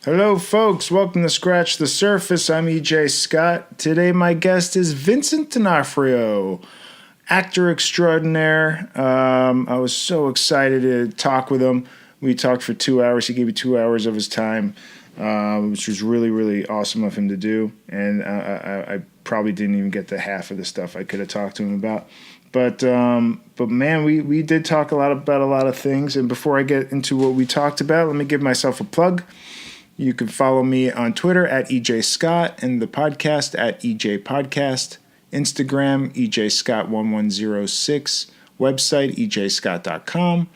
Hello, folks. Welcome to Scratch the Surface. I'm EJ Scott. Today, my guest is Vincent D'Onofrio, actor extraordinaire. I was so excited to talk with him. We talked for 2 hours. He gave me 2 hours of his time, which was really, really awesome of him to do. And I probably didn't even get to half of the stuff I could have talked to him about. But man, we did talk about a lot of things. And before I get into what we talked about, let me give myself a plug. You can follow me on Twitter at EJ Scott and the podcast at EJ Podcast, Instagram EJ Scott 1106, website ejscott.com.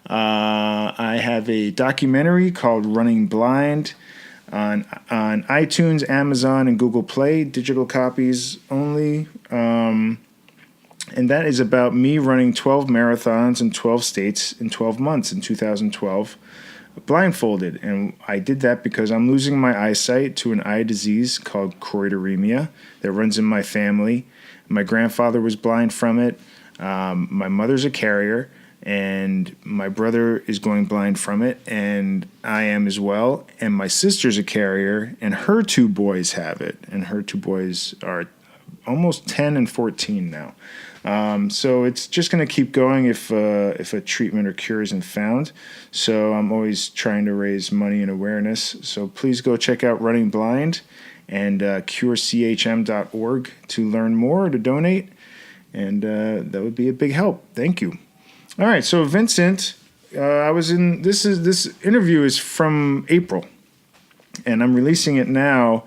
I have a documentary called Running Blind on iTunes, Amazon, and Google Play, digital copies only. And that is about me running 12 marathons in 12 states in 12 months in 2012. Blindfolded, and I did that because I'm losing my eyesight to an eye disease called choroideremia that runs in my family. My grandfather was blind from it. My mother's a carrier, and my brother is going blind from it, and I am as well. And my sister's a carrier, and her two boys have it, and her two boys are almost 10 and 14 now. So it's just going to keep going if a treatment or cure isn't found. So I'm always trying to raise money and awareness. So please go check out Running Blind and curechm.org to learn more, to donate. And that would be a big help. Thank you. All right. So Vincent, this interview is from April, and I'm releasing it now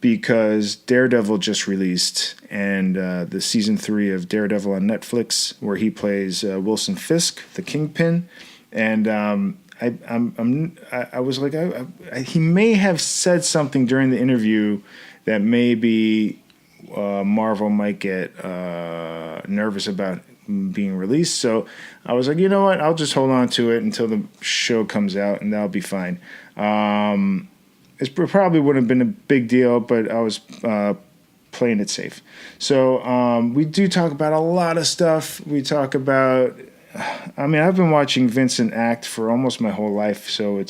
because Daredevil just released, and the season 3 of Daredevil on Netflix, where he plays Wilson Fisk, the Kingpin, and I was like, he may have said something during the interview that maybe Marvel might get nervous about being released. So I was like, you know what? I'll just hold on to it until the show comes out, and that'll be fine. It probably wouldn't have been a big deal, but I was playing it safe. So we do talk about a lot of stuff. We talk about, I've been watching Vincent act for almost my whole life, so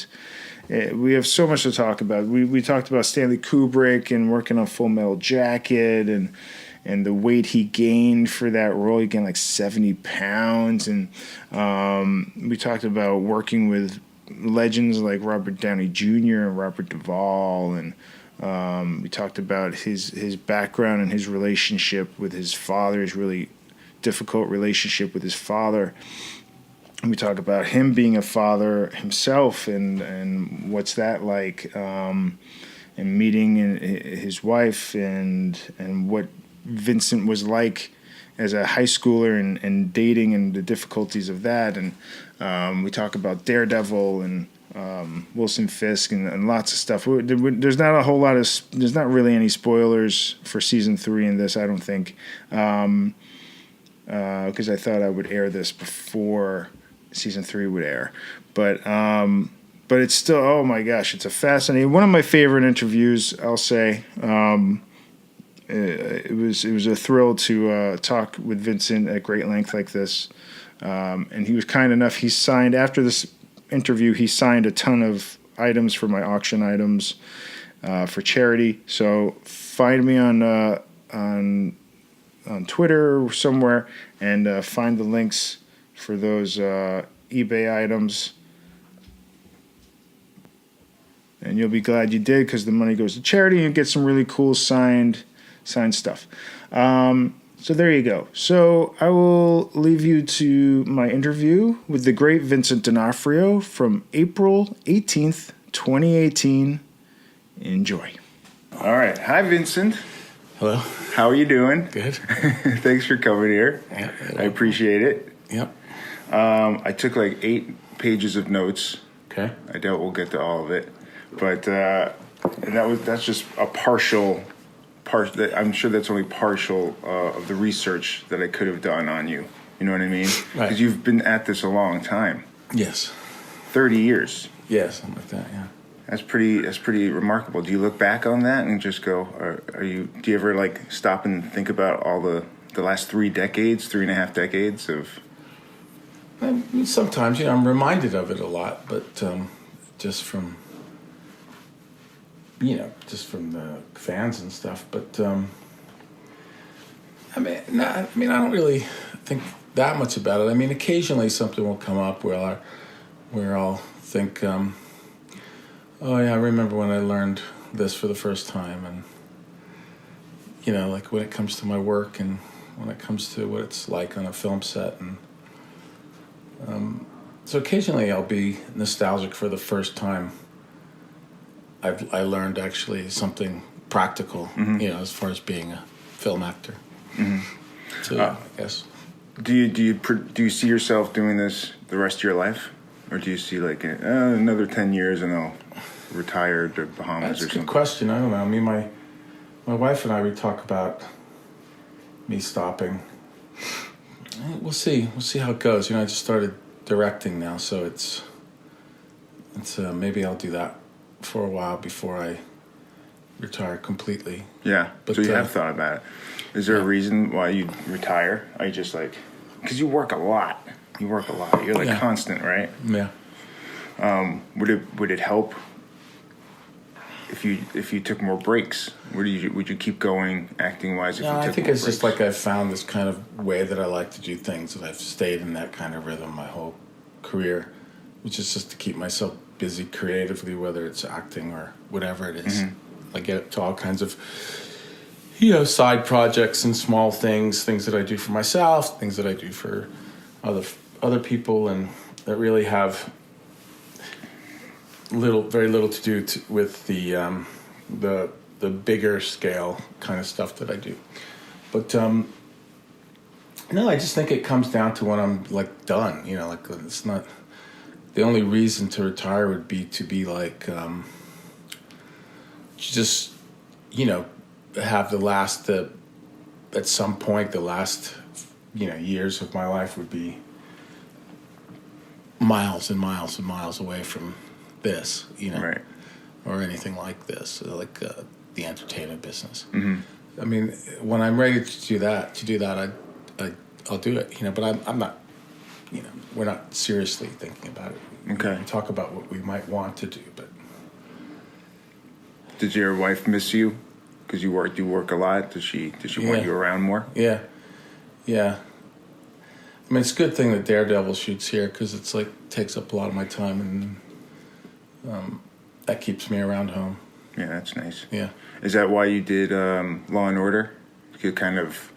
we have so much to talk about. We talked about Stanley Kubrick and working on Full Metal Jacket and the weight he gained for that role. He gained like 70 pounds. And we talked about working with legends like Robert Downey Jr. and Robert Duvall, and we talked about his background and his relationship with his father, his really difficult relationship with his father. And we talk about him being a father himself and what's that like, and meeting his wife and what Vincent was like as a high schooler and dating and the difficulties of that. And we talk about Daredevil and Wilson Fisk and lots of stuff. There's not a whole lot of, there's not really any spoilers for season 3 in this, I don't think, because I thought I would air this before season 3 would air. But it's still, oh my gosh, it's a fascinating, one of my favorite interviews, I'll say. It was a thrill to talk with Vincent at great length like this. And he was kind enough. He signed, after this interview, he signed a ton of items for my auction items for charity. So find me on Twitter or somewhere and find the links for those eBay items. And you'll be glad you did, because the money goes to charity and you get some really cool signed stuff. So there you go. So I will leave you to my interview with the great Vincent D'Onofrio from April 18th, 2018. Enjoy. All right. Hi, Vincent. Hello. How are you doing? Good. Thanks for coming here. Yeah, I appreciate it. Yep. I took like 8 pages of notes. Okay. I doubt we'll get to all of it, but that's just a partial. I'm sure that's only partial of the research that I could have done on you. You know what I mean? Right. Because you've been at this a long time. Yes. 30 years. Yeah, something like that. Yeah. That's pretty remarkable. Do you look back on that and just go, do you ever like stop and think about all the last 3.5 decades of? Sometimes, I'm reminded of it a lot, but just from just from the fans and stuff. But I don't really think that much about it. I mean, occasionally something will come up where I'll think, oh yeah, I remember when I learned this for the first time, and like when it comes to my work and when it comes to what it's like on a film set, and so occasionally I'll be nostalgic for the first time I learned actually something practical, as far as being a film actor. Mm-hmm. So I guess. Do you see yourself doing this the rest of your life, or do you see like another 10 years and I'll retire to Bahamas? That's or a good something? question. I don't know. I mean, my wife and I, we talk about me stopping. We'll see. We'll see how it goes. I just started directing now, so it's maybe I'll do that for a while before I retire completely. Yeah. But, so you have thought about it. Is there a reason why you retire? Are you just like, because you work a lot. You're like constant, right? Yeah. Would it help if you took more breaks? Would you keep going acting wise? I think it's just like I've found this kind of way that I like to do things, and I've stayed in that kind of rhythm my whole career, which is just to keep myself busy creatively, whether it's acting or whatever it is. Mm-hmm. I get to all kinds of side projects and small things that I do for myself, things that I do for other people, and that really have very little to do with the bigger scale kind of stuff that I do. But no, I just think it comes down to when I'm like done. Like it's not the only reason to retire would be to be like just have the last at some point the last years of my life would be miles and miles and miles away from this, right, or anything like this, like the entertainment business. Mm-hmm. I mean, when I'm ready to do that, I'll do it. But I'm not. We're not seriously thinking about it. Okay. We talk about what we might want to do, but. Did your wife miss you? Because you work a lot. Does she want you around more? Yeah. I mean, it's a good thing that Daredevil shoots here because it's like takes up a lot of my time, and that keeps me around home. Yeah, that's nice. Yeah. Is that why you did Law and Order? You could kind of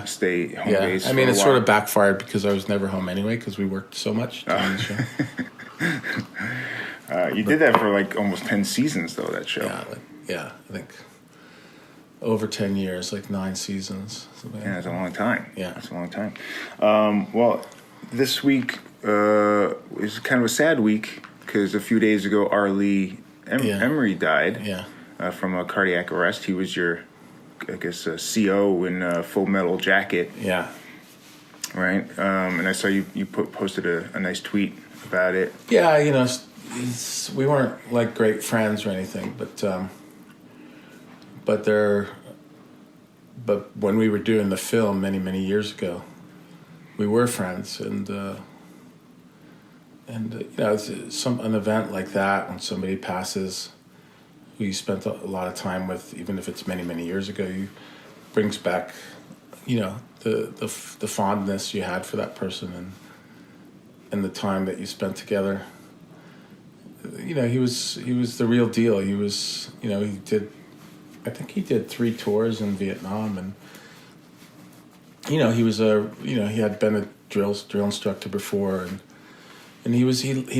stay home base. I mean, it sort of backfired because I was never home anyway because we worked so much on the show. You did that for like almost 10 seasons, though, that show. I think over 10 years, like 9 seasons. Yeah, that's a long time. Yeah. That's a long time. Well, this week is kind of a sad week because a few days ago, Arlie Emery died from a cardiac arrest. He was your, I guess, CO in Full Metal Jacket. Yeah. Right? And I saw you posted a nice tweet about it. Yeah, we weren't like great friends or anything, but when we were doing the film many years ago, we were friends, and it's an event like that when somebody passes who you spent a lot of time with, even if it's many years ago, brings back the fondness you had for that person and the time that you spent together. He was the real deal. He was, I think he did 3 tours in Vietnam, and he was he had been a drill instructor before, and he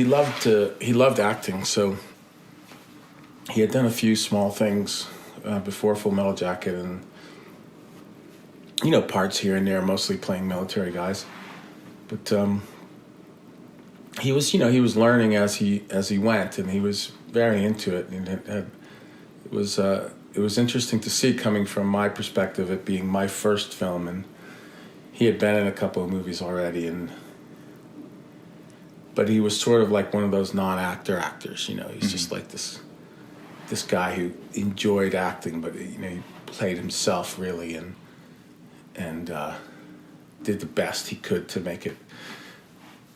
loved acting. So he had done a few small things before Full Metal Jacket, and parts here and there, mostly playing military guys, but. He was learning as he went, and he was very into it. And it was interesting to see, coming from my perspective, it being my first film, and he had been in a couple of movies already, but he was sort of like one of those non-actor actors. He's just like this guy who enjoyed acting, but he played himself really, and did the best he could to make it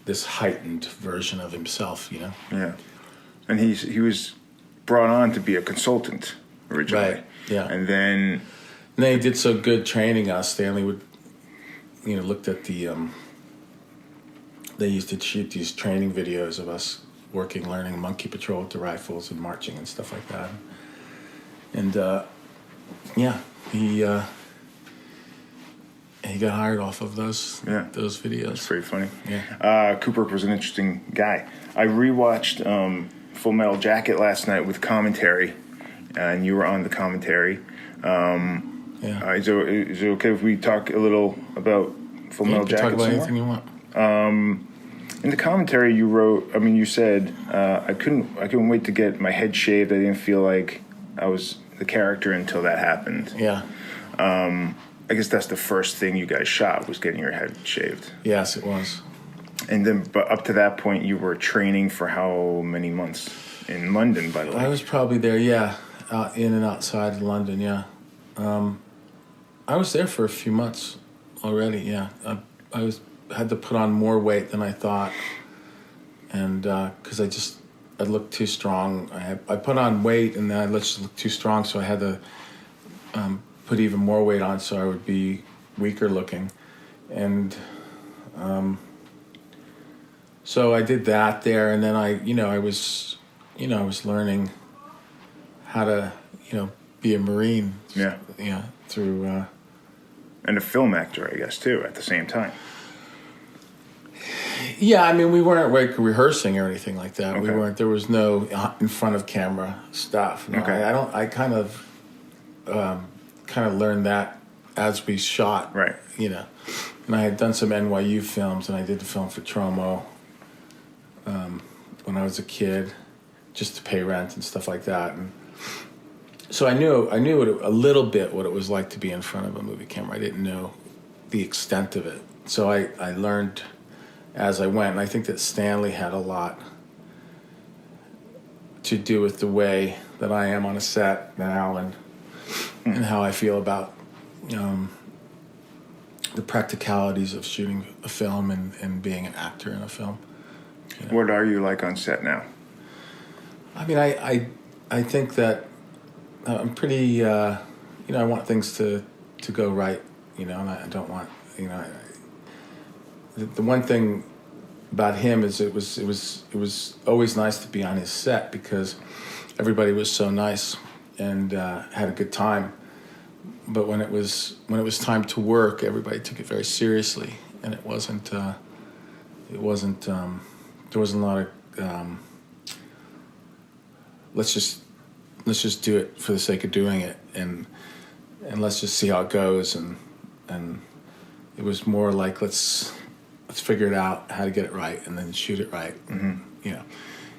this heightened version of himself, Yeah, and he was brought on to be a consultant originally. Right. Yeah. And then they did so good training us. Stanley would, looked at the. They used to shoot these training videos of us learning monkey patrol with the rifles and marching and stuff like that. And he got hired off of those videos. It's pretty funny. Yeah. Kubrick was an interesting guy. I rewatched Full Metal Jacket last night with commentary, and you were on the commentary. Is it okay if we talk a little about Full Metal Jacket? Talk about anything you want. In the commentary, you wrote. I mean, you said I couldn't wait to get my head shaved. I didn't feel like I was the character until that happened. Yeah. I guess that's the first thing you guys shot, was getting your head shaved. Yes, it was. And then, but up to that point, you were training for how many months in London? By the way, I was probably there. Yeah, in and outside of London. Yeah. I was there for a few months already. Yeah, I had to put on more weight than I thought, and because I looked too strong. I put on weight, and then I just looked too strong, so I had to put even more weight on, so I would be weaker looking, and so I did that there, and then I was learning how to be a Marine. Yeah. Yeah. Through. And a film actor, I guess, too, at the same time. Yeah, I mean, we weren't like rehearsing or anything like that. Okay. We weren't. There was no in front of camera stuff. No, Okay. I kind of learned that as we shot. Right. And I had done some NYU films, and I did the film for Tromo when I was a kid, just to pay rent and stuff like that. And so I knew a little bit what it was like to be in front of a movie camera. I didn't know the extent of it. So I learned as I went, and I think that Stanley had a lot to do with the way that I am on a set now, and how I feel about the practicalities of shooting a film and being an actor in a film. What are you like on set now? I mean, I think that I'm pretty, I want things to go right, and I don't want, the one thing about him is it was always nice to be on his set, because everybody was so nice and had a good time. But when it was time to work, everybody took it very seriously, and there wasn't a lot of let's just do it for the sake of doing it, and let's just see how it goes, and it was more like let's figure it out how to get it right and then shoot it right. Mm-hmm. It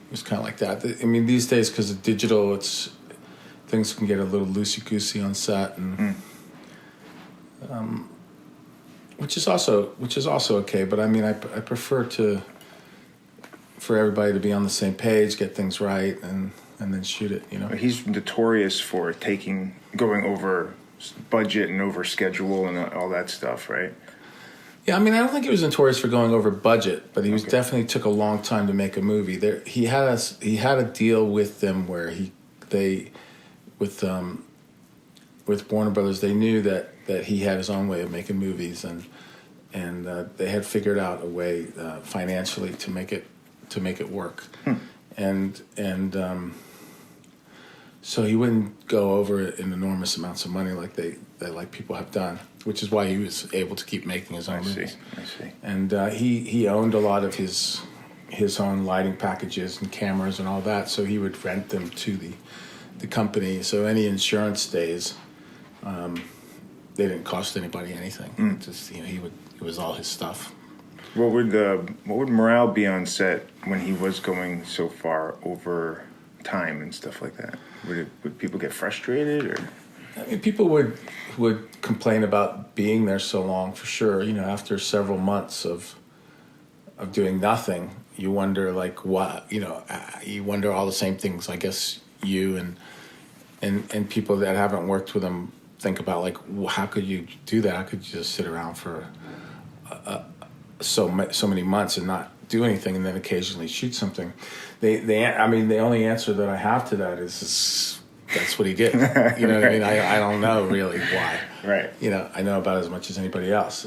was kind of like that. I mean, these days, because of digital, things can get a little loosey-goosey on set, and which is also okay. But I mean, I prefer for everybody to be on the same page, get things right, and then shoot it. He's notorious for going over budget and over schedule and all that stuff, right? Yeah, I mean, I don't think he was notorious for going over budget, but he was definitely took a long time to make a movie. He had a deal with them where with Warner Brothers, they knew that he had his own way of making movies, and they had figured out a way financially to make it work, and so he wouldn't go over it in enormous amounts of money like people have done, which is why he was able to keep making his own movies. I see. And he owned a lot of his own lighting packages and cameras and all that, so he would rent them to the company. So any insurance stays, they didn't cost anybody anything. Just it was all his stuff. What would morale be on set when he was going so far over time and stuff like that? Would people get frustrated, or? I mean, people would complain about being there so long, for sure. After several months of doing nothing, you wonder what. You wonder all the same things. I guess you and people that haven't worked with him think about how could you do that? How could you just sit around for so many months and not do anything and then occasionally shoot something. The only answer that I have to that is that's what he did. You know what I mean? I don't know really why. Right. You know, I know about as much as anybody else.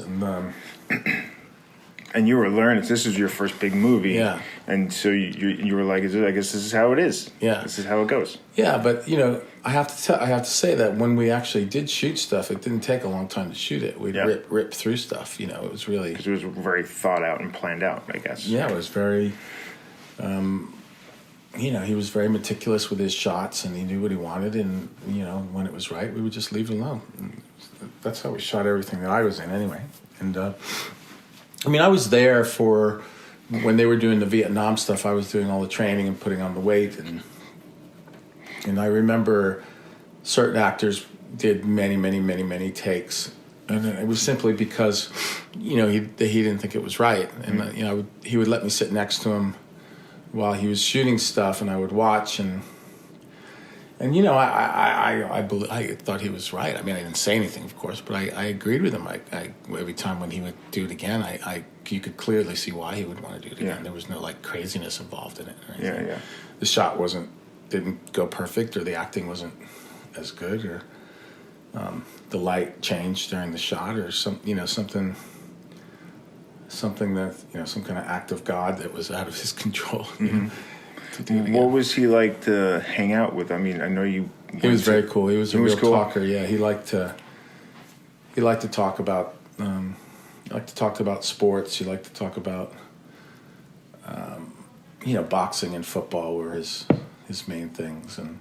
And you were learning. This was your first big movie. Yeah. And so you were like, I guess this is how it is. Yeah. This is how it goes. Yeah, but you know, I have to say that when we actually did shoot stuff, it didn't take a long time to shoot it. We'd rip through stuff. You know, it was really because it was very thought out and planned out, I guess. Yeah, it was very. You know, he was very meticulous with his shots, and he knew what he wanted. And you know, when it was right, we would just leave it alone. And that's how we shot everything that I was in, anyway. And I mean, I was there for when they were doing the Vietnam stuff. I was doing all the training and putting on the weight, and I remember certain actors did many takes, and it was simply because, you know, he didn't think it was right, and you know, he would let me sit next to him while he was shooting stuff, and I would watch, and you know, I thought he was right. I mean, I didn't say anything, of course, but I agreed with him. I every time when he would do it again, you could clearly see why he would want to do it again. There was no like craziness involved in it or anything. Yeah. The shot didn't go perfect, or the acting wasn't as good, or the light changed during the shot, or something that, you know, some kind of act of God that was out of his control. What was he like to hang out with? I mean, I know you. He was very cool. He was a real talker. Yeah, he liked to talk about. He liked to talk about sports. He liked to talk about, you know, boxing and football were his main things, and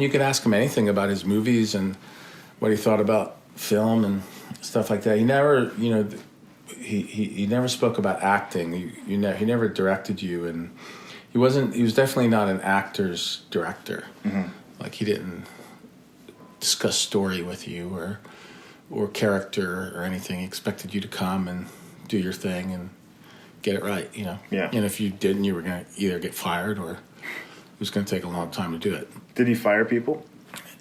you could ask him anything about his movies and what he thought about film and stuff like that. He never, you know, he never spoke about acting. He never directed you, and he was definitely not an actor's director. Like, he didn't discuss story with you or character or anything. He expected you to come and do your thing and get it right, you know. Yeah. And if you didn't, you were going to either get fired or it was going to take a long time to do it. Did he fire people?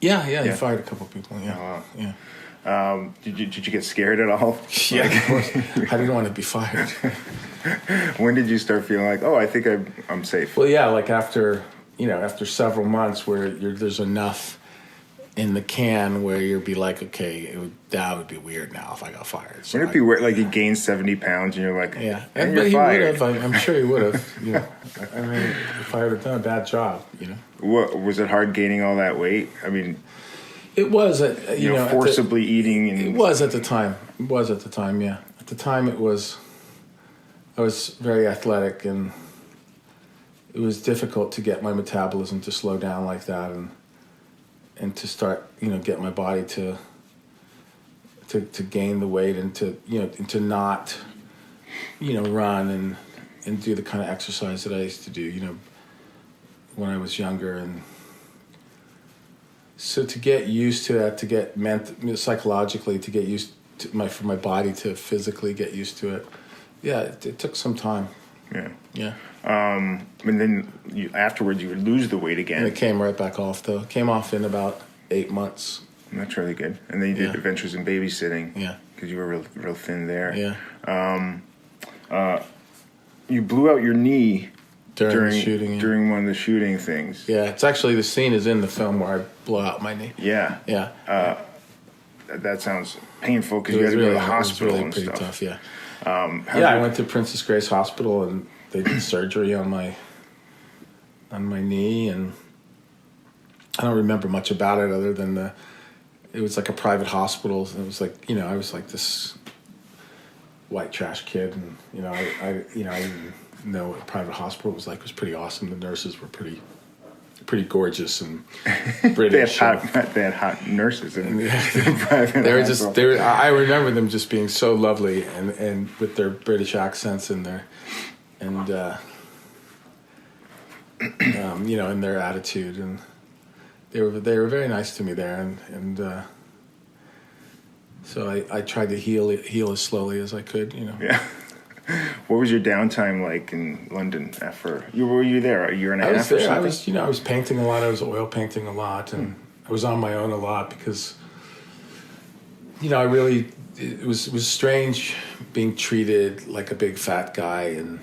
Yeah, he fired a couple people. Yeah, oh, wow. Yeah. Did you get scared at all? Yeah, of course. I didn't want to be fired. When did you start feeling like, oh, I think I'm safe? Well, yeah, like after several months where there's enough in the can where you'd be like, okay, that would be weird now if I got fired. So Wouldn't it be weird, like you gained 70 pounds and you're like, yeah, and but you're he fired. would have. I'm sure he would have. You know, I mean, if I had done a bad job, you know. What was it hard gaining all that weight? I mean, it was, you know, forcibly eating. And it was at the time. It was at the time. Yeah, at the time it was. I was very athletic, and it was difficult to get my metabolism to slow down like that, and to start, you know, get my body to gain the weight and to not, you know, run and do the kind of exercise that I used to do, you know, when I was younger. And so to get used to that, to get psychologically, to get used to for my body to physically get used to it, yeah, it took some time. Yeah. And then afterwards you would lose the weight again. And it came right back off, though. It came off in about 8 months. That's really good. And then you did Adventures in Babysitting. Yeah. Because you were real thin there. Yeah. You blew out your knee during the shooting. Yeah. During one of the shooting things. Yeah, it's actually, the scene is in the film where I blow out my knee. Yeah. Yeah. That sounds painful because you had to go to the hospital and stuff. It was really pretty tough, yeah. I went to Princess Grace Hospital and they did surgery on my knee, and I don't remember much about it other than it was like a private hospital. And it was like, you know, I was like this white trash kid, and you know, I didn't know what a private hospital was like. It was pretty awesome. The nurses were pretty gorgeous and British. they had hot nurses in private. They were just. I remember them just being so lovely and with their British accents and you know, and their attitude, and they were very nice to me there, and so I tried to heal as slowly as I could, you know. Yeah. What was your downtime like in London after were you there a year and a half or something? I was painting a lot. I was oil painting a lot, and I was on my own a lot because I really, it was strange being treated like a big fat guy, and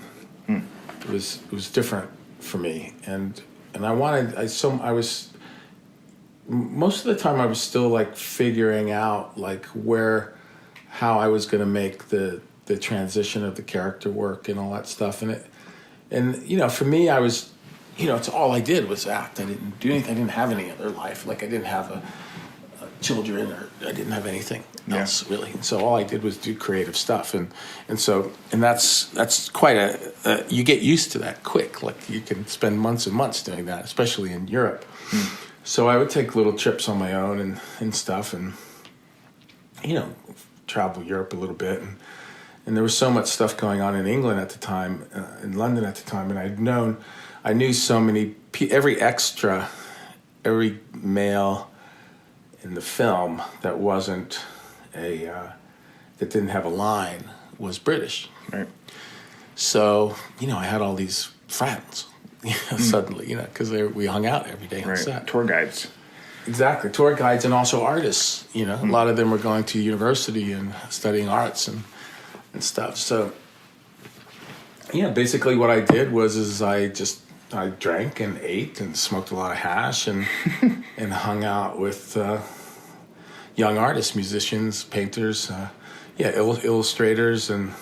it was different for me, and I was most of the time I was still like figuring out like how I was going to make the transition of the character work and all that stuff, and for me I was, it's all I did was act. I didn't do anything. I didn't have any other life. Like I didn't have a children, or I didn't have anything else really. And so all I did was do creative stuff, and that's quite you get used to that quick. Like you can spend months and months doing that, especially in Europe. So I would take little trips on my own and stuff, and travel Europe a little bit, and there was so much stuff going on in England at the time, in London at the time, and I knew so many every extra, every male in the film that wasn't that didn't have a line was British. Right. So, I had all these friends, suddenly, because we hung out every day on set. Tour guides. Exactly. Tour guides, and also artists, a lot of them were going to university and studying arts and stuff. So, basically what I did was I drank and ate and smoked a lot of hash and and hung out with young artists, musicians, painters, illustrators, and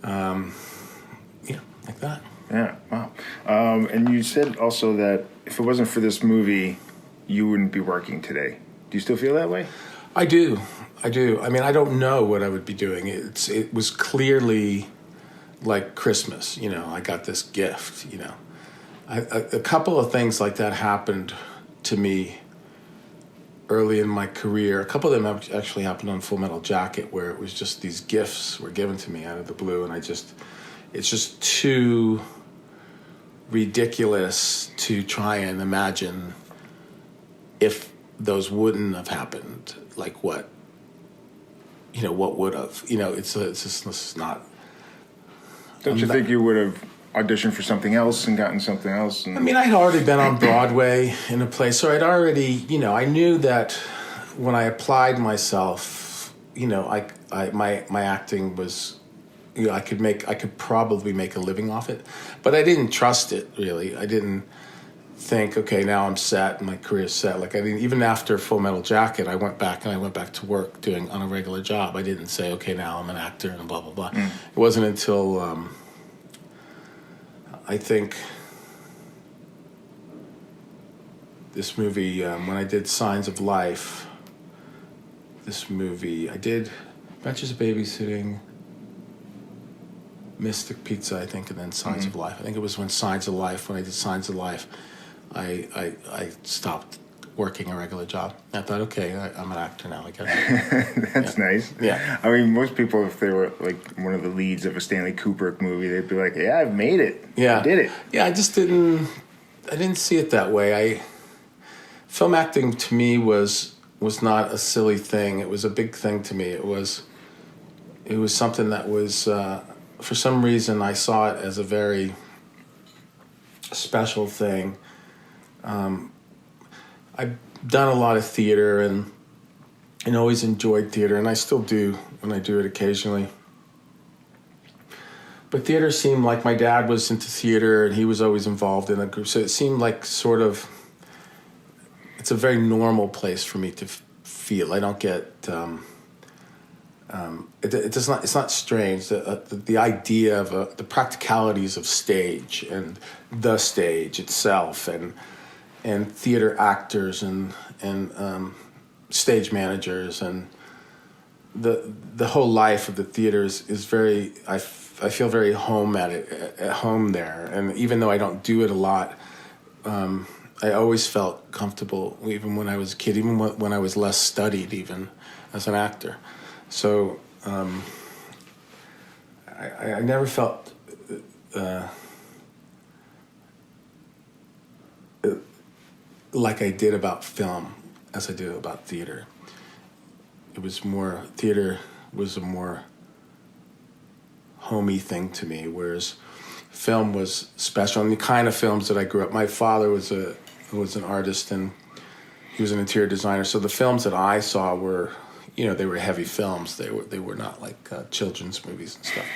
like that. Yeah, wow. And you said also that if it wasn't for this movie, you wouldn't be working today. Do you still feel that way? I do. I mean, I don't know what I would be doing. It was clearly like Christmas. I got this gift. A couple of things like that happened to me early in my career. A couple of them actually happened on Full Metal Jacket, where it was just these gifts were given to me out of the blue, and it's just too ridiculous to try and imagine if those wouldn't have happened. Like what would have? It's not. Don't you think you would have auditioned for something else and gotten something else? I mean, I had already been on Broadway in a play, so I'd already, I knew that when I applied myself, my acting was, I could probably make a living off it, but I didn't trust it really. I didn't think, okay, now I'm set, my career's set. Like I didn't, even after Full Metal Jacket, I went back to work doing on a regular job. I didn't say, okay, now I'm an actor and blah blah blah. It wasn't until I think this movie, when I did Signs of Life, I did Adventures of Babysitting, Mystic Pizza, I think, and then Signs of Life. I think it was when I did Signs of Life, I stopped working a regular job. I thought, okay, I'm an actor now, I guess. That's nice. Yeah. I mean, most people, if they were like one of the leads of a Stanley Kubrick movie, they'd be like, yeah, I've made it. Yeah. I did it. Yeah, I didn't see it that way. Film acting to me was not a silly thing. It was a big thing to me. It was something that was, for some reason, I saw it as a very special thing. I've done a lot of theater and always enjoyed theater, and I still do when I do it occasionally. But theater seemed like my dad was into theater, and he was always involved in a group, so it seemed like sort of, it's a very normal place for me to feel. I don't get, it's not strange. The idea of the practicalities of stage and the stage itself, and theater actors and stage managers, and the whole life of the theater is very, I feel very at home there. And even though I don't do it a lot, I always felt comfortable, even when I was a kid, even when I was less studied, even as an actor. So I never felt like I did about film as I do about theater. Theater was a more homey thing to me, whereas film was special. And the kind of films that I grew up, my father was an artist, and he was an interior designer, so the films that I saw were, they were heavy films. They were not like children's movies and stuff.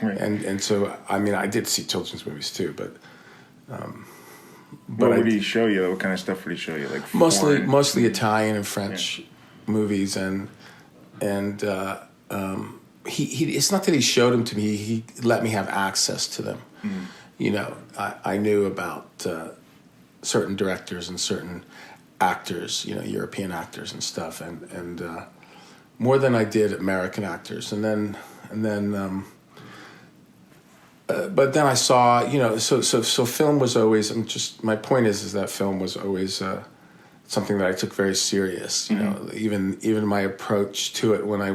Right. And so, I mean, I did see children's movies too, but What would he show you? What kind of stuff would he show you? Like mostly Italian and French movies, and he it's not that he showed them to me. He let me have access to them. I knew about certain directors and certain actors, European actors and stuff, and more than I did American actors, and then. But then I saw, so film was always. My point is that film was always something that I took very serious. Even my approach to it when I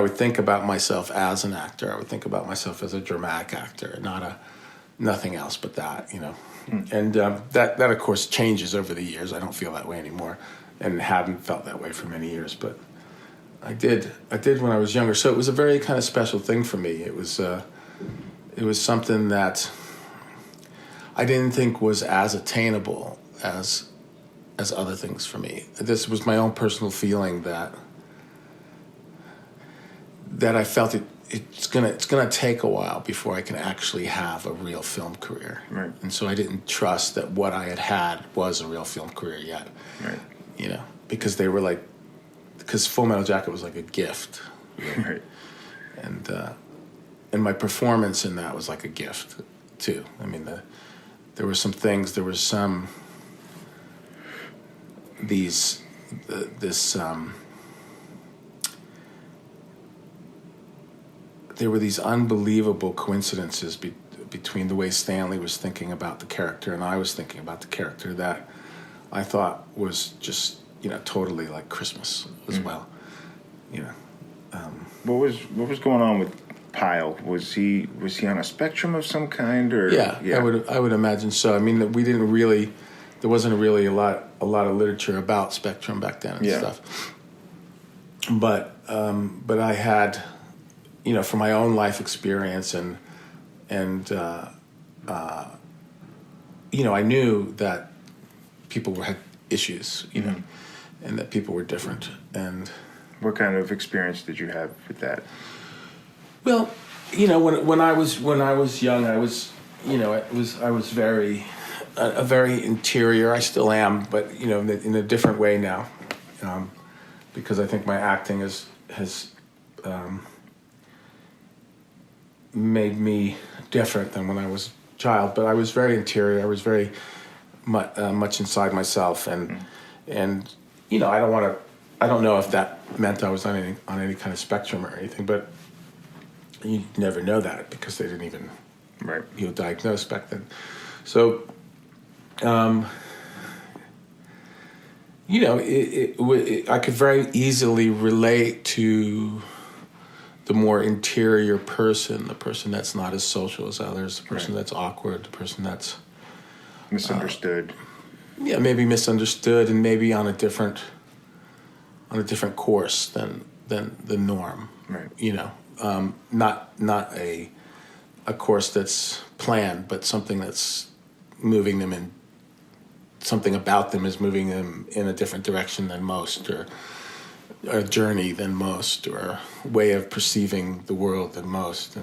would think about myself as an actor, I would think about myself as a dramatic actor, nothing else but that. And that of course changes over the years. I don't feel that way anymore, and hadn't felt that way for many years. But I did when I was younger. So it was a very kind of special thing for me. It was something that I didn't think was as attainable as other things for me. This was my own personal feeling that I felt it's gonna take a while before I can actually have a real film career. Right. And so I didn't trust that what I had was a real film career yet. Right. Because because Full Metal Jacket was like a gift. Right. And my performance in that was like a gift, too. I mean, there were some things. There was there were these unbelievable coincidences between the way Stanley was thinking about the character and I was thinking about the character that I thought was just, totally like Christmas as well. What was going on with Pyle? Was he on a spectrum of some kind, or I would imagine so. I mean, there wasn't really a lot of literature about spectrum back then and stuff. But I had, from my own life experience and I knew that people had issues, and that people were different. And what kind of experience did you have with that? Well, when I was young, I was very a very interior. I still am, but in a different way now, because I think my acting has made me different than when I was a child. But I was very interior. I was very much inside myself, and I don't know if that meant I was on any kind of spectrum or anything, but you never know that because they didn't even diagnose back then. So, I could very easily relate to the more interior person, the person that's not as social as others, the person that's awkward, the person that's misunderstood. Maybe misunderstood, and maybe on a different course than the norm. Right. Not a course that's planned, but something that's moving them in. Something about them is moving them in a different direction than most, or a journey than most, or a way of perceiving the world than most,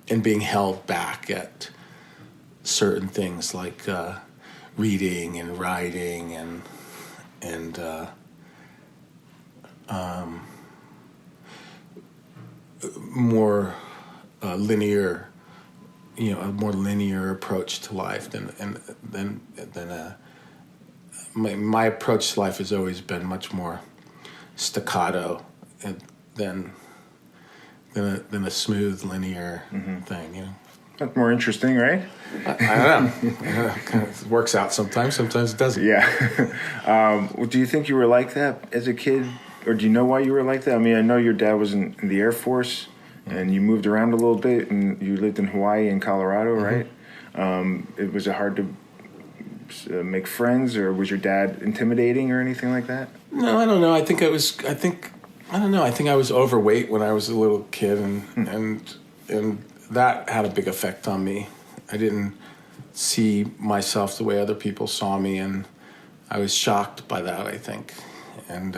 and being held back at certain things like reading and writing and more linear, a more linear approach to life than my approach to life has always been much more staccato than a smooth linear thing. That's more interesting, right? I don't know. It works out sometimes. Sometimes it doesn't. Yeah. Do you think you were like that as a kid? Or do you know why you were like that? I mean, I know your dad was in the Air Force, and you moved around a little bit, and you lived in Hawaii and Colorado, right? Was it hard to make friends, or was your dad intimidating or anything like that? No, I don't know. I think I was overweight when I was a little kid, and that had a big effect on me. I didn't see myself the way other people saw me, and I was shocked by that, I think. and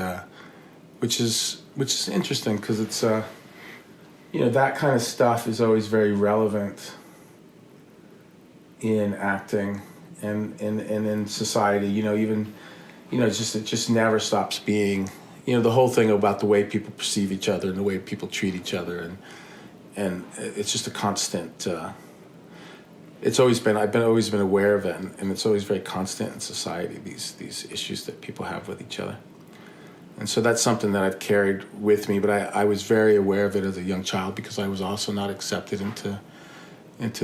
which is interesting because it's that kind of stuff is always very relevant in acting and in society. Even it just never stops being. The whole thing about the way people perceive each other and the way people treat each other, and it's just a constant. It's always been. I've always been aware of it, and it's always very constant in society. These issues that people have with each other, and so that's something that I've carried with me. But I was very aware of it as a young child because I was also not accepted into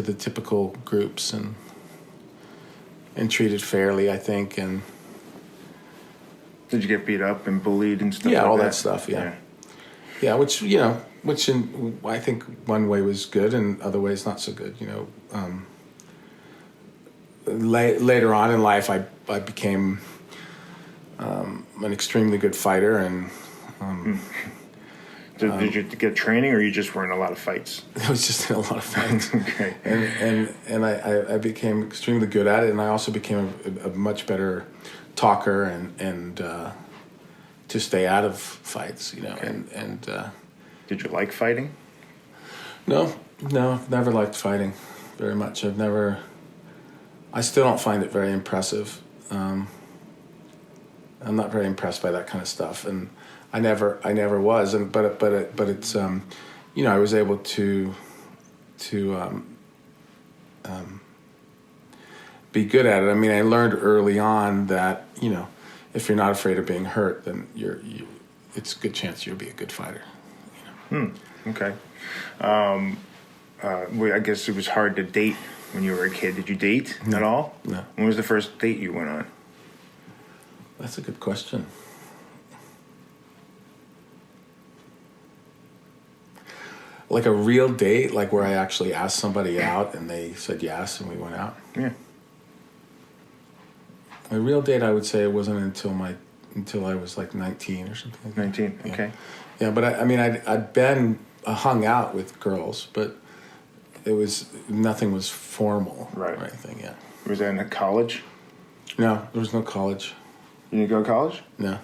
the typical groups and treated fairly, I think. And did you get beat up and bullied and stuff? Yeah, like all that? that stuff. Yeah, which in I think one way was good and other ways not so good. Later on in life, I became an extremely good fighter, and did you get training, or you just were in a lot of fights? I was just in a lot of fights. Okay. And I became extremely good at it, and I also became a much better talker and to stay out of fights. Okay. And did you like fighting? No, I've never liked fighting very much. I still don't find it very impressive. I'm not very impressed by that kind of stuff, and I never was. But it's I was able to be good at it. I mean, I learned early on that if you're not afraid of being hurt, then it's a good chance you'll be a good fighter. Okay. I guess it was hard to date when you were a kid. Did you date at all? No. When was the first date you went on? That's a good question. Like a real date, like where I actually asked somebody out and they said yes and we went out? Yeah. A real date, I would say it wasn't until I was like 19 or something like that. 19, okay. Yeah, but I'd been hung out with girls, but nothing was formal Right. or anything, yeah. Was that in college? No, there was no college. You didn't go to college? No. You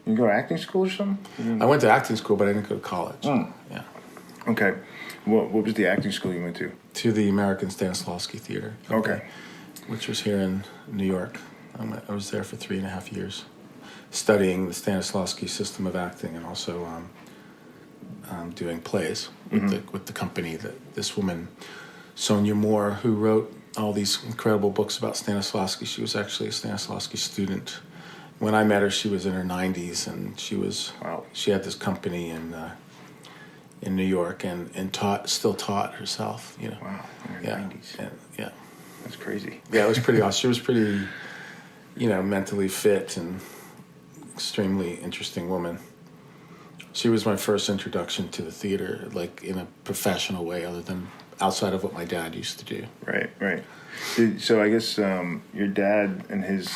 didn't go to acting school or something? I went to acting school, but I didn't go to college. Yeah. Okay. What was the acting school you went to? To the American Stanislavski Theater. Okay. Which was here in New York. I was there for 3.5 years, studying the Stanislavski system of acting and also doing plays with the company that this woman, Sonia Moore, who wrote all these incredible books about Stanislavski. She was actually a Stanislavski student. When I met her, she was in her 90s, and she had this company in New York and still taught herself. Wow. In her 90s. Yeah. That's crazy. Yeah, it was pretty awesome. She was pretty, mentally fit and extremely interesting woman. She was my first introduction to the theater, like in a professional way, other than outside of what my dad used to do. Right. So I guess your dad and his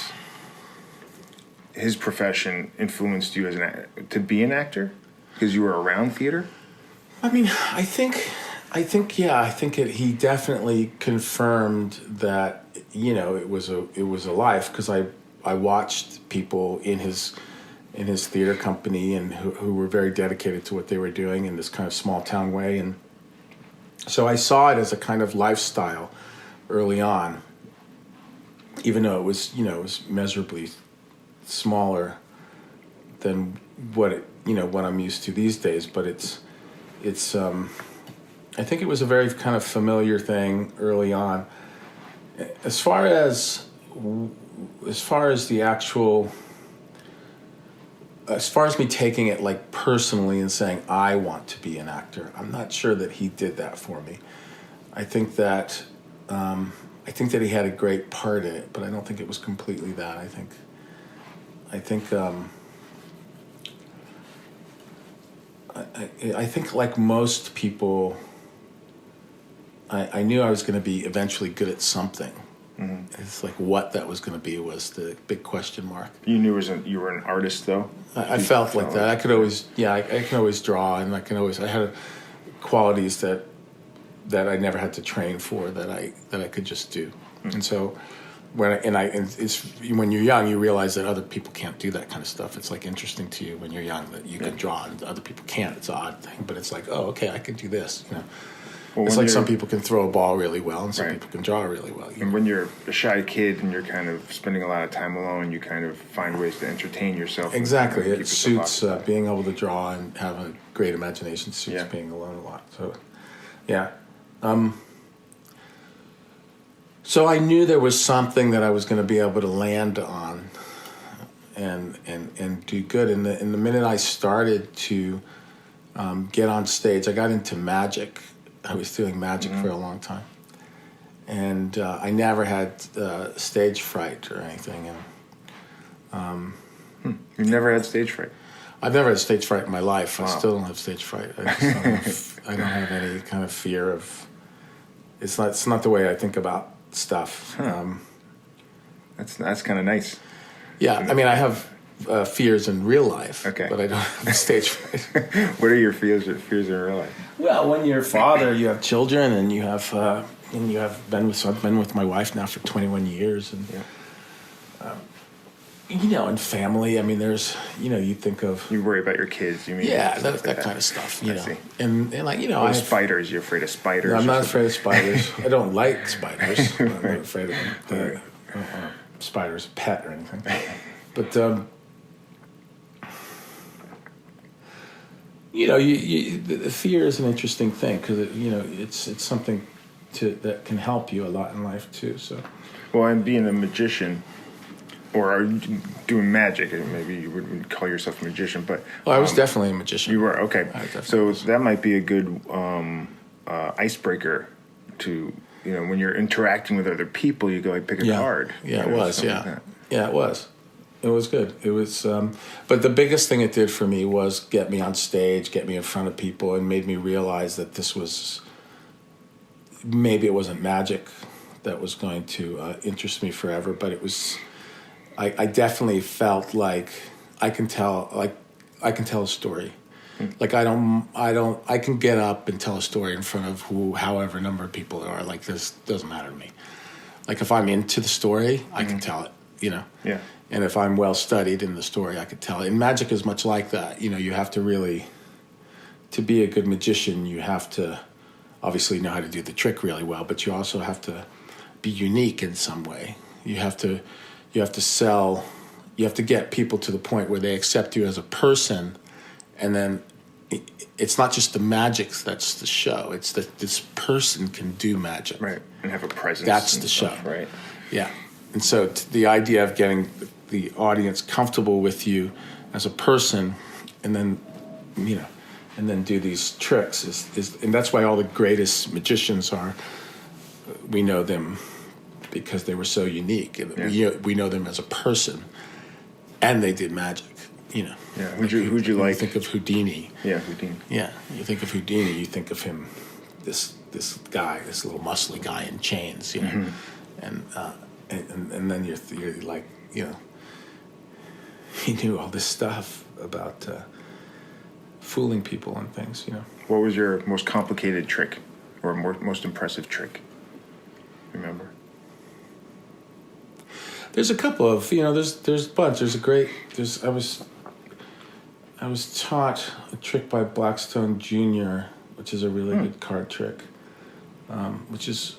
profession influenced you to be an actor because you were around theater. I mean, I think he definitely confirmed that it was a life, because I watched people in his theater company and who were very dedicated to what they were doing in this kind of small town way, and so I saw it as a kind of lifestyle early on, even though it was measurably smaller than what I'm used to these days, but it's I think it was a very kind of familiar thing early on. As far as me taking it like personally and saying I want to be an actor, I'm not sure that he did that for me. I think that he had a great part in it, but I don't think it was completely that. I think like most people, I knew I was going to be eventually good at something. Mm-hmm. It's like what that was going to be was the big question mark. You knew you were an artist, though? I felt like that. I could always, I can always draw, and I had qualities that I never had to train for, that I could just do. Mm-hmm. And so when you're young, you realize that other people can't do that kind of stuff. It's like interesting to you when you're young that you can draw and other people can't. It's an odd thing, but it's like, oh, okay, I can do this. You know, well, it's like some people can throw a ball really well, and some right. people can draw really well. And when you're a shy kid and you're kind of spending a lot of time alone, you kind of find ways to entertain yourself. Exactly, and it suits being able to draw and have a great imagination. Suits being alone a lot. So, yeah. So I knew there was something that I was going to be able to land on, and do good. And the minute I started to get on stage, I got into magic. I was doing magic for a long time, and I never had stage fright or anything. And you never had stage fright? I've never had stage fright in my life. Wow. I still don't have stage fright. I don't have any kind of fear of. It's not the way I think about stuff. That's kind of nice. Yeah, I mean, I have fears in real life, okay, but I don't have stage fright. What are your fears in real life? Well, when you're a father, you have children, and you have I've been with my wife now for 21 years, and and family. I mean, there's you think of you worry about your kids. You mean that kind of stuff. You know, and like spiders. You're afraid of spiders? No, I'm not afraid of spiders. I don't like spiders. I'm not afraid of them. I don't want spiders, a pet or anything. But the fear is an interesting thing because it's something that can help you a lot in life too. So, well, and being a magician. Or are you doing magic? Maybe you wouldn't call yourself a magician, but... I was definitely a magician. You were? Okay. So that might be a good icebreaker to, when you're interacting with other people, you go like, pick a card. Yeah, it was, yeah. Yeah, it was. It was good. It was... but the biggest thing it did for me was get me on stage, get me in front of people, and made me realize that this was... Maybe it wasn't magic that was going to interest me forever, but it was... I definitely felt like I can tell a story. Like I can get up and tell a story in front of however number of people there are. Like this doesn't matter to me. Like if I'm into the story, I can tell it, Yeah. And if I'm well studied in the story, I could tell it. And magic is much like that. You have to really, to be a good magician, you have to obviously know how to do the trick really well, but you also have to be unique in some way. You have to sell, you have to get people to the point where they accept you as a person, and then it's not just the magic that's the show, it's that this person can do magic. Right, and have a presence. That's the show. Right. Yeah. And so the idea of getting the audience comfortable with you as a person, and then, and then do these tricks is and that's why all the greatest magicians we know them because they were so unique. We know them as a person, and they did magic. Yeah. Who'd you like? You think of Houdini. Yeah, Houdini. Yeah. You think of Houdini. You think of him, this guy, this little muscly guy in chains. And then you're like, he knew all this stuff about fooling people and things. What was your most complicated trick, or most impressive trick? Remember? There's a couple of, there's a bunch. I was taught a trick by Blackstone Jr., which is a really good card trick, which is,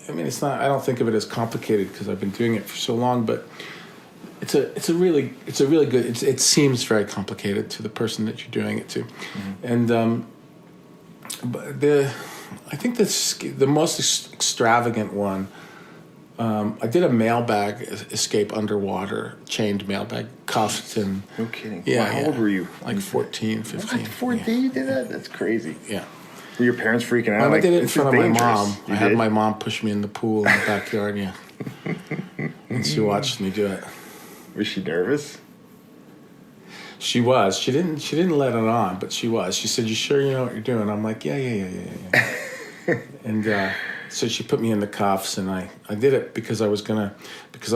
it's not, I don't think of it as complicated because I've been doing it for so long, but it's a really good, it seems very complicated to the person that you're doing it to. And but I think the most extravagant one, I did a mailbag escape underwater, chained mailbag, cuffed and... No kidding. Yeah. How old were you? Like 14, 15. What? 14 you did that? That's crazy. Yeah. Were your parents freaking out? I did it in front of my mom. I had my mom push me in the pool in the backyard, yeah. And she watched me do it. Was she nervous? She was. She didn't let it on, but she was. She said, "You sure you know what you're doing?" I'm like, yeah. And so she put me in the cuffs, and I did it because I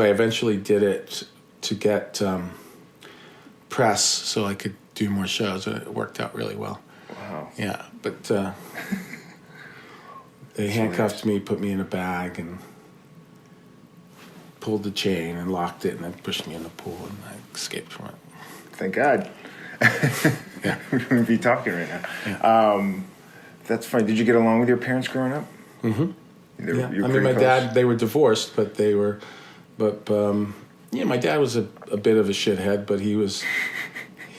eventually did it to get press so I could do more shows, and it worked out really well. Wow. Yeah, but they handcuffed me, put me in a bag, and pulled the chain and locked it and then pushed me in the pool, and I escaped from it. Thank God. Yeah. We wouldn't be talking right now. Yeah. That's funny. Did you get along with your parents growing up? Mm-hmm. You're I mean, pretty my close? dad, they were divorced, but my dad was a bit of a shithead, but he was,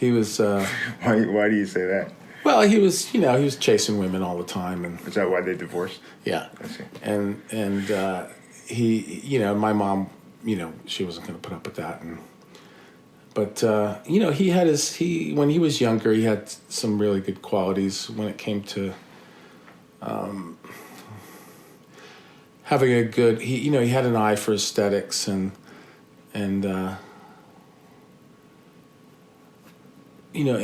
Why do you say that? well, he was chasing women all the time, and Is that why they divorced? yeah. I see. And he, my mom, she wasn't going to put up with that. But he had when he was younger, he had some really good qualities when it came to having a good, he had an eye for aesthetics and in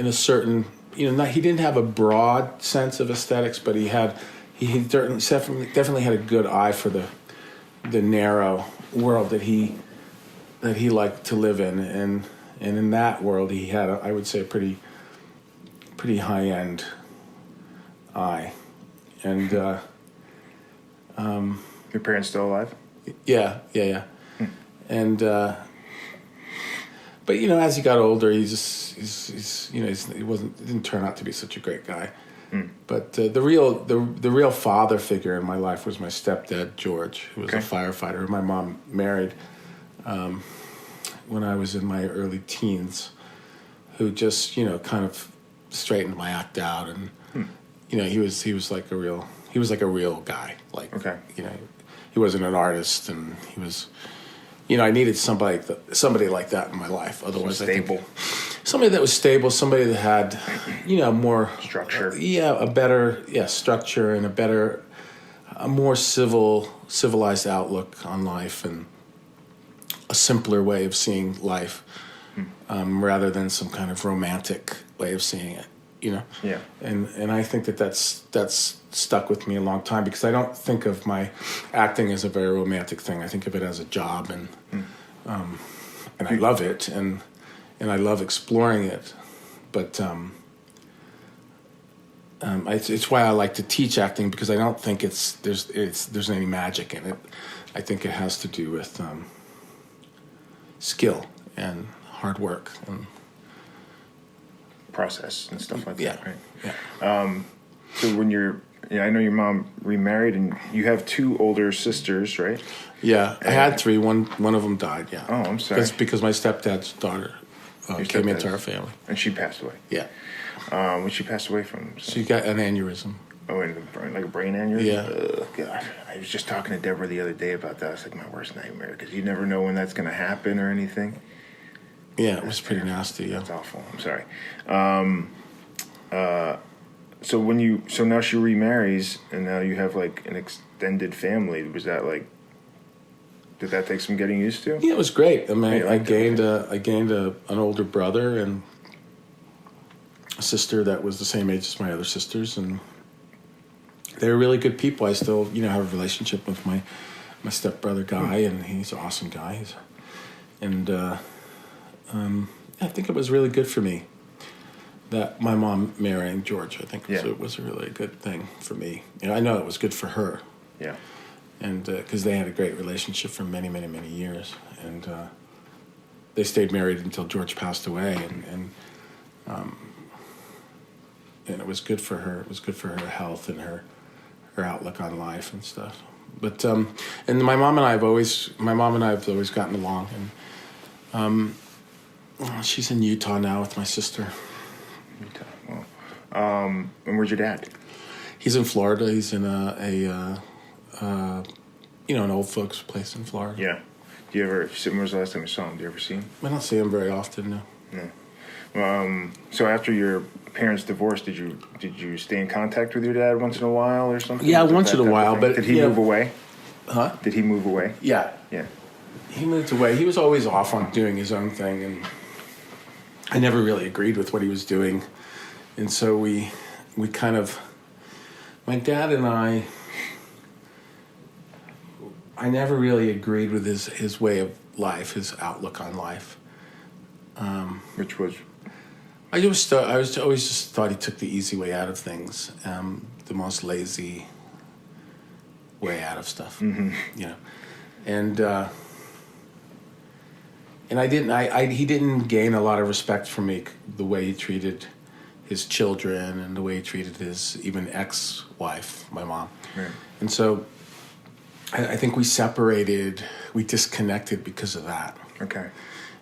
a certain, he didn't have a broad sense of aesthetics, but he definitely had a good eye for the narrow world that he liked to live in, and in that world he had I would say a pretty high end eye, and Your parents still alive? yeah. And but as he got older, he didn't turn out to be such a great guy. But the real father figure in my life was my stepdad George, who was a firefighter who my mom married when I was in my early teens, who just kind of straightened my act out, and he was like a real guy. Like he wasn't an artist, and he was. I needed somebody like that in my life. Otherwise, stable. Somebody that was stable, somebody that had, more Structure. A better structure and a more civilized outlook on life, and a simpler way of seeing life, rather than some kind of romantic way of seeing it. Yeah. And I think that's stuck with me a long time, because I don't think of my acting as a very romantic thing. I think of it as a job, and I love it, and I love exploring it. But it's why I like to teach acting, because I don't think there's any magic in it. I think it has to do with skill and hard work and process and stuff like that, right? Yeah. So when I know your mom remarried, and you have two older sisters, right? Yeah, I had three. One of them died. Yeah. Oh, I'm sorry. Because my stepdad's daughter came into our family, and she passed away. Yeah. When she passed away from, She got an aneurysm. Oh, like a brain aneurysm. Yeah. God, I was just talking to Deborah the other day about that. It's like my worst nightmare, because you never know when that's going to happen or anything. Yeah, it was pretty nasty. Yeah. That's awful. I'm sorry. So now she remarries, and now you have like an extended family. Was that like? Did that take some getting used to? Yeah, it was great. I mean, Yeah, I gained an older brother and a sister that was the same age as my other sisters, and they were really good people. I still, have a relationship with my stepbrother Guy, and he's an awesome guy. I think it was really good for me that my mom marrying George. I think it was a really good thing for me. I know it was good for her. Yeah. And because they had a great relationship for many, many, many years, and they stayed married until George passed away, and it was good for her. It was good for her health and her outlook on life and stuff. But and my mom and I have always gotten along, and she's in Utah now with my sister. Utah. Well, and where's your dad? He's in Florida. He's in an old folks place in Florida. Yeah. Do you ever? When was the last time you saw him? Do you ever see him? I don't see him very often. No. No. So after your parents divorced, did you stay in contact with your dad once in a while or something? Yeah, once in a while. But did he move away? Huh? Did he move away? Yeah. Yeah. He moved away. He was always off on doing his own thing, and I never really agreed with what he was doing. And so we kind of, my dad and I never really agreed with his way of life, his outlook on life. Which was? I always just thought he took the easy way out of things, the most lazy way out of stuff. Mm-hmm. And and he didn't gain a lot of respect from me the way he treated his children and the way he treated his even ex-wife, my mom. Right. And so I think we disconnected because of that. Okay.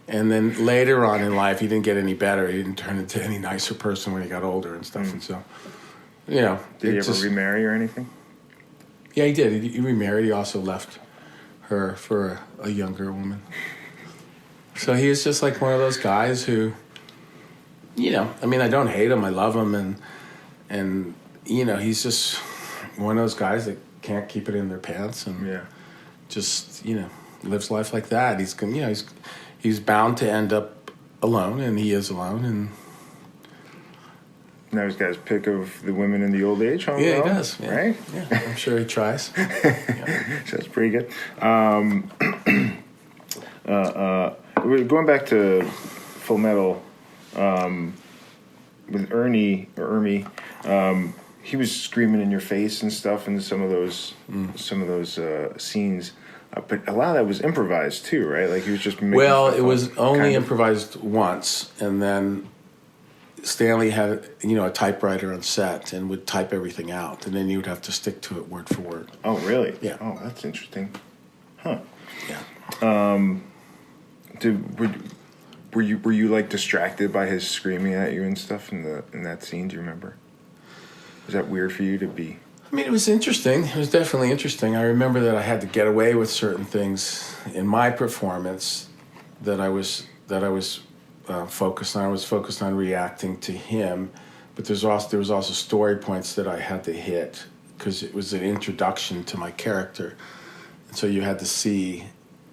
And then later on in life, he didn't get any better. He didn't turn into any nicer person when he got older and stuff. And so, Did he ever remarry or anything? Yeah, he did. He remarried. He also left her for a younger woman. So he was just like one of those guys who, I don't hate him. I love him. And he's just one of those guys that can't keep it in their pants and just, lives life like that. He's bound to end up alone, and he is alone. And now he's got his pick of the women in the old age home. Yeah, he does. Yeah. Right? Yeah, I'm sure he tries. So that's pretty good. Going back to Full Metal, with Ernie, he was screaming in your face and stuff in some of those scenes. But a lot of that was improvised too, right? Like he was just making it was only improvised once, and then Stanley had a typewriter on set and would type everything out, and then you would have to stick to it word for word. Oh, really? Yeah. Oh, that's interesting. Huh. Yeah. Were you like distracted by his screaming at you and stuff in that scene? Do you remember? Was that weird for you to be? I mean, it was interesting. It was definitely interesting. I remember that I had to get away with certain things in my performance that I was focused on. I was focused on reacting to him, but there was also story points that I had to hit because it was an introduction to my character, and so you had to see.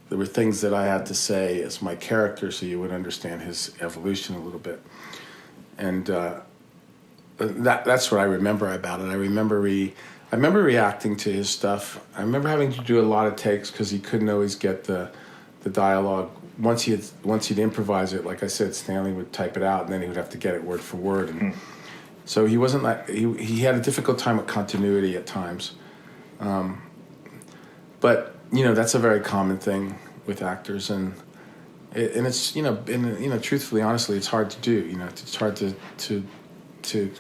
There were things that I had to say as my character, so you would understand his evolution a little bit, and. That's what I remember about it. I remember reacting to his stuff. I remember having to do a lot of takes because he couldn't always get the dialogue. Once he'd improvise it, like I said, Stanley would type it out, and then he would have to get it word for word. And so he wasn't like he had a difficult time with continuity at times. But that's a very common thing with actors, and it's truthfully, honestly, it's hard to do. It's hard to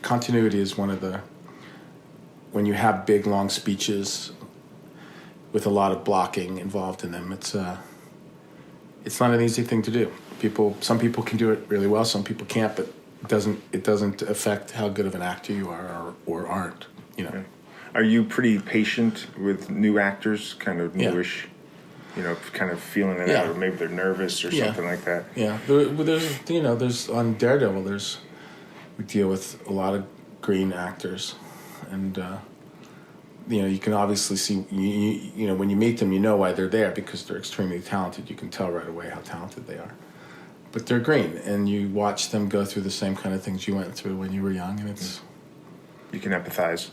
continuity is one of the, when you have big long speeches with a lot of blocking involved in them, it's not an easy thing to do. Some people can do it really well, some people can't, but it doesn't affect how good of an actor you are or aren't. Are you pretty patient with new actors, kind of newish, kind of feeling it out, or maybe they're nervous or something like that? Yeah, there's on Daredevil, we deal with a lot of green actors, and you can obviously see when you meet them, why they're there because they're extremely talented. You can tell right away how talented they are, but they're green, and you watch them go through the same kind of things you went through when you were young, and it's you can empathize.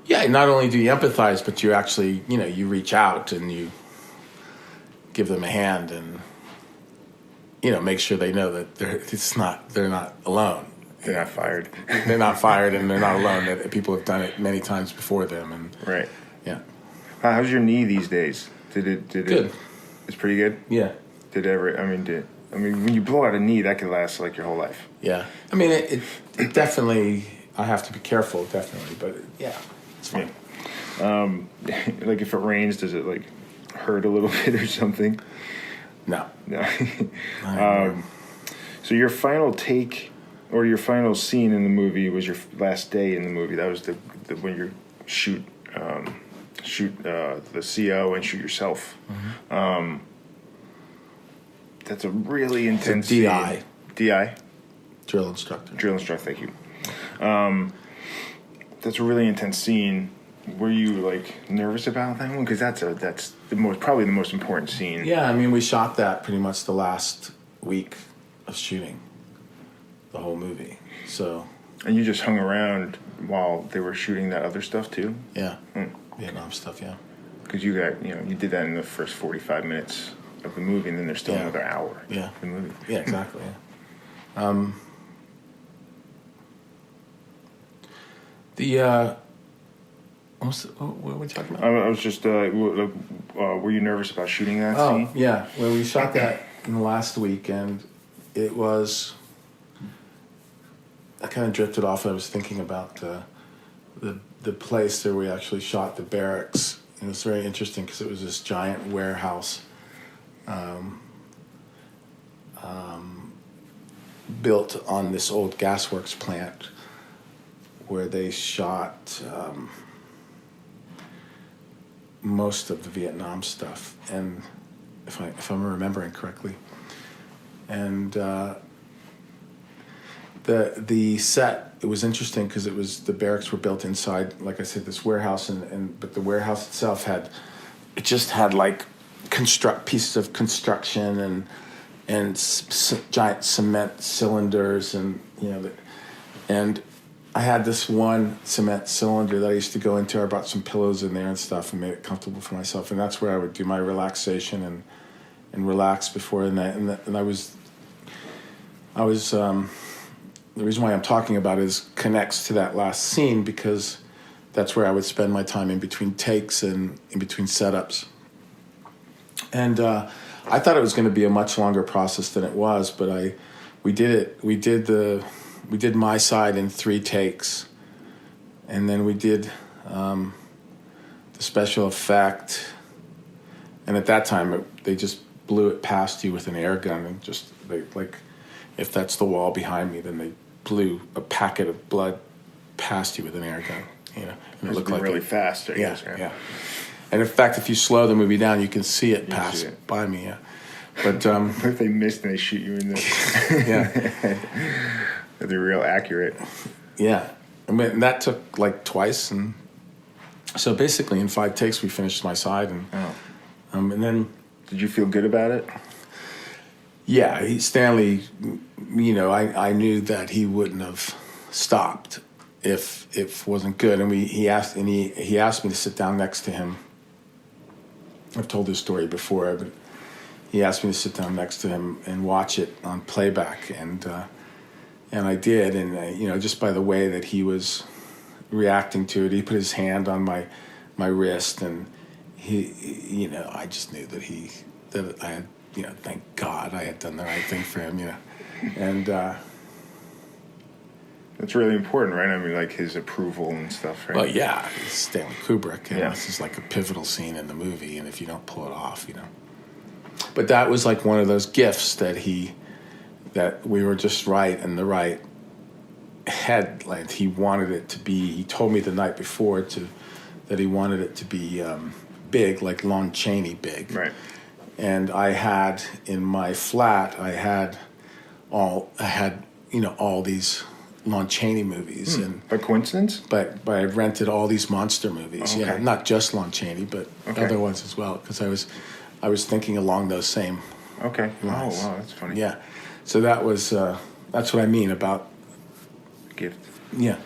Yeah, not only do you empathize, but you actually you reach out and you give them a hand and make sure they know that they're not alone. They're not fired. They're not fired, and they're not alone. That people have done it many times before them, and right. Yeah. How's your knee these days? Did good? It's pretty good. Yeah. When you blow out a knee, that could last like your whole life. Yeah. I mean, it definitely. I have to be careful, definitely, but it's fine. Yeah. Like if it rains, does it like hurt a little bit or something? No. So your final take. Or your final scene in the movie was your last day in the movie. That was the when you shoot the CO and shoot yourself. Mm-hmm. That's a really intense DI. Scene. DI? Drill instructor. Thank you. That's a really intense scene. Were you like nervous about that one? Because that's probably the most important scene. Yeah, I mean, we shot that pretty much the last week of shooting the whole movie. So. And you just hung around while they were shooting that other stuff too? Yeah. Vietnam stuff, yeah. Because you did that in the first 45 minutes of the movie, and then there's still another hour. Yeah. Of the movie. Yeah, exactly. Yeah. What were we talking about? I was just, were you nervous about shooting that scene? Oh, yeah. Well, we shot that in the last week, and it was. I kind of drifted off. I was thinking about the place where we actually shot the barracks. And it was very interesting because it was this giant warehouse built on this old gasworks plant where they shot most of the Vietnam stuff, and if I'm remembering correctly, and the set, it was interesting because the barracks were built inside, like I said, this warehouse, but the warehouse itself had like pieces of construction and giant cement cylinders, and and I had this one cement cylinder that I used to go into. I brought some pillows in there and stuff and made it comfortable for myself, and that's where I would do my relaxation and relax before the night. And I was the reason why I'm talking about it is connects to that last scene, because that's where I would spend my time in between takes and in between setups. And I thought it was going to be a much longer process than it was, but we did my side in 3 takes, and then we did the special effect. And at that time, they just blew it past you with an air gun, and if that's the wall behind me, then they blew a packet of blood past you with an air gun, and it looked like really fast. I guess, right? Yeah. And in fact, if you slow the movie down, you can see it pass by me. Yeah. But what if they missed and they shoot you in the yeah, they're real accurate. Yeah, I mean that took like twice, and so basically in 5 takes we finished my side, and and then. Did you feel good about it? Yeah, Stanley, I knew that he wouldn't have stopped if it wasn't good, and he asked me to sit down next to him. I've told this story before, but he asked me to sit down next to him and watch it on playback, and I did, and just by the way that he was reacting to it, he put his hand on my wrist, and he, I just knew that I had. Thank God I had done the right thing for him, and that's really important, right? I mean, like his approval and stuff, right? Well, yeah, it's Stanley Kubrick, and this is like a pivotal scene in the movie, and if you don't pull it off, But that was like one of those gifts that we were just right in the right head. Like he wanted it to be. He told me the night before that he wanted it to be big, like Lon Chaney big, right? And I had in my flat, I had all these Lon Chaney movies, and by coincidence. But I rented all these monster movies. Oh, okay. Yeah, not just Lon Chaney, but other ones as well, because I was thinking along those same. Okay. lines. Oh wow, that's funny. Yeah, so that's what I mean about gift. Yeah.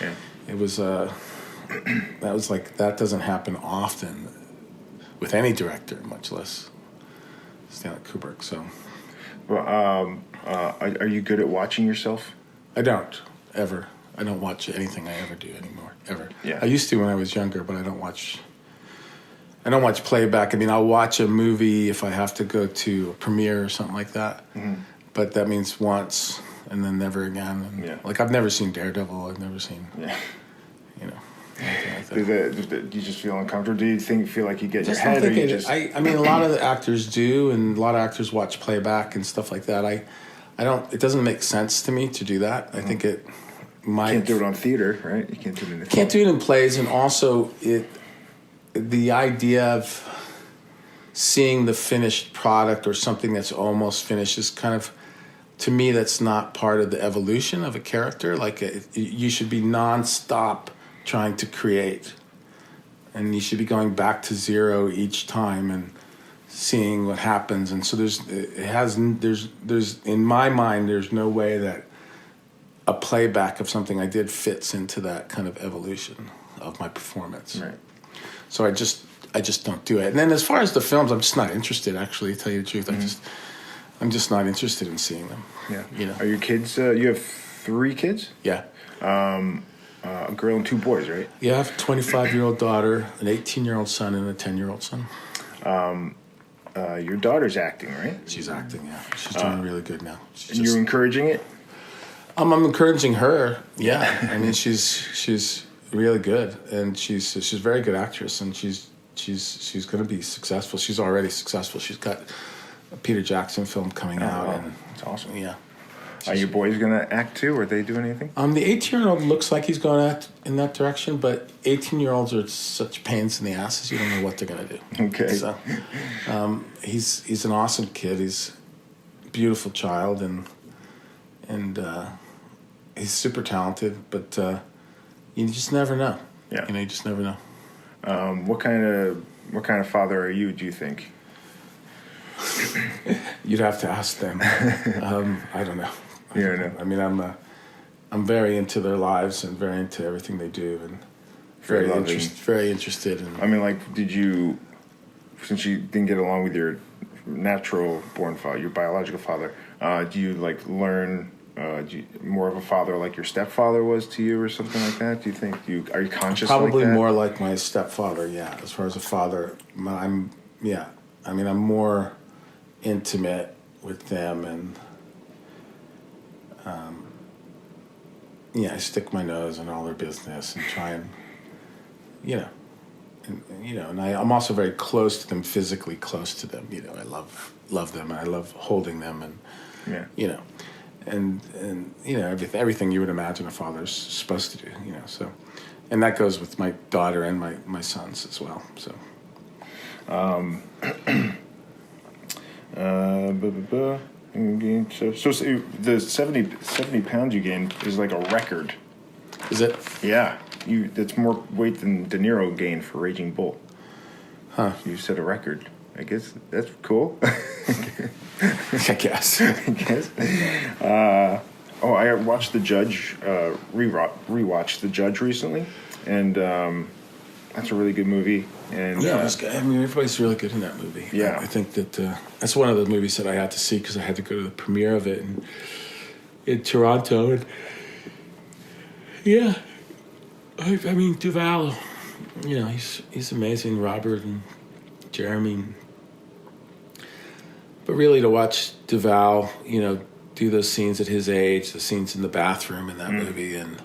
Yeah. It was that doesn't happen often with any director, much less Stanley Kubrick. So, well, are you good at watching yourself? I don't ever. I don't watch anything I ever do anymore. Ever. Yeah. I used to when I was younger, but I don't watch playback. I mean, I'll watch a movie if I have to go to a premiere or something like that. Mm-hmm. But that means once and then never again. And like I've never seen Daredevil. I've never seen. Yeah. Anything like that. Do you just feel uncomfortable? Do you feel like you get your head? Or you just... I mean, a lot of the actors do, and a lot of actors watch playback and stuff like that. I don't. It doesn't make sense to me to do that. Mm-hmm. I think it might. You can't do it on theater, right? You can't do it in the Can't do it in plays, and also the idea of seeing the finished product or something that's almost finished is kind of, to me, that's not part of the evolution of a character. Like you should be nonstop trying to create, and you should be going back to zero each time and seeing what happens. And so there's in my mind, there's no way that a playback of something I did fits into that kind of evolution of my performance. Right. So I just don't do it. And then as far as the films, I'm just not interested, actually, to tell you the truth. Mm-hmm. I'm just not interested in seeing them. Yeah. Are your kids, you have 3 kids? Yeah. A girl and 2 boys, right? Yeah, I have a 25-year-old daughter, an 18-year-old son, and a 10-year-old son. your daughter's acting, right? She's acting, yeah. She's doing really good now. And you're encouraging it? I'm encouraging her. Yeah, I mean, she's really good, and she's a very good actress, and she's going to be successful. She's already successful. She's got a Peter Jackson film coming out, wow. and That's awesome. Yeah. Are your boys going to act too? Are they doing anything? The 18-year-old looks like he's going to act in that direction, but 18-year-olds are such pains in the asses. You don't know what they're going to do. Okay. So, he's an awesome kid. He's a beautiful child, and he's super talented. But you just never know. Yeah. You just never know. What kind of father are you? Do you think? You'd have to ask them. I don't know. You don't know. I mean, I'm very into their lives and very into everything they do, and very interested in. I mean, like, did you, since you didn't get along with your natural born father, your biological father, do you like learn more of a father like your stepfather was to you, or something like that? Do you think are you conscious? Probably like that? more like my stepfather. Yeah, as far as a father, I'm more intimate with them, and I stick my nose in all their business and try and I'm also very close to them, physically close to them. I love them, and I love holding them, and everything you would imagine a father's supposed to do. So, and that goes with my daughter and my sons as well. So. So the 70 pounds you gained is like a record. Is it? Yeah, that's more weight than De Niro gained for Raging Bull. Huh? You set a record. I guess that's cool. I guess. I watched The Judge. Rewatched The Judge recently, and that's a really good movie. And yeah, everybody's really good in that movie. Yeah, I think that that's one of the movies that I had to see because I had to go to the premiere of it in Toronto. And yeah, I mean Duvall, he's amazing. Robert and Jeremy. But really, to watch Duvall, do those scenes at his age, the scenes in the bathroom in that movie, and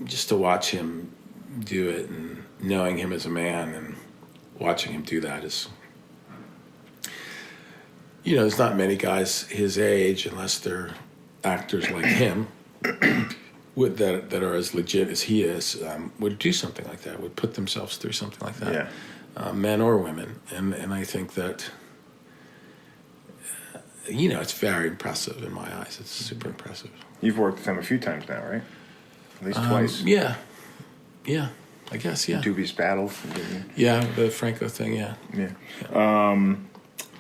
just to watch him do it, and knowing him as a man and watching him do that is, there's not many guys his age, unless they're actors like him, that are as legit as he is, would do something like that, would put themselves through something like that. Yeah. Men or women. And I think that, it's very impressive in my eyes. It's super impressive. You've worked with him a few times now, right? At least twice. Yeah. Yeah. I guess, yeah. Dubious Battle. Yeah, the Franco thing, yeah. Yeah.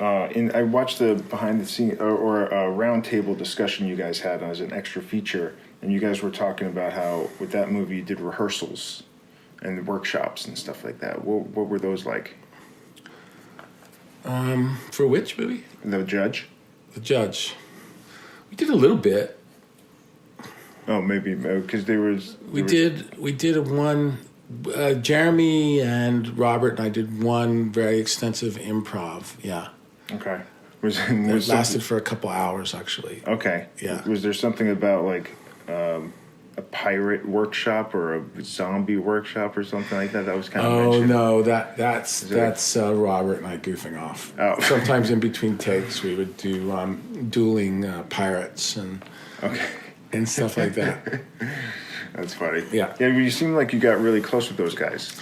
I watched the behind the scene or a round table discussion you guys had as an extra feature, and you guys were talking about how with that movie you did rehearsals and workshops and stuff like that. What were those like? For which movie? The Judge. The Judge. We did a little bit. Oh, maybe because we did one. Jeremy and Robert and I did one very extensive improv. Yeah. Okay. It lasted for a couple hours, actually. Okay. Yeah. Was there something about like a pirate workshop or a zombie workshop or something like that was kind of mentioned? No, that's Robert and I goofing off. Oh. Sometimes in between takes we would do dueling pirates and stuff like that. That's funny. Yeah. Yeah, you seem like you got really close with those guys.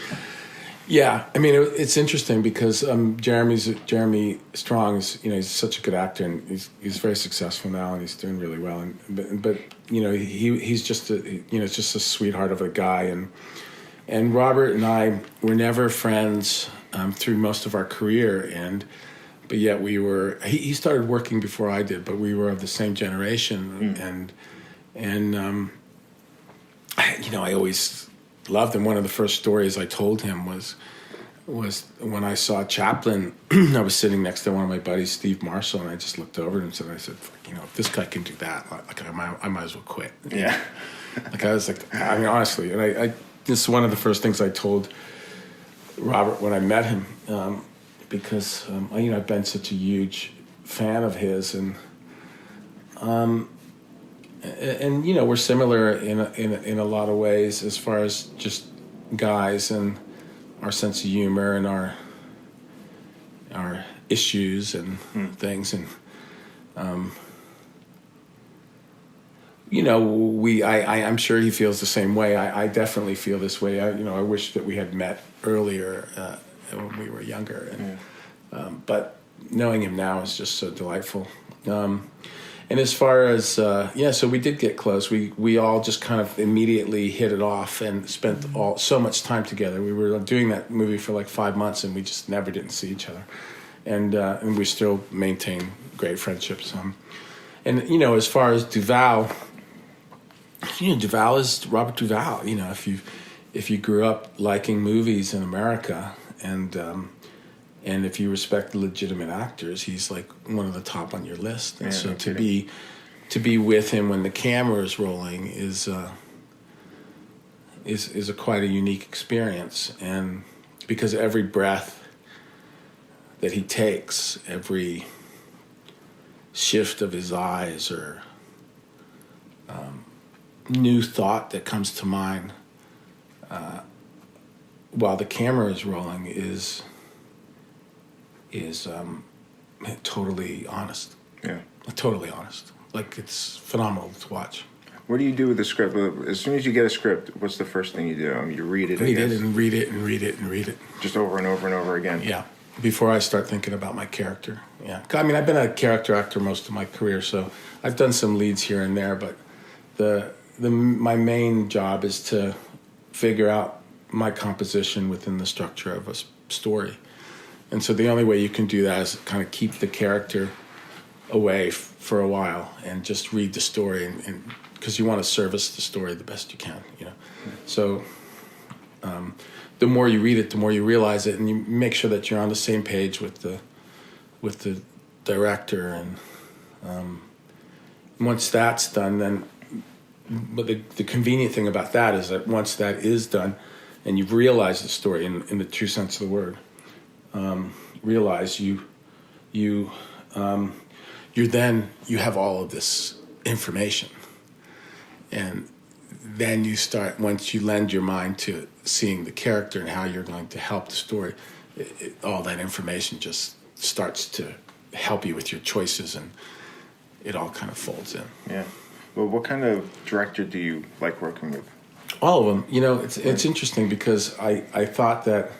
Yeah, I mean it's interesting because Jeremy Strong is he's such a good actor, and he's very successful now, and he's doing really well. And but he's just it's just a sweetheart of a guy, and Robert and I were never friends through most of our career, but yet we were. He started working before I did, but we were of the same generation, and I always loved him. One of the first stories I told him was when I saw Chaplin. I was sitting next to one of my buddies, Steve Marshall, and I just looked over and I said, if this guy can do that, like I might as well quit. Yeah. Like I was like, I mean, honestly, and I this is one of the first things I told Robert when I met him, because I've been such a huge fan of his, and we're similar in a lot of ways as far as just guys and our sense of humor and our issues and things, and I'm sure he feels the same way. I definitely feel this way. I wish that we had met earlier when we were younger, but knowing him now is just so delightful. And as far as so we did get close. We all just kind of immediately hit it off and spent so much time together. We were doing that movie for like 5 months, and we just never didn't see each other, and we still maintain great friendships. And as far as Duvall, Duvall is Robert Duvall. If you grew up liking movies in America, and if you respect legitimate actors, he's like one of the top on your list. And so to be with him when the camera is rolling is quite a unique experience. And because every breath that he takes, every shift of his eyes, or new thought that comes to mind while the camera is rolling is totally honest. Yeah. Totally honest. Like, it's phenomenal to watch. What do you do with the script? As soon as you get a script, what's the first thing you do? You read it. Read it and read it and read it and read it. Just over and over and over again. Yeah. Before I start thinking about my character. Yeah. I mean, I've been a character actor most of my career, so I've done some leads here and there, but my main job is to figure out my composition within the structure of a story. And so the only way you can do that is kind of keep the character away for a while and just read the story, and because you want to service the story the best you can, So the more you read it, the more you realize it, and you make sure that you're on the same page with the director. And once that's done, then. But the convenient thing about that is that once that is done, and you've realized the story in the true sense of the word, realize you have all of this information, and then you start, once you lend your mind to seeing the character and how you're going to help the story, all that information just starts to help you with your choices, and it all kind of folds in. Yeah. Well, what kind of director do you like working with? All of them. It's interesting because I thought that,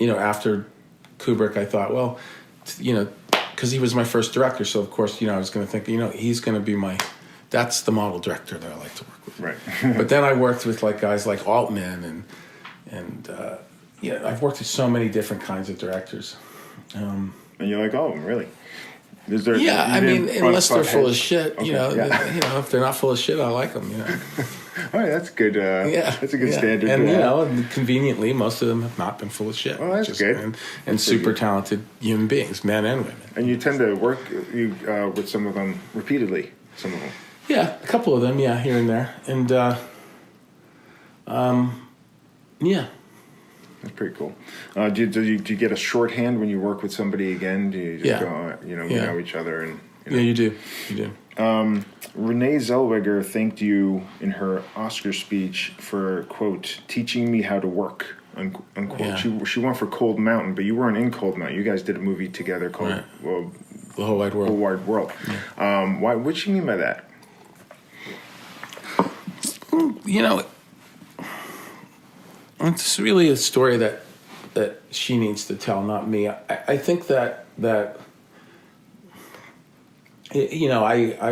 after Kubrick, I thought, well, because he was my first director, so of course, I was going to think, he's going to be that's the model director that I like to work with. Right. But then I worked with guys like Altman, and I've worked with so many different kinds of directors. And you like all of them, really? Unless they're full of shit, okay. If they're not full of shit, I like them. All right, that's good. That's a good standard. And conveniently, most of them have not been full of shit. Well, that's good. And super talented human beings, men and women. And you tend to work with some of them repeatedly. Some of them. Yeah, a couple of them. Yeah, here and there, and That's pretty cool. Do you get a shorthand when you work with somebody again? Do you just go, we know each other? And Yeah, you do. You do. Renee Zellweger thanked you in her Oscar speech for, quote, teaching me how to work, unquote. Yeah. She went for Cold Mountain, but you weren't in Cold Mountain. You guys did a movie together called The Whole Wide World. Whole Wide World. Yeah. What do you mean by that? It's really a story that she needs to tell, not me. I think that I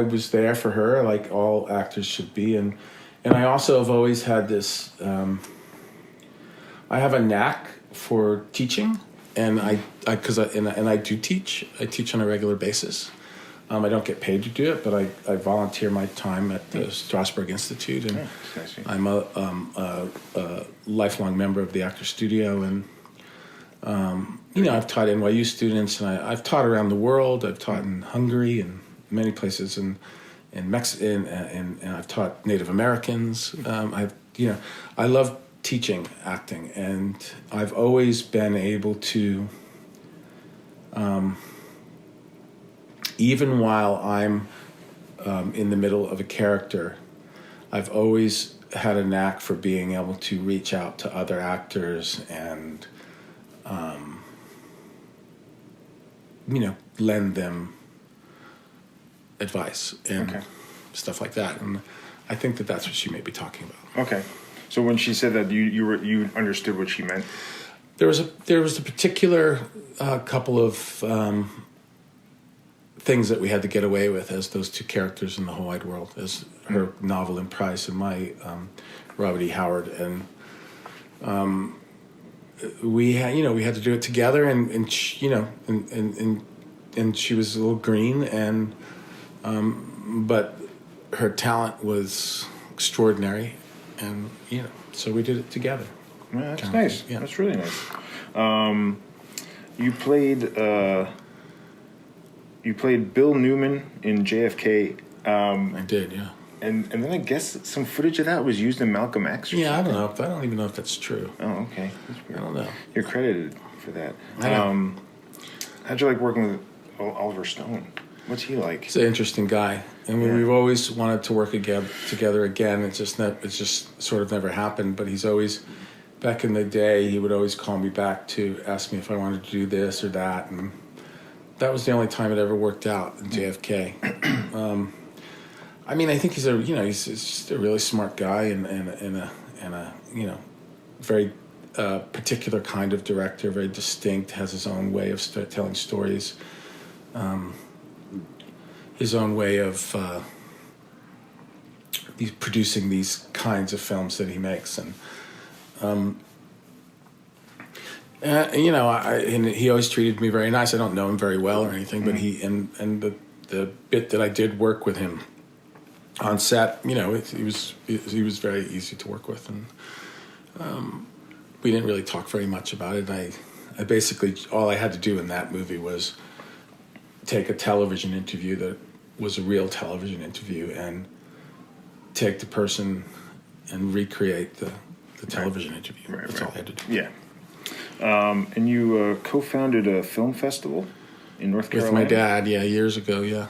was there for her, like all actors should be, and I also have always had this. I have a knack for teaching, and I do teach. I teach on a regular basis. I don't get paid to do it, but I volunteer my time at the Strasberg Institute, and I'm a lifelong member of the Actors Studio, and I've taught NYU students, and I've taught around the world. I've taught in Hungary and many places, and I've taught Native Americans. I love teaching acting, and I've always been able to, even while I'm in the middle of a character, I've always had a knack for being able to reach out to other actors and, lend them advice and stuff like that. And I think that that's what she may be talking about. Okay. So when she said that, you understood what she meant? There was a particular couple of things that we had to get away with as those two characters in the whole wide world, as her novel in Price and my Robert E. Howard, and we had to do it together, and she, and she was a little green, and but her talent was extraordinary, and so we did it together. Yeah, that's nice. Yeah. That's really nice. You played Bill Newman in JFK. I did, yeah. And then I guess some footage of that was used in Malcolm X. Yeah, I don't know. I don't even know if that's true. Oh, okay. I don't know. You're credited for that. I know. How'd you like working with Oliver Stone? What's he like? He's an interesting guy. I mean, we've always wanted to work together again. It's just sort of never happened. But he's always, back in the day, he would always call me back to ask me if I wanted to do this or that, and that was the only time it ever worked out in JFK. I mean, I think he's he's just a really smart guy and a very particular kind of director, very distinct, has his own way of telling stories, his own way of producing these kinds of films that he makes, and he always treated me very nice. I don't know him very well or anything, but he and the bit that I did work with him on set, he was very easy to work with, and we didn't really talk very much about it. I basically, all I had to do in that movie was take a television interview that was a real television interview and take the person and recreate the television interview. Right, That's all I had to do. Yeah. And you co-founded a film festival in North Carolina? With my dad, years ago, yeah.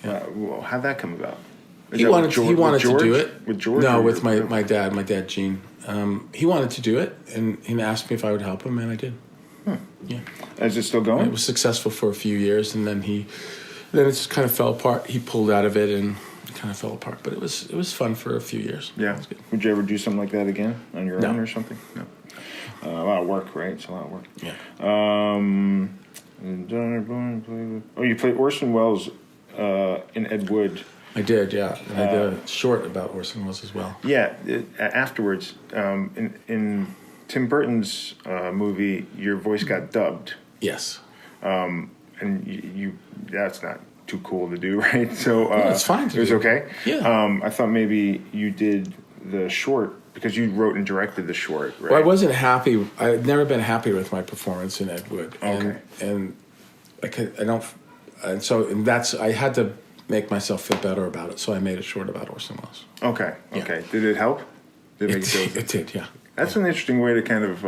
Well, how'd that come about? He wanted to do it. With George? No, with my dad, Gene. He wanted to do it, and he asked me if I would help him, and I did. Yeah. Is it still going? It was successful for a few years, and then it just kind of fell apart. He pulled out of it, and it kind of fell apart. But it was fun for a few years. Yeah. Would you ever do something like that again on your own or something? No. A lot of work, right? It's a lot of work. Yeah. You played Orson Welles in Ed Wood. I did, yeah. And I did a short about Orson Welles as well. Yeah. Afterwards, in Tim Burton's movie, your voice got dubbed. Yes. And you that's not too cool to do, right? So it's fine to do. It was okay? Yeah. I thought maybe you did the short because you wrote and directed the short, right? Well, I wasn't happy. I'd never been happy with my performance in Ed Wood. Okay. And I had to make myself feel better about it, so I made a short about Orson Welles. Okay. Yeah. Did it help? It did, yeah. That's an interesting way to kind of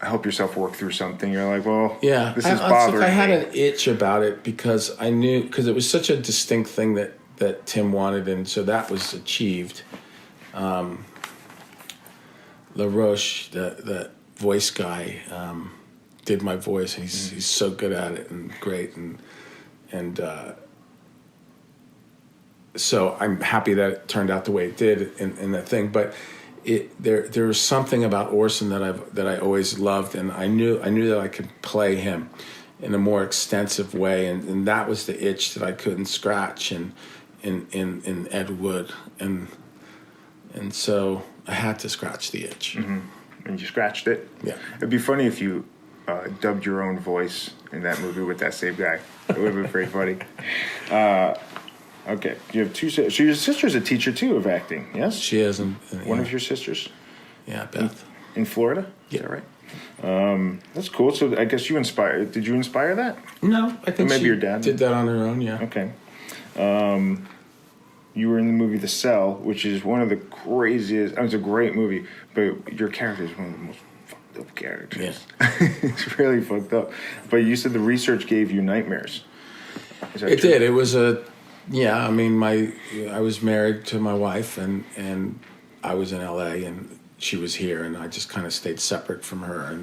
help yourself work through something. You're like, well, this is bothering me. I had an itch about it because I knew, because it was such a distinct thing that Tim wanted, and so that was achieved. LaRoche, the voice guy, did my voice, and he's so good at it and great, and so I'm happy that it turned out the way it did in that thing. But there was something about Orson that I always loved, and I knew that I could play him in a more extensive way, and that was the itch that I couldn't scratch in Ed Wood, and so I had to scratch the itch. Mm-hmm. And you scratched it. Yeah, it'd be funny if you dubbed your own voice in that movie with that same guy. It would have been pretty funny. Okay, you have two sisters. So your sister's a teacher too of acting, yes? She is. One of your sisters? Yeah, Beth. In Florida? Yeah. Is that right? That's cool. So I guess did you inspire that? No, I think maybe your dad did that on her own, yeah. Okay. you were in the movie The Cell, which is one of the craziest. It's a great movie, but your character is one of the most fucked up characters. Yeah. It's really fucked up. But you said the research gave you nightmares. Is that It true? did. It was I mean, I was married to my wife, and I was in L.A. and she was here, and I just kind of stayed separate from her,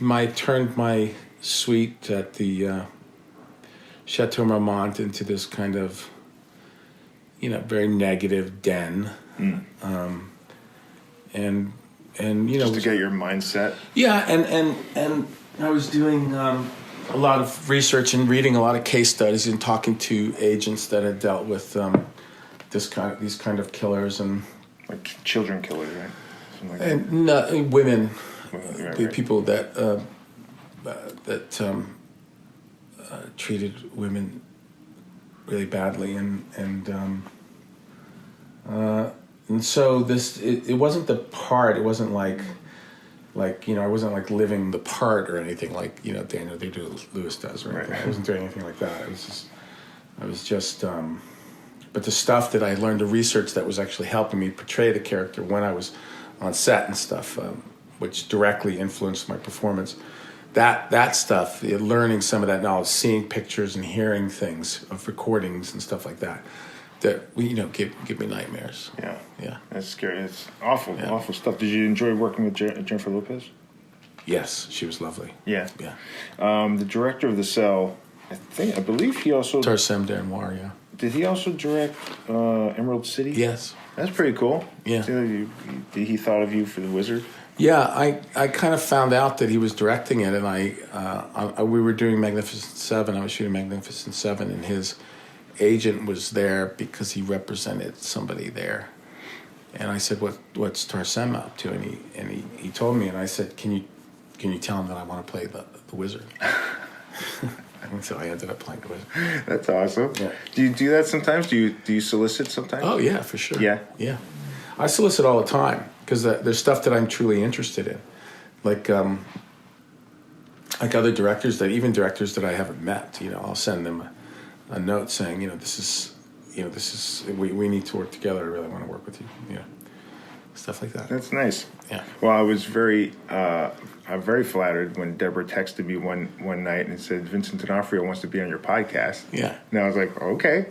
I turned my suite at the Chateau Marmont into this kind of, very negative den, and just to get your mindset. Yeah, and I was doing a lot of research and reading a lot of case studies and talking to agents that had dealt with these kind of killers and like children killers, right? Something like and women, right. people that treated women really badly, and so it wasn't the part. It wasn't like I wasn't like living the part or anything like Daniel Day-Lewis does or anything. Right. I wasn't doing anything like that. I was just but the stuff that I learned to research that was actually helping me portray the character when I was on set and stuff, which directly influenced my performance. That stuff, learning some of that knowledge, seeing pictures and hearing things of recordings and stuff like that give me nightmares. Yeah. That's scary. It's awful stuff. Did you enjoy working with Jennifer Lopez? Yes, she was lovely. Yeah. Yeah. The director of The Cell, I believe he also... Tarsem Danoir, yeah. Did he also direct Emerald City? Yes. That's pretty cool. Yeah. He thought of you for The Wizard? Yeah, I kind of found out that he was directing it, and we were doing Magnificent Seven. I was shooting Magnificent Seven, and his agent was there because he represented somebody there. And I said, "What's Tarsem up to?" And he told me, and I said, "Can you tell him that I want to play the Wizard?" And so I ended up playing the Wizard. That's awesome. Yeah. Do you do that sometimes? Do you solicit sometimes? Oh yeah, for sure. Yeah. I solicit all the time because there's stuff that I'm truly interested in, like other directors even directors that I haven't met. I'll send them a note saying, this is we need to work together. I really want to work with you. Stuff like that. That's nice. Yeah. Well, I'm very flattered when Deborah texted me one night and said Vincent D'Onofrio wants to be on your podcast. Yeah. And I was like, okay.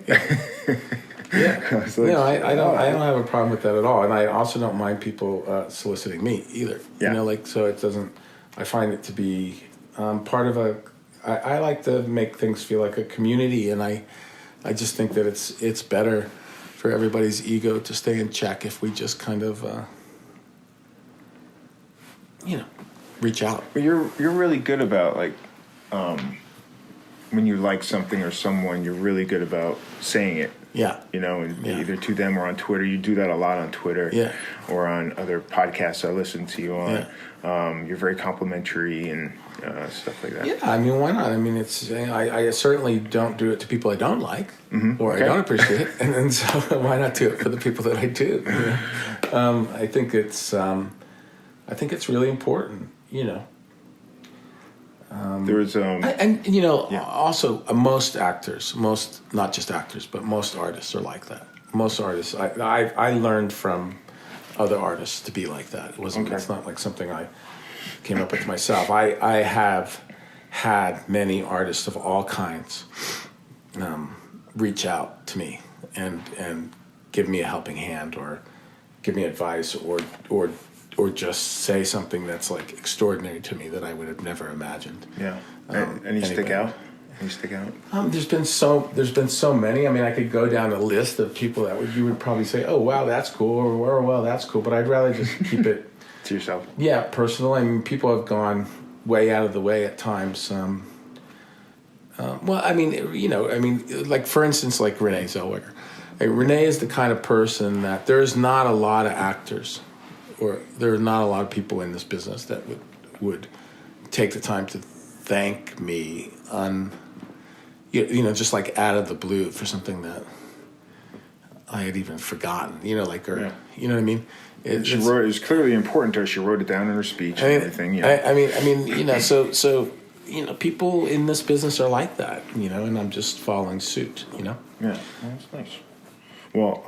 Yeah. I was like, I don't have a problem with that at all, and I also don't mind people soliciting me either. Yeah. So it doesn't. I find it to be part of a. I like to make things feel like a community, and I just think that it's better for everybody's ego to stay in check if we just kind of reach out. But you're really good about when you like something or someone, you're really good about saying it. Yeah. Either to them or on Twitter. You do that a lot on Twitter. Yeah. Or on other podcasts I listen to you on. Yeah. You're very complimentary and stuff like that. Yeah, I mean, why not? I mean, I certainly don't do it to people I don't like or Okay. I don't appreciate, and so why not do it for the people that I do? I think it's really important. There was Also most actors, not just actors, but most artists are like that. Most artists, I learned from other artists to be like that. It's not like something I came up with myself. I have had many artists of all kinds reach out to me and give me a helping hand or give me advice or just say something that's like extraordinary to me that I would have never imagined. Yeah. Any stick out? Any stick out? There's been so many. I mean, I could go down a list of people that you would probably say, "Oh, wow, that's cool," or "Well, that's cool," but I'd rather just keep it to yourself. Yeah, personal. I mean, people have gone way out of the way at times. Like for instance, like Renee Zellweger. Renee is the kind of person that there's not a lot of actors, or there are not a lot of people in this business that would take the time to thank me on, just like out of the blue for something that I had even forgotten. You know what I mean? She wrote. It was clearly important to her. She wrote it down in her speech and everything. So people in this business are like that, and I'm just following suit, Yeah, that's nice. Well,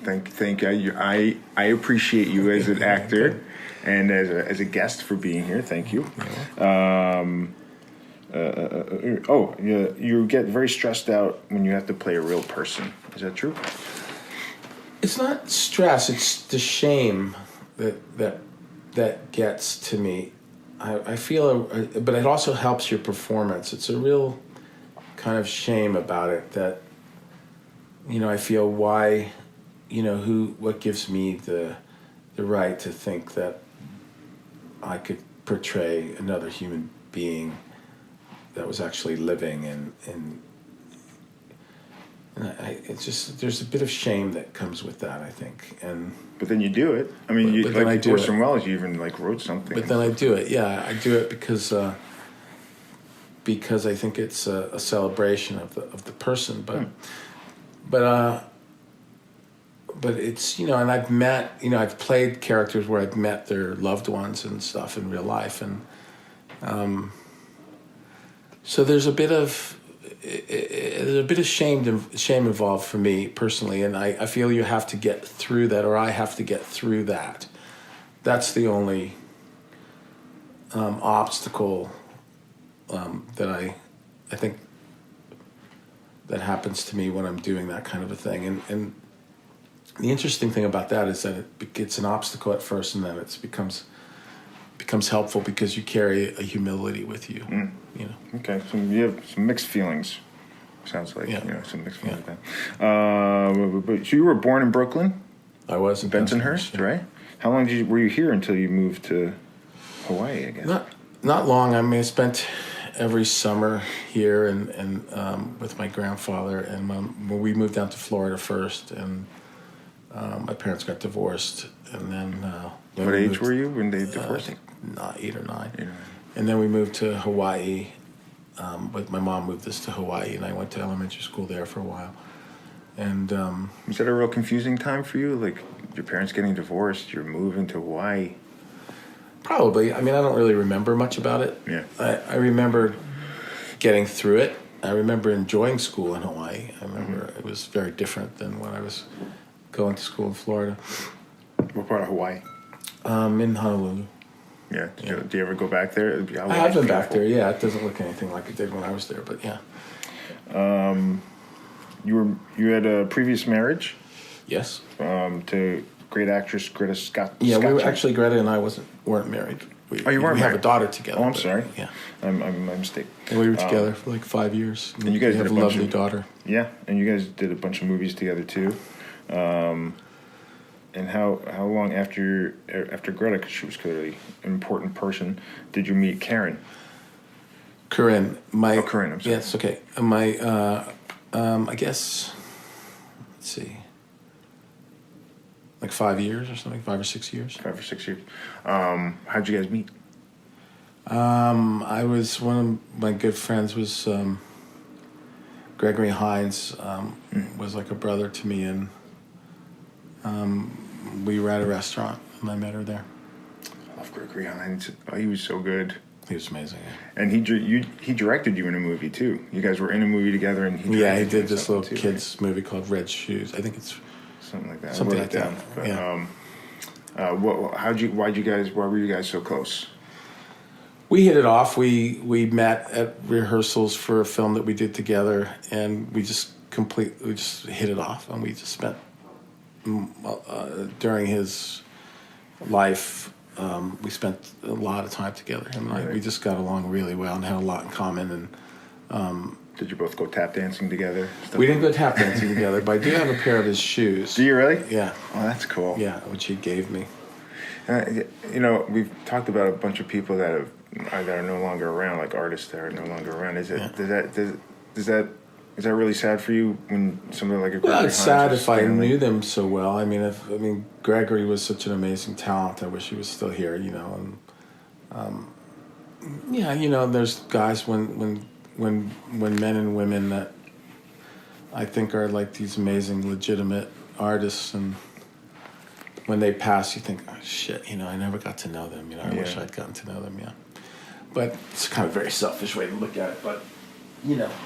thank you. I appreciate you as an actor and as a guest for being here. Thank you. You get very stressed out when you have to play a real person. Is that true? It's not stress; it's the shame that gets to me. I feel, but it also helps your performance. It's a real kind of shame about it that, I feel why, what gives me the right to think that I could portray another human being that was actually living, and it's just, there's a bit of shame that comes with that, I think, But then you do it. I mean, but then I do Orson it. Welles, you even wrote something. But then I do it. Yeah, I do it because I think it's a celebration of the person. But it's, and I've met, I've played characters where I've met their loved ones and stuff in real life, and so there's a bit of shame involved for me personally, and I feel you have to get through that, or I have to get through that. That's the only obstacle that I think that happens to me when I'm doing that kind of a thing. And the interesting thing about that is that it's an obstacle at first, and then it becomes helpful because you carry a humility with you. Okay, so you have some mixed feelings. Sounds like some mixed feelings. Yeah. But so you were born in Brooklyn? I was in Bensonhurst, right? How long were you here until you moved to Hawaii? I guess not long. I mean, I spent every summer here and with my grandfather, and we moved down to Florida first, and my parents got divorced, and then. What age were you when they divorced? I think 8 or 9. And then we moved to Hawaii. But my mom moved us to Hawaii, and I went to elementary school there for a while. And was that a real confusing time for you? Like your parents getting divorced, you're moving to Hawaii? Probably. I mean, I don't really remember much about it. Yeah. I remember getting through it. I remember enjoying school in Hawaii. I remember it was very different than when I was going to school in Florida. What part of Hawaii? In Honolulu. Yeah. Do you ever go back there? I've been back there. Yeah, it doesn't look anything like it did when I was there, but yeah. You had a previous marriage? Yes. To great actress Greta Scott. Yeah, we were actually, Greta and I weren't married. You weren't married? We have a daughter together. Oh, I'm sorry. Yeah. I'm my mistake. And we were together for like 5 years. And you guys have did a lovely daughter. Yeah, and you guys did a bunch of movies together too. And how long after Greta, because she was clearly an important person, did you meet Karen? Corinne. Corinne, I'm sorry. Yes, okay. I guess, let's see, like 5 years or something, 5 or 6 years. 5 or 6 years. How'd you guys meet? One of my good friends was Gregory Hines, was like a brother to me, and we were at a restaurant, and I met her there. I love Gregory Hines. Oh, he was so good. He was amazing. Yeah. And he directed you in a movie too. You guys were in a movie together, and he did this little kids movie called Red Shoes. I think it's something like that. Something like that. But, yeah. Why were you guys so close? We hit it off. We met at rehearsals for a film that we did together, and we just hit it off, and we just spent during his life. We spent a lot of time together. Him and I, we just got along really well and had a lot in common. And did you both go tap dancing together? We didn't go tap dancing together, but I do have a pair of his shoes. Do you really? Yeah. Oh, that's cool. Yeah, which he gave me. We've talked about a bunch of people that are no longer around, like artists that are no longer around. Is that really sad for you when somebody like a Gregory Hines? It's sad if I knew them so well. I mean, Gregory was such an amazing talent. I wish he was still here, And there's guys when men and women that I think are like these amazing, legitimate artists, and when they pass, you think, oh shit, I never got to know them. I wish I'd gotten to know them. Yeah. but it's kind of a very selfish way to look at it. But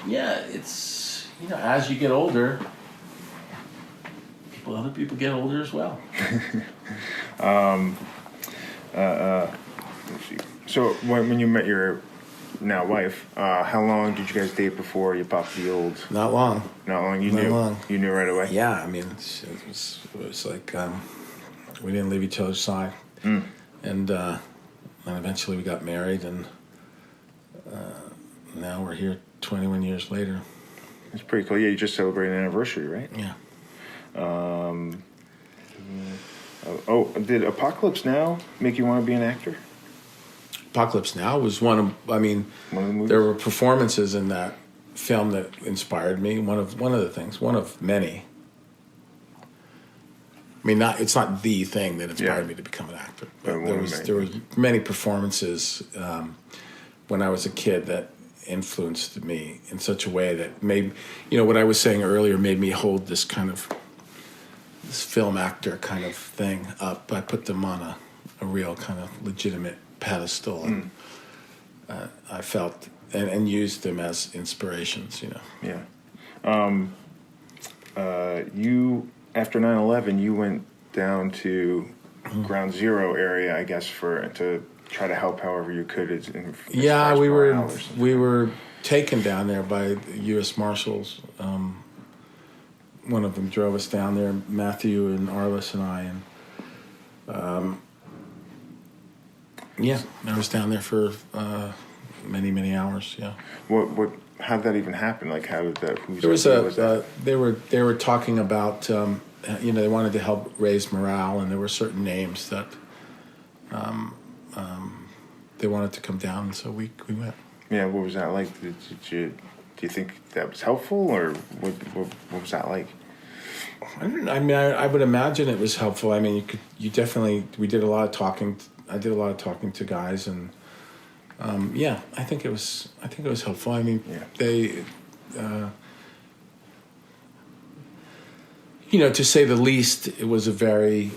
it's as you get older, other people get older as well. So when you met your now wife, how long did you guys date before you popped the old? Not long. Not long. You Not knew. long. You knew right away. Yeah, I mean, it was like we didn't leave each other's side, and eventually we got married, and now we're here 21 years later. It's pretty cool. Yeah, you just celebrated an anniversary, right? Yeah. Did Apocalypse Now make you want to be an actor? Apocalypse Now was one of the movies? There were performances in that film that inspired me. One of the things, one of many. I mean, it's not the thing that inspired me to become an actor. But there was many performances when I was a kid that influenced me in such a way that made, what I was saying earlier made me hold this kind of this film actor kind of thing up. I put them on a real kind of legitimate pedestal, and I felt and used them as inspirations. Yeah. You after 9/11, you went down to Ground Zero area, I guess, to try to help however you could. We were taken down there by the U.S. Marshals. One of them drove us down there, Matthew and Arliss and I, and I was down there for many hours. Yeah. How did that even happen? Like, how did that? They were talking about they wanted to help raise morale, and there were certain names that they wanted to come down, and so we went. Yeah, what was that like? Do you think that was helpful, or what was that like? I would imagine it was helpful. I mean, we did a lot of talking. I did a lot of talking to guys, and I think it was helpful. I mean, they, to say the least, it was a very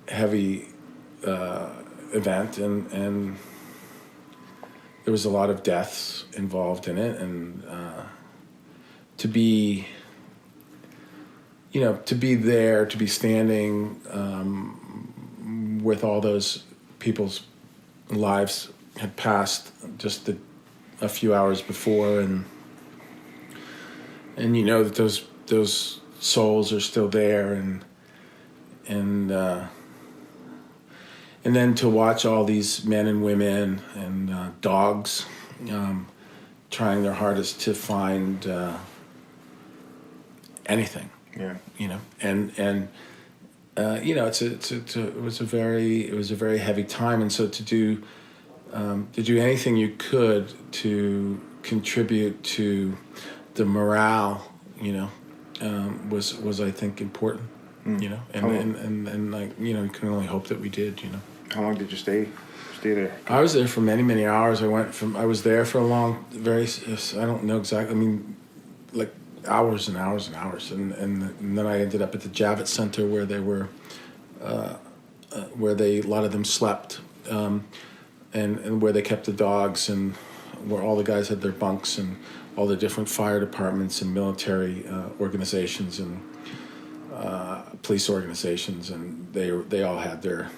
heavy event, and there was a lot of deaths involved in it, and to be there, to be standing with all those people's lives had passed just a few hours before, and that those souls are still there, and then to watch all these men and women and dogs trying their hardest to find anything. Yeah. It was a very heavy time, and so to do anything you could to contribute to the morale, was I think important, and you can only hope that we did, How long did you stay there? I was there for many hours. I was there for I don't know exactly. I mean, like hours and hours and hours, and then I ended up at the Javits Center where they were, a lot of them slept, and where they kept the dogs, and where all the guys had their bunks, and all the different fire departments and military organizations and police organizations, and they all had their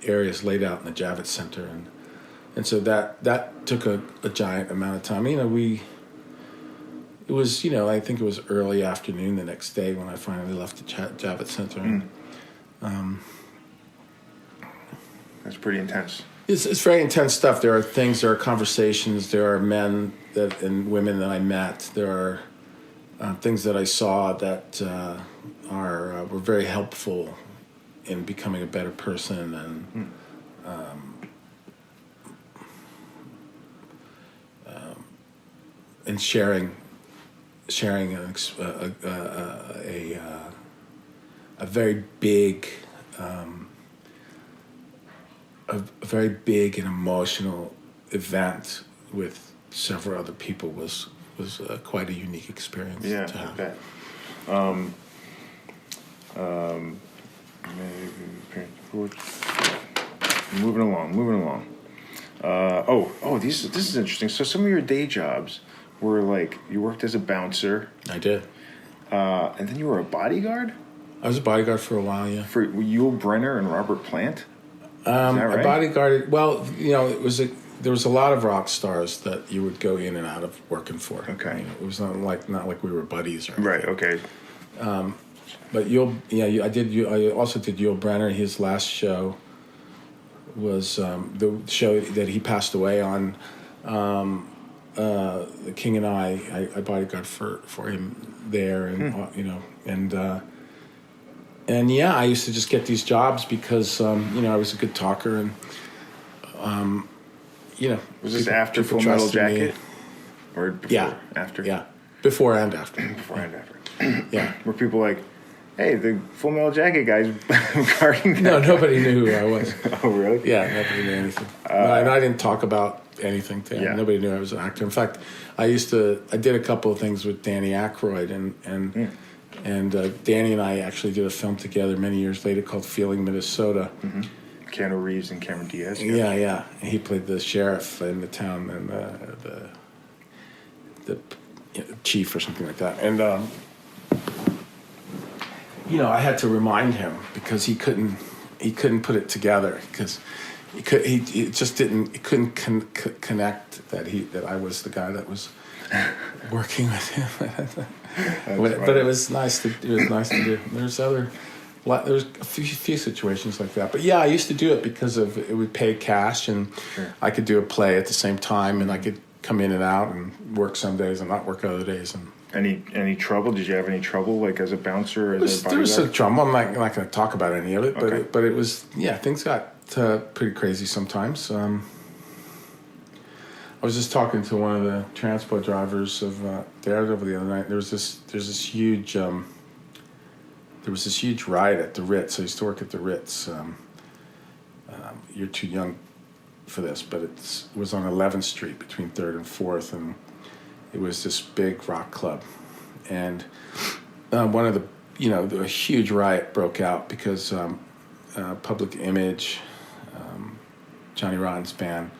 areas laid out in the Javits Center, and so that took a giant amount of time. It was, I think it was early afternoon the next day when I finally left the Javits Center. That's pretty intense. It's very intense stuff. There are conversations, there are men and women that I met. There are things that I saw that were very helpful in becoming a better person, and sharing a very big and emotional event with several other people was quite a unique experience. Yeah, to have. I bet. Moving along. This is interesting. So some of your day jobs were like you worked as a bouncer. I did. And then you were a bodyguard? I was a bodyguard for a while, yeah. For Yul Brynner and Robert Plant? Is that right? A bodyguard, well, there was a lot of rock stars that you would go in and out of working for. Okay. It was not like we were buddies or anything. Right, okay. But I also did Yul Brynner. His last show was the show that he passed away on, The King and I bodyguard for him there, and I used to just get these jobs because I was a good talker, and was this after Full Metal Jacket, or before? Yeah, after. Yeah, before and after. Before and after. Yeah, were people like, hey, the Full Metal Jacket guy's guarding that No, guy. nobody knew who I was. Oh, really? Yeah, nobody knew anything. And I didn't talk about anything to him. Yeah. Nobody knew I was an actor. In fact, I did a couple of things with Danny Aykroyd, and Danny and I actually did a film together many years later called Feeling Minnesota. Mm-hmm. Keanu Reeves and Cameron Diaz. Yeah. And he played the sheriff in the town and the chief or something like that. And I had to remind him because he couldn't put it together because he couldn't connect that I was the guy that was working with him. but it was nice to do. There's a few situations like that. But yeah, I used to do it because it would pay cash, and sure. I could do a play at the same time, and I could come in and out and work some days and not work other days. And any trouble? Did you have any trouble, like as a bouncer or as a bodyguard? There was some trouble. I'm not going to talk about any of it, Okay. but it was, things got pretty crazy sometimes. I was just talking to one of the transport drivers of Daredevil the other night. There's this huge riot at the Ritz. I used to work at the Ritz. You're too young for this, but it was on 11th Street between 3rd and 4th, and it was this big rock club. And one of a huge riot broke out because Public Image, Johnny Rotten's band,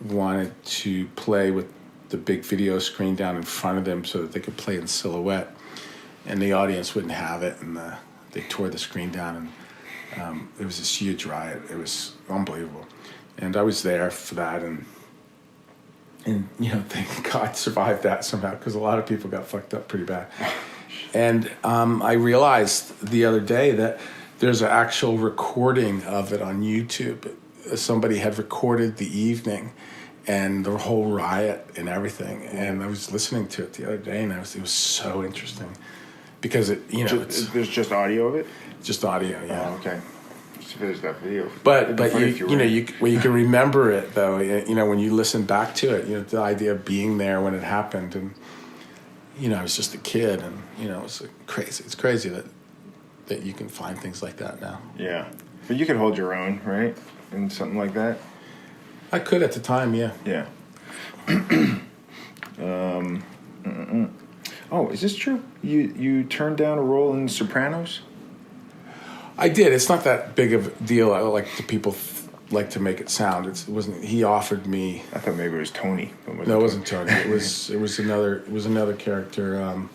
wanted to play with the big video screen down in front of them so that they could play in silhouette, and the audience wouldn't have it, and they tore the screen down, and it was this huge riot. It was unbelievable, and I was there for that, and thank God survived that somehow, because a lot of people got fucked up pretty bad. And I realized the other day that there's an actual recording of it on YouTube. Somebody had recorded the evening and the whole riot and everything. And I was listening to it the other day, and it was so interesting because there's just audio of it. Just audio, yeah. Oh, okay. So there's that video. But you can remember it though. When you listen back to it, the idea of being there when it happened, and I was just a kid, and it's crazy. It's crazy that you can find things like that now. Yeah, but you could hold your own, right? And something like that. I could at the time, yeah. Yeah. Oh, is this true? You turned down a role in Sopranos? I did. It's not that big of a deal. I like the people like to make it sound. It wasn't. He offered me. I thought maybe it was Tony. It wasn't Tony. It was another character.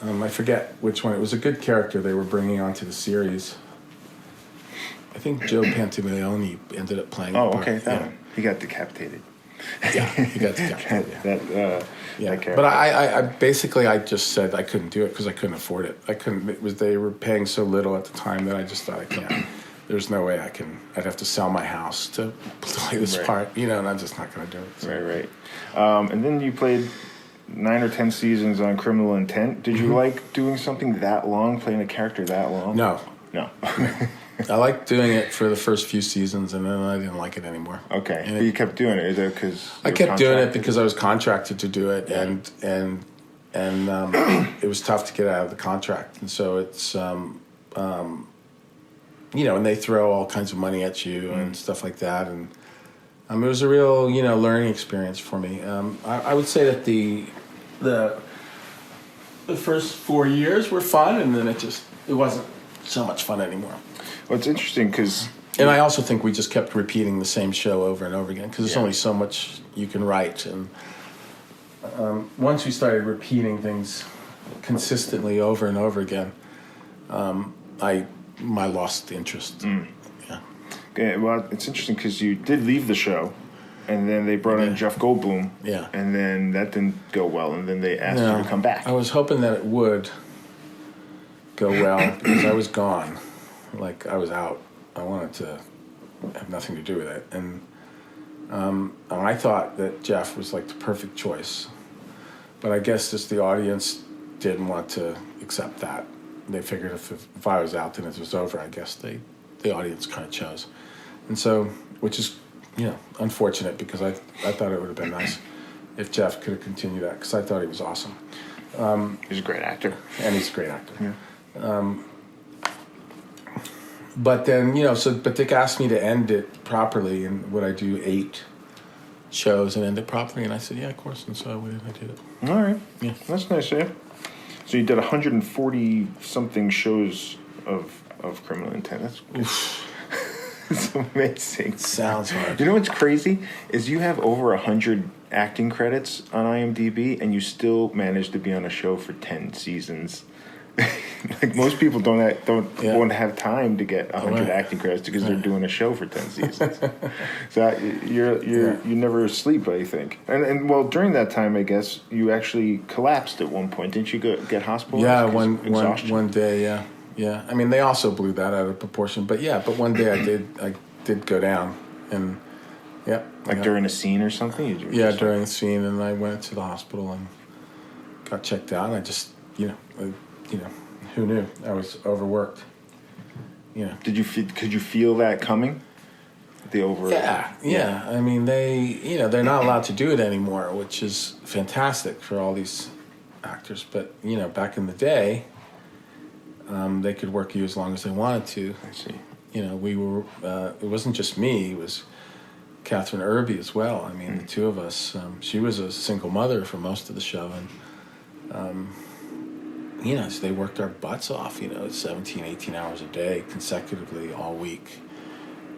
I forget which one. It was a good character they were bringing onto the series. I think Joe Pantoliano ended up playing. Oh, okay. That one. He got decapitated. Yeah, he got decapitated. That character. But I basically just said I couldn't do it because I couldn't afford it. I couldn't. They were paying so little at the time that I just thought I can't. There's no way I can. I'd have to sell my house to play this part, and I'm just not going to do it. So. Right. And then you played 9 or 10 seasons on Criminal Intent. Did you like doing something that long, playing a character that long? No. I liked doing it for the first few seasons, and then I didn't like it anymore. Okay, but you kept doing it, is it because I kept doing it because I was contracted to do it, and it was tough to get out of the contract, and so it's and they throw all kinds of money at you and stuff like that, and it was a real learning experience for me. I would say that the first 4 years were fun, and then it wasn't so much fun anymore. Well, it's interesting because And I also think we just kept repeating the same show over and over again because there's Yeah. only so much you can write. And once we started repeating things consistently over and over again, I lost interest. Yeah. Okay, well, it's interesting because you did leave the show, and then they brought in Jeff Goldblum. Yeah. And then that didn't go well, and then they asked you to come back. I was hoping that it would go well because I was gone. Like, I was out. I wanted to have nothing to do with it. And I thought that Jeff was like the perfect choice. But I guess just the audience didn't want to accept that. They figured if I was out, then it was over. I guess the audience kind of chose. And so, which is, unfortunate because I thought it would have been nice if Jeff could have continued that because I thought he was awesome. He's a great actor. And he's a great actor. Yeah. But then, but Dick asked me to end it properly, and would I do 8 shows and end it properly? And I said, yeah, of course. And so I did it. All right. Yeah. That's nice, yeah. So you did 140-something shows of Criminal Intent. That's it's amazing. Sounds hard. You know what's crazy? Is you have over 100 acting credits on IMDb, and you still managed to be on a show for 10 seasons. Like most people won't have time to get 100 acting credits because they're doing a show for 10 seasons. So you never sleep, I think. And well, during that time, I guess you actually collapsed at one point. Didn't you get hospitalized? Yeah, one day, yeah. I mean, they also blew that out of proportion, but one day I did go down, and during a scene or something. During the scene, and I went to the hospital and got checked out. And I just who knew? I was overworked. Could you feel that coming? Yeah. I mean, they're not allowed to do it anymore, which is fantastic for all these actors. But back in the day, they could work you as long as they wanted to. I see. We were. It wasn't just me. It was Catherine Irby as well. I mean, the two of us. She was a single mother for most of the show, and. So they worked our butts off, 17, 18 hours a day consecutively all week,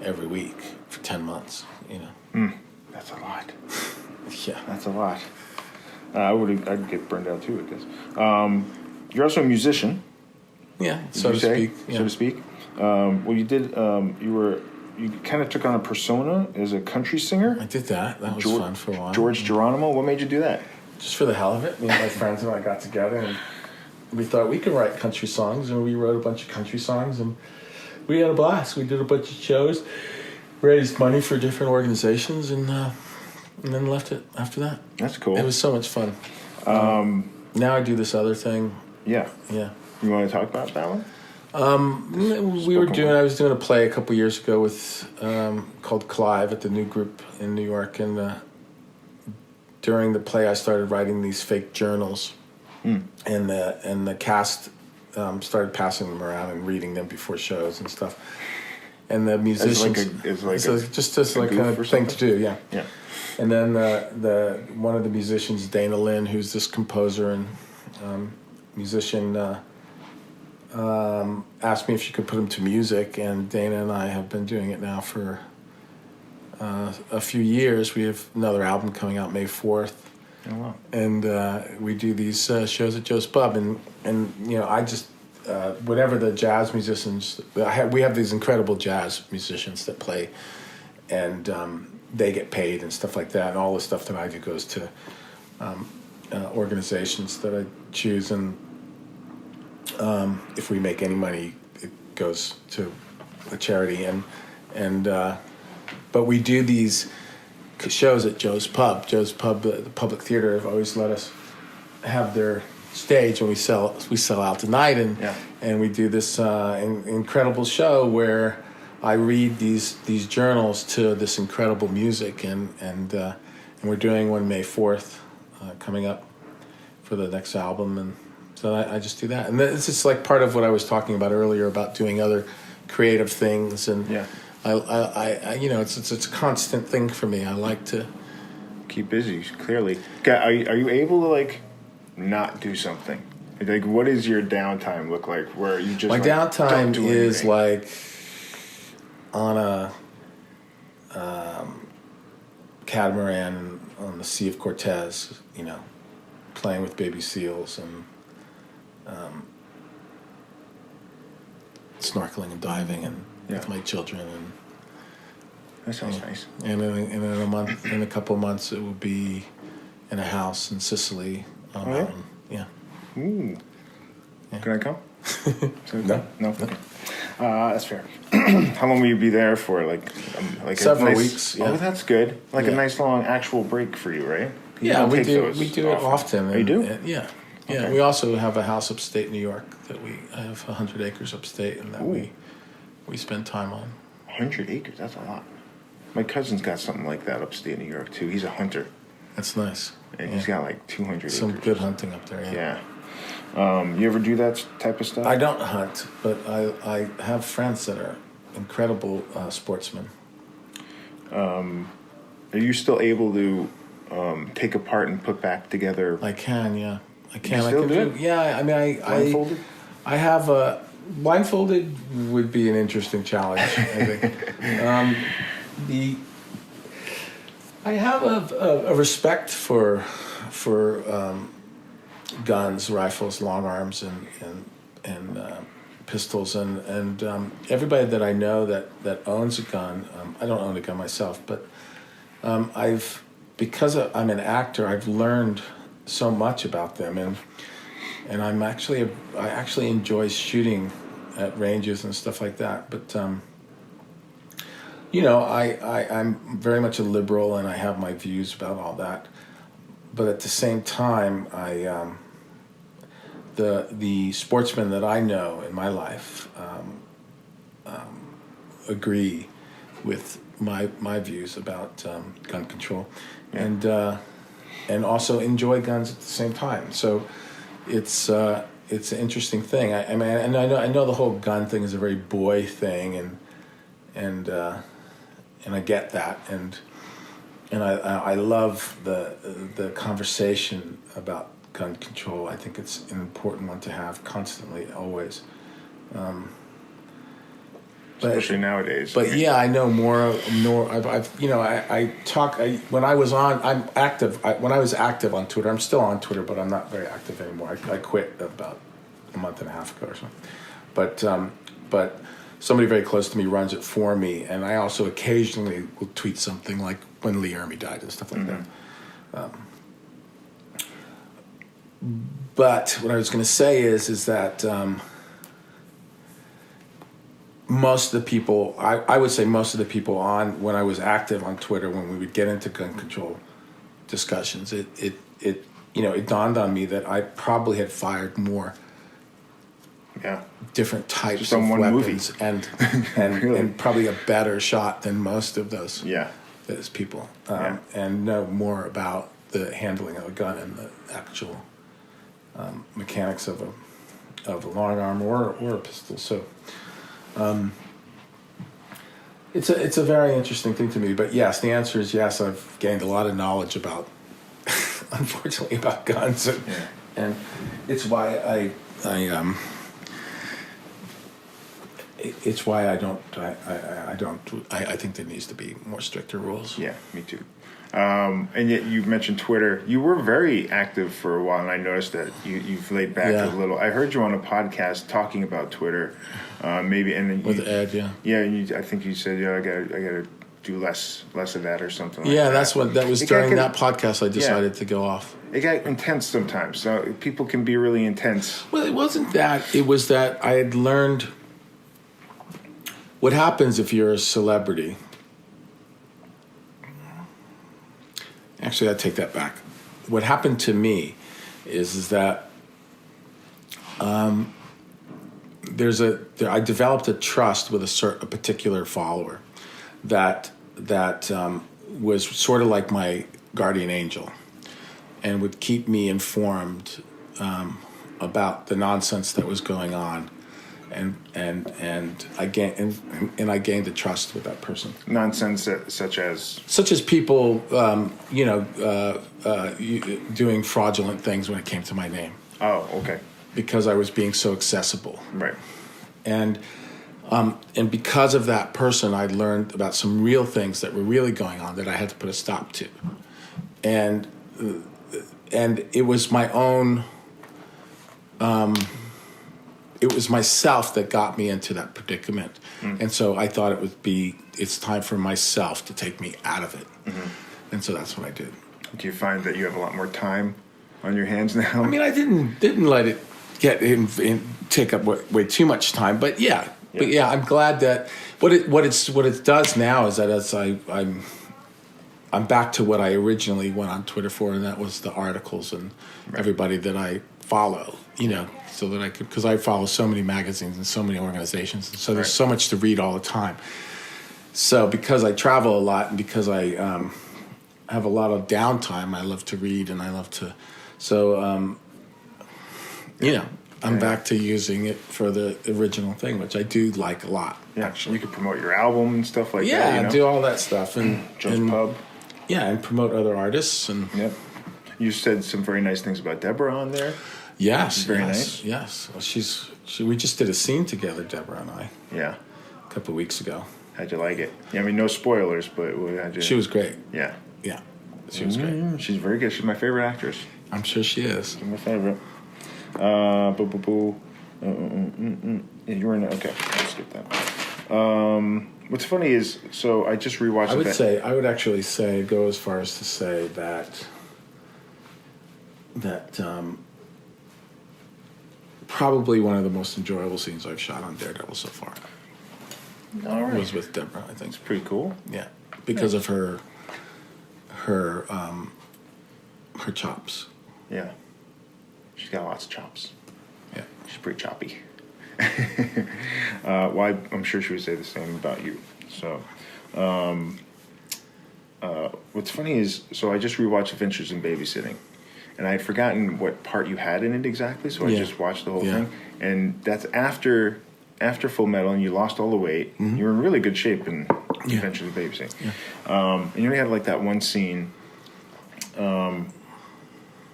every week for 10 months, That's a lot. Yeah. That's a lot. I'd get burned out too, I guess. You're also a musician. Yeah, so to speak. So to speak. Well, you did, you kind of took on a persona as a country singer. I did that. That was fun for a while. George Geronimo. What made you do that? Just for the hell of it. Me and my friends and I got together and we thought we could write country songs, and we wrote a bunch of country songs, and we had a blast. We did a bunch of shows, raised money for different organizations, and then left it after that. That's cool. It was so much fun. Now I do this other thing. Yeah. Yeah. You want to talk about that one? I was doing a play a couple years ago with called Clive at the New Group in New York, and during the play I started writing these fake journals. And the cast started passing them around and reading them before shows and stuff. And the musicians, just like kind of thing to do, yeah. And then one of the musicians, Dana Lynn, who's this composer and musician, asked me if she could put him to music. And Dana and I have been doing it now for a few years. We have another album coming out May 4th. Oh, wow. And we do these shows at Joe's Pub, and I just whatever the jazz musicians we have these incredible jazz musicians that play, and they get paid and stuff like that, and all the stuff that I do goes to organizations that I choose, and if we make any money, it goes to a charity, and but we do these shows at Joe's Pub. Joe's Pub, the public theater, have always let us have their stage when we sell out tonight, and we do this incredible show where I read these journals to this incredible music, and we're doing one May 4th coming up for the next album, and so I just do that, and it's just like part of what I was talking about earlier about doing other creative things, and I it's a constant thing for me. I like to keep busy. Clearly, are you able to not do something? Like, what does your downtime look like? Where you just my downtime is like on a catamaran on the Sea of Cortez, playing with baby seals and snorkeling and diving and with my children. And that sounds nice. And in a couple of months, it will be in a house in Sicily. Yeah. Ooh. Yeah. Can I come? No. Okay. That's fair. How long will you be there for? Like several weeks. Yeah. Oh, that's good. A nice long actual break for you, right? We do it often. You do? Yeah. Okay. We also have a house upstate New York that I have 100 acres upstate, and that we spend time on. 100 acres, that's a lot. My cousin's got something like that upstate New York too. He's a hunter. That's nice. And he's got 200 acres. Some good hunting up there. Yeah. You ever do that type of stuff? I don't hunt, but I have friends that are incredible sportsmen. Are you still able to take apart and put back together? I can, yeah. I can. You still do it? Yeah, I mean, Blindfolded? I have a blindfolded would be an interesting challenge. I think. I have a respect for guns, rifles, long arms, and pistols, and everybody that I know that owns a gun. I don't own a gun myself, but because I'm an actor, I've learned so much about them, and I actually enjoy shooting at ranges and stuff like that. But I'm very much a liberal, and I have my views about all that. But at the same time, the sportsmen that I know in my life agree with my views about gun control, and also enjoy guns at the same time. So it's an interesting thing. I know the whole gun thing is a very boy thing, and I get that, and I love the conversation about gun control. I think it's an important one to have constantly, always. Especially nowadays. But yeah, I know more. I talk. When I was active on Twitter. I'm still on Twitter, but I'm not very active anymore. I quit about a month and a half ago or something. But somebody very close to me runs it for me, and I also occasionally will tweet something like when Lee Ermey died and stuff like that. But what I was going to say is that most of the people, I would say most of the people on when I was active on Twitter, when we would get into gun control discussions, it dawned on me that I probably had fired more different types of weapons and really? And probably a better shot than most of those people, and know more about the handling of a gun and the actual mechanics of a long arm or a pistol. So it's a very interesting thing to me. But yes, the answer is yes. I've gained a lot of knowledge about, unfortunately, about guns, and it's why it's why I think there needs to be more stricter rules. Yeah, me too. And yet you mentioned Twitter. You were very active for a while, and I noticed that you've laid back a little. I heard you on a podcast talking about Twitter, maybe, and then with Ed, I think you said, I gotta do less of that or something. Like that. That was during that podcast. I decided to go off. It got intense sometimes. So people can be really intense. Well, it wasn't that. It was that I had learned what happens if you're a celebrity. Actually, I take that back. What happened to me is that I developed a trust with a particular follower that was sort of like my guardian angel, and would keep me informed about the nonsense that was going on. And I gained the trust with that person. Nonsense such as people, doing fraudulent things when it came to my name. Oh, okay. Because I was being so accessible. Right. And And because of that person, I learned about some real things that were really going on that I had to put a stop to. And it was my own, it was myself that got me into that predicament. And so I thought it's time for myself to take me out of it. And so that's what I did. Do you find that you have a lot more time on your hands now? I mean, I didn't let it take up way too much time, but yeah. But yeah, I'm glad that what it does now is that as I'm back to what I originally went on Twitter for, and that was the articles and everybody that I follow, so that I could, because I follow so many magazines and so many organizations, and so there's so much to read all the time. So because I travel a lot and because I have a lot of downtime, I love to read and I love to, I'm back to using it for the original thing, which I do like a lot. Yeah, actually. You could promote your album and stuff like that. Yeah, do all that stuff. And Joe's Pub. Yeah, and promote other artists. And yep. You said some very nice things about Deborah on there. Yes, very nice. Yes, well, we just did a scene together, Deborah and I. Yeah. A couple of weeks ago. How'd you like it? Yeah, I mean, no spoilers, but how'd you? She was great. Yeah. Yeah, she was great. She's very good. She's my favorite actress. I'm sure she is. She's my favorite. Yeah, you were in. Okay, I'll skip that. What's funny is, so I just rewatched. I would actually go as far as to say that probably one of the most enjoyable scenes I've shot on Daredevil so far. All right. Was with Deborah. I think it's pretty cool. Yeah, because of her chops. Yeah, she's got lots of chops. Yeah, she's pretty choppy. I'm sure she would say the same about you. So, what's funny is, so I just rewatched Adventures in Babysitting, and I had forgotten what part you had in it exactly. So I just watched the whole thing, and that's after Full Metal, and you lost all the weight. You were in really good shape in Adventures in Babysitting. Yeah. And you only had like that one scene, and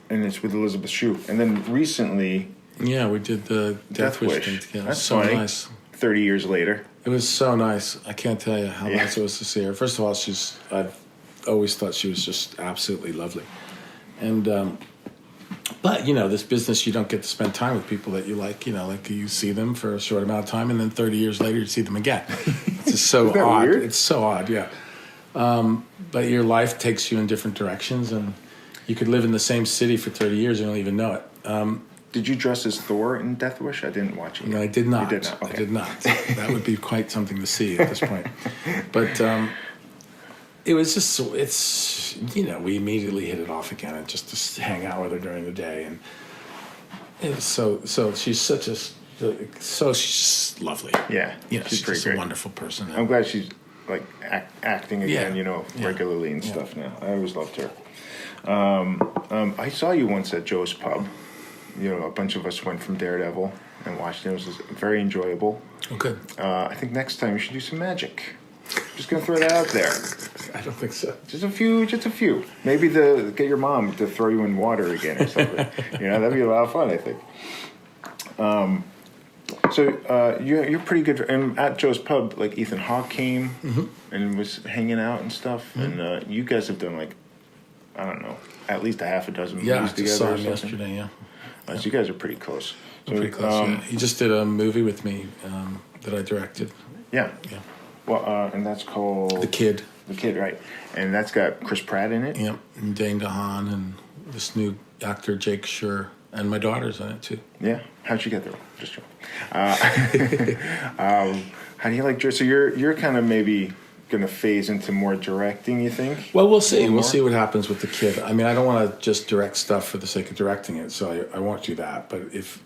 it's with Elizabeth Shue. And then recently. Yeah, we did the Death Wish thing together. That's so funny. Nice. 30 years later. It was so nice. I can't tell you how nice it was to see her. First of all, I've always thought she was just absolutely lovely. And, but, this business, you don't get to spend time with people that you like, like you see them for a short amount of time, and then 30 years later you see them again. It's just so Isn't that odd. weird? It's so odd, yeah. But your life takes you in different directions, and you could live in the same city for 30 years and you don't even know it. Did you dress as Thor in Death Wish? I didn't watch it yet. No, I did not. You did not? Okay. I did not. That would be quite something to see at this point. But it was just, it's, we immediately hit it off again and just to hang out with her during the day. And it was so she's she's just lovely. Yeah. She's pretty just great. a wonderful person. I'm glad she's like acting again, regularly and Yeah. stuff now. I always loved her. I saw you once at Joe's Pub. A bunch of us went from Daredevil and watched it. It was very enjoyable. Oh, good. I think next time you should do some magic. Just gonna throw that out there. I don't think so. Just a few. Maybe get your mom to throw you in water again or something. That'd be a lot of fun, I think. So you're pretty good. And at Joe's Pub, like Ethan Hawke came and was hanging out and stuff. And you guys have done I don't know, at least a half a dozen movies together. Yeah, I just saw or him something. yesterday. Yeah. So you guys are pretty close. We're pretty close. Yeah. He just did a movie with me that I directed. Yeah. Yeah. Well, and that's called The Kid. The Kid, right? And that's got Chris Pratt in it. Yep, and Dane DeHaan and this new actor Jake Schur, and my daughter's in it too. Yeah. How'd you get there? Just joking. How do you like? So you're kind of maybe gonna phase into more directing, you think? Well, we'll see. We'll see what happens with The Kid. I mean, I don't want to just direct stuff for the sake of directing it, so I won't do that. But if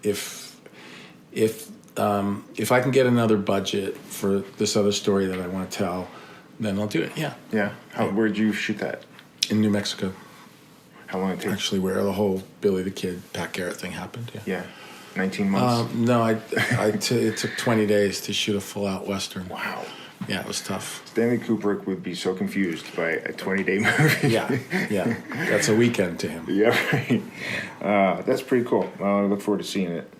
I can get another budget for this other story that I want to tell, then I'll do it. Yeah. Yeah. Where'd you shoot that? In New Mexico. How long did it take? Actually, where the whole Billy the Kid, Pat Garrett thing happened. Yeah. Yeah. 19 months? No, it took 20 days to shoot a full-out Western. Wow. Yeah, it was tough. Stanley Kubrick would be so confused by a 20-day movie. Yeah. That's a weekend to him. Yeah, right. That's pretty cool. I look forward to seeing it.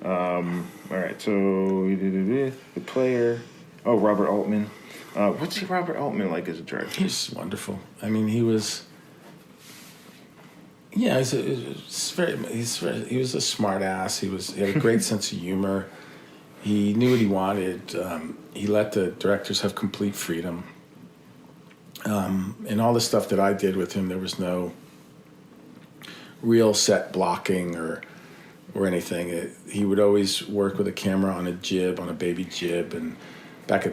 All right, so the player. Oh, Robert Altman. What's Robert Altman like as a director? He's wonderful. I mean, he was. Yeah, he was a smart ass. He had a great sense of humor. He knew what he wanted. He let the directors have complete freedom. And all the stuff that I did with him, there was no real set blocking or anything. He would always work with a camera on a baby jib, and back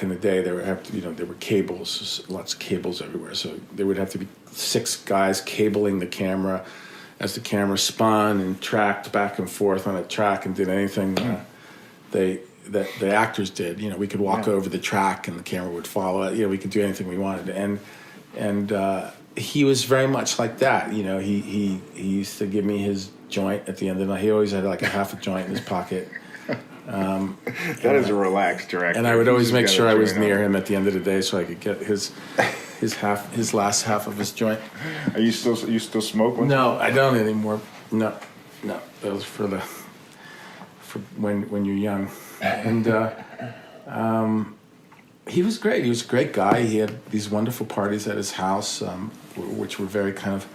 in the day, there were cables, lots of cables everywhere. So there would have to be 6 guys cabling the camera as the camera spun and tracked back and forth on a track and did anything that the actors did. We could walk over the track and the camera would follow it. We could do anything we wanted. And he was very much like that. He used to give me his joint at the end of the night. He always had like a half a joint in his pocket. That is a relaxed director. And I would always make sure I was near him at the end of the day so I could get his last half of his joint. Are you still smoke? No, I don't anymore. No, that was for when you're young. And he was great. He was a great guy. He had these wonderful parties at his house, which were very kind of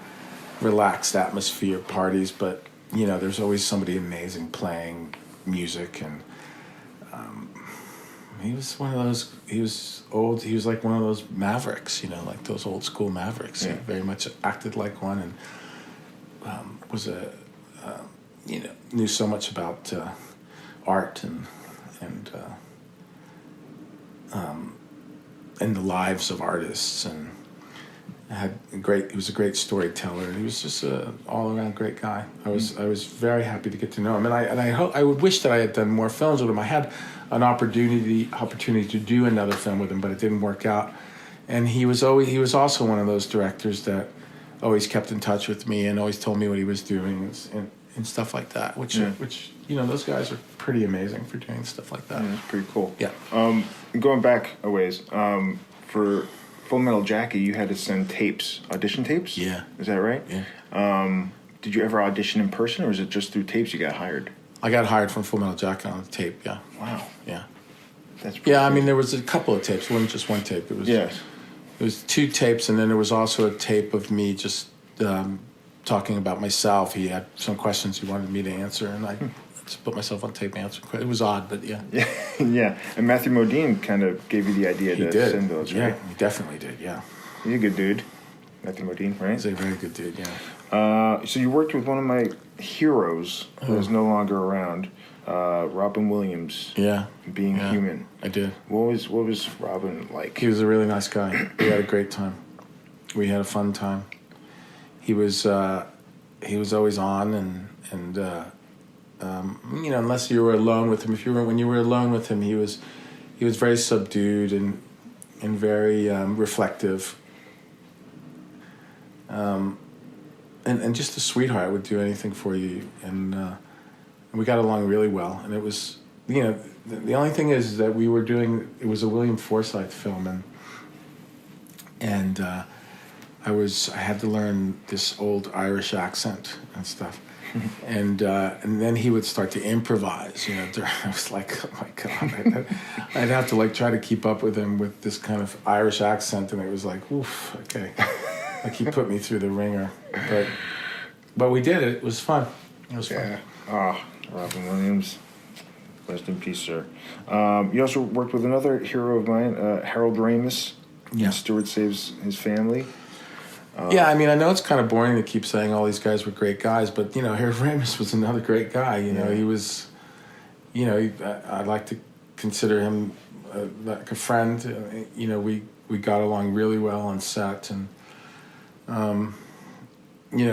relaxed atmosphere parties. But there's always somebody amazing playing music, and he was one of those. He was old. He was like one of those mavericks, like those old school mavericks. Yeah. He very much acted like one, and was knew so much about art and the lives of artists, and he was a great storyteller, and he was just an all-around great guy. I was very happy to get to know him, and I would wish that I had done more films with him. I had an opportunity to do another film with him, but it didn't work out. And he was also one of those directors that always kept in touch with me and always told me what he was doing and stuff like that, which those guys are pretty amazing for doing stuff like that. Yeah, that's pretty cool. Yeah. Going back a ways, for Full Metal Jacket, you had to send audition tapes? Yeah. Is that right? Yeah. Did you ever audition in person, or was it just through tapes you got hired? I got hired from Full Metal Jacket on the tape, yeah. Wow. Yeah. That's pretty Yeah, cool. I mean, there was a couple of tapes. It wasn't just one tape. Yes. It was 2 tapes, and then there was also a tape of me just talking about myself. He had some questions he wanted me to answer, and I just put myself on tape and answered. It was odd, but yeah. Yeah. And Matthew Modine kind of gave you the idea to send those, right? Yeah, he definitely did, yeah. He's a good dude. Matthew Modine, right? He's a very good dude, yeah. So you worked with one of my heroes who is no longer around, Robin Williams. Yeah. Being Human. I did. What was Robin like? He was a really nice guy. We had a great time. We had a fun time. He was always on, and unless you were alone with him, when you were alone with him, he was very subdued and very reflective. And just a sweetheart, would do anything for you, and we got along really well. And it was, the only thing is that it was a William Forsythe film, and I had to learn this old Irish accent and stuff, and then he would start to improvise. I was like, oh my God, I'd have to try to keep up with him with this kind of Irish accent, and it was like, oof, okay. He put me through the ringer, but we did it. It was fun. It was fun. Yeah. Robin Williams, rest in peace, sir. You also worked with another hero of mine, Harold Ramis. Yeah. Stewart Saves His Family. Yeah, I mean, I know it's kind of boring to keep saying all these guys were great guys, but Harold Ramis was another great guy. He was, I'd like to consider him like a friend. We got along really well on set, and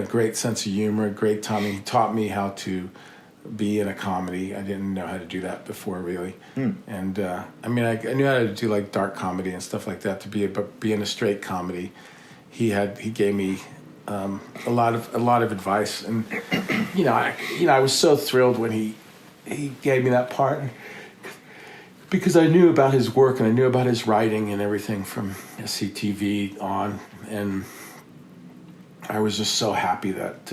great sense of humor, great timing. He taught me how to be in a comedy. I didn't know how to do that before, really. And I knew how to do dark comedy and stuff like that. But be in a straight comedy, he gave me a lot of advice. And I was so thrilled when he gave me that part, because I knew about his work and I knew about his writing and everything from SCTV on, and I was just so happy that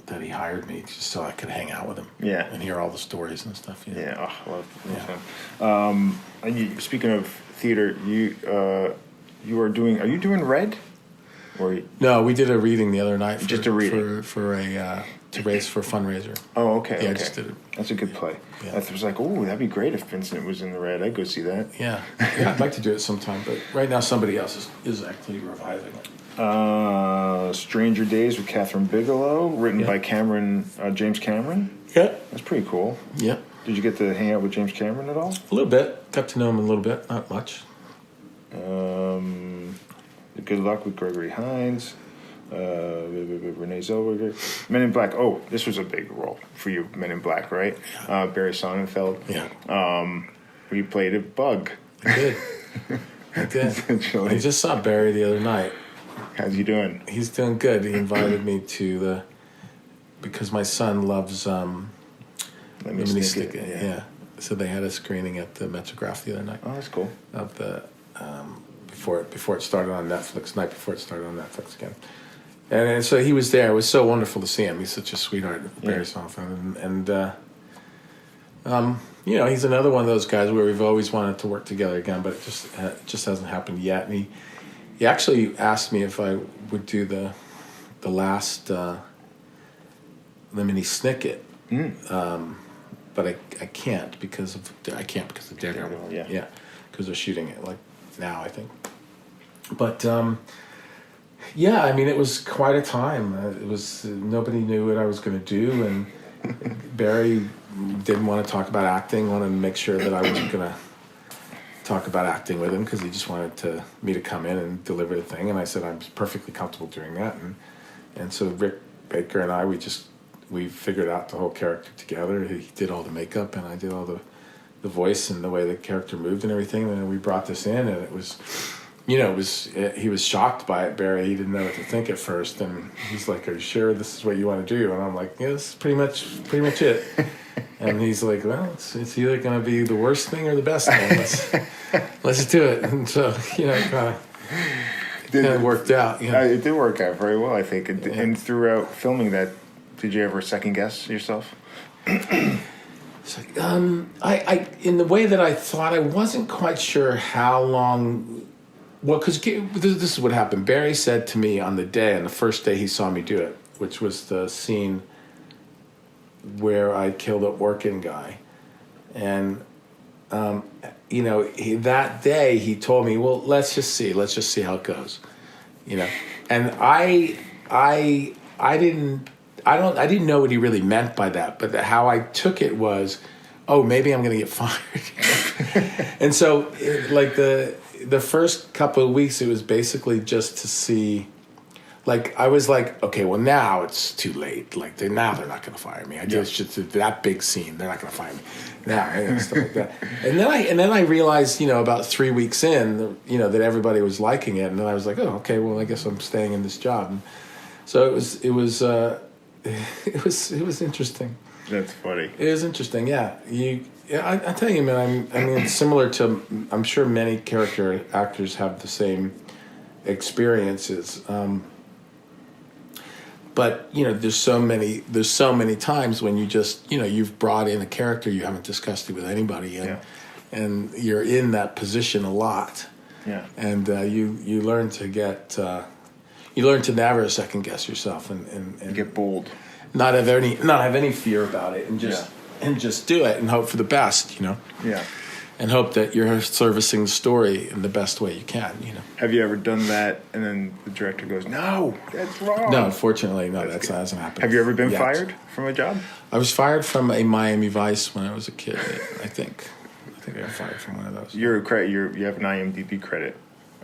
that he hired me just so I could hang out with him. Yeah. And hear all the stories and stuff. You know? Yeah, I love him. And speaking of theater, are you doing Red? Or no, we did a reading the other night. Just a reading? For a fundraiser. Oh, okay. Yeah, okay. I just did it. That's a good play. Yeah. I was like, oh, that'd be great if Vincent was in the Red. I'd go see that. Yeah. I'd like to do it sometime, but right now somebody else is actually reviving it. Stranger Days with Catherine Bigelow, written by James Cameron. Yeah. That's pretty cool. Yeah. Did you get to hang out with James Cameron at all? A little bit. Got to know him a little bit, not much. Good Luck with Gregory Hines. Renee Zellweger. Men in Black. Oh, this was a big role for you, Men in Black, right? Barry Sonnenfeld. Yeah. Where you played a bug. I did. I just saw Barry the other night. How's he doing? He's doing good. He invited me to because my son loves Let Me Sneak It. Yeah. So they had a screening at the Metrograph the other night. Oh, that's cool. Of the before it started on Netflix, night before it started on Netflix again. And so he was there. It was so wonderful to see him. He's such a sweetheart, Barry Sonnenfeld. And he's another one of those guys where we've always wanted to work together again, but it just hasn't happened yet. And he actually asked me if I would do the last Lemony Snicket, but I can't because of Daredevil. Yeah, because they're shooting it like now, I think. But it was quite a time. It was nobody knew what I was going to do, and Barry didn't want to talk about acting. Wanted to make sure that I wasn't going to talk about acting with him because he just wanted me to come in and deliver the thing. And I said I'm perfectly comfortable doing that. And so Rick Baker and I, we figured out the whole character together. He did all the makeup and I did all the voice and the way the character moved and everything. And then we brought this in, and it was, he was shocked by it, Barry. He didn't know what to think at first. And he's like, "Are you sure this is what you want to do?" And I'm like, "Yeah, this is pretty much it." And he's like, "Well, it's either going to be the worst thing or the best thing. Let's do it." And so, it kind of worked out. It did work out very well, I think. And throughout filming that, did you ever second guess yourself? It's like, I in the way that I thought, I wasn't quite sure how long. Well, because this is what happened. Barry said to me on the first day he saw me do it, which was the scene where I killed an Orkin guy. And, that day he told me, well, let's just see how it goes, And I didn't know what he really meant by that, but how I took it was, oh, maybe I'm going to get fired. And so, the first couple of weeks, it was basically just to see. I was like, okay, well, now it's too late. Now they're not going to fire me. I just that big scene. They're not going to fire me now, stuff like that. And then I realized, about 3 weeks in, that everybody was liking it, and then I was like, oh, okay, well, I guess I'm staying in this job. And so it was interesting. That's funny. It is interesting, yeah. I tell you, man. I mean, it's similar to. I'm sure many character actors have the same experiences. But there's so many times when you just you've brought in a character, you haven't discussed it with anybody, and you're in that position a lot. Yeah. And you learn to never second guess yourself and get bold. Not have any fear about it, and just do it and hope for the best, Yeah. And hope that you're servicing the story in the best way you can, Have you ever done that and then the director goes, "No, that's wrong"? No, unfortunately, no, that hasn't happened. Have you ever been fired from a job? I was fired from a Miami Vice when I was a kid, I think I got fired from one of those. You have an IMDb credit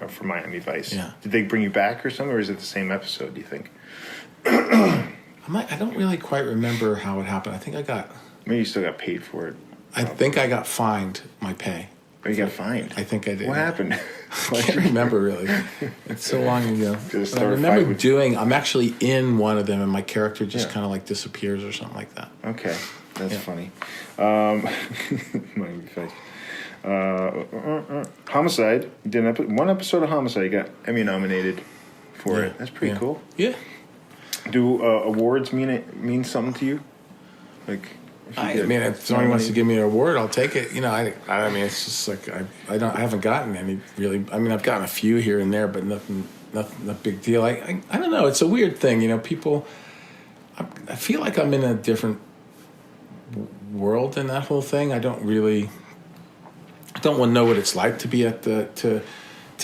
for Miami Vice. Yeah. Did they bring you back or something, or is it the same episode, do you think? I don't really quite remember how it happened. I think I got... Maybe you still got paid for it. I think I got fined my pay. Oh, you got fined? I think I did. What happened? I can't remember, really. It's so long ago. But I remember I'm actually in one of them, and my character just kind of disappears or something like that. Okay. That's funny. Miami Vice. Homicide. You did one episode of Homicide. You got Emmy nominated for it. That's pretty cool. Yeah. Do awards mean something to you? Like, if someone wants to give me an award, I'll take it. I mean, it's just like I haven't gotten any really. I mean, I've gotten a few here and there, but nothing a big deal. I don't know. It's a weird thing, people. I feel like I'm in a different world in that whole thing. I don't want to know what it's like to be at to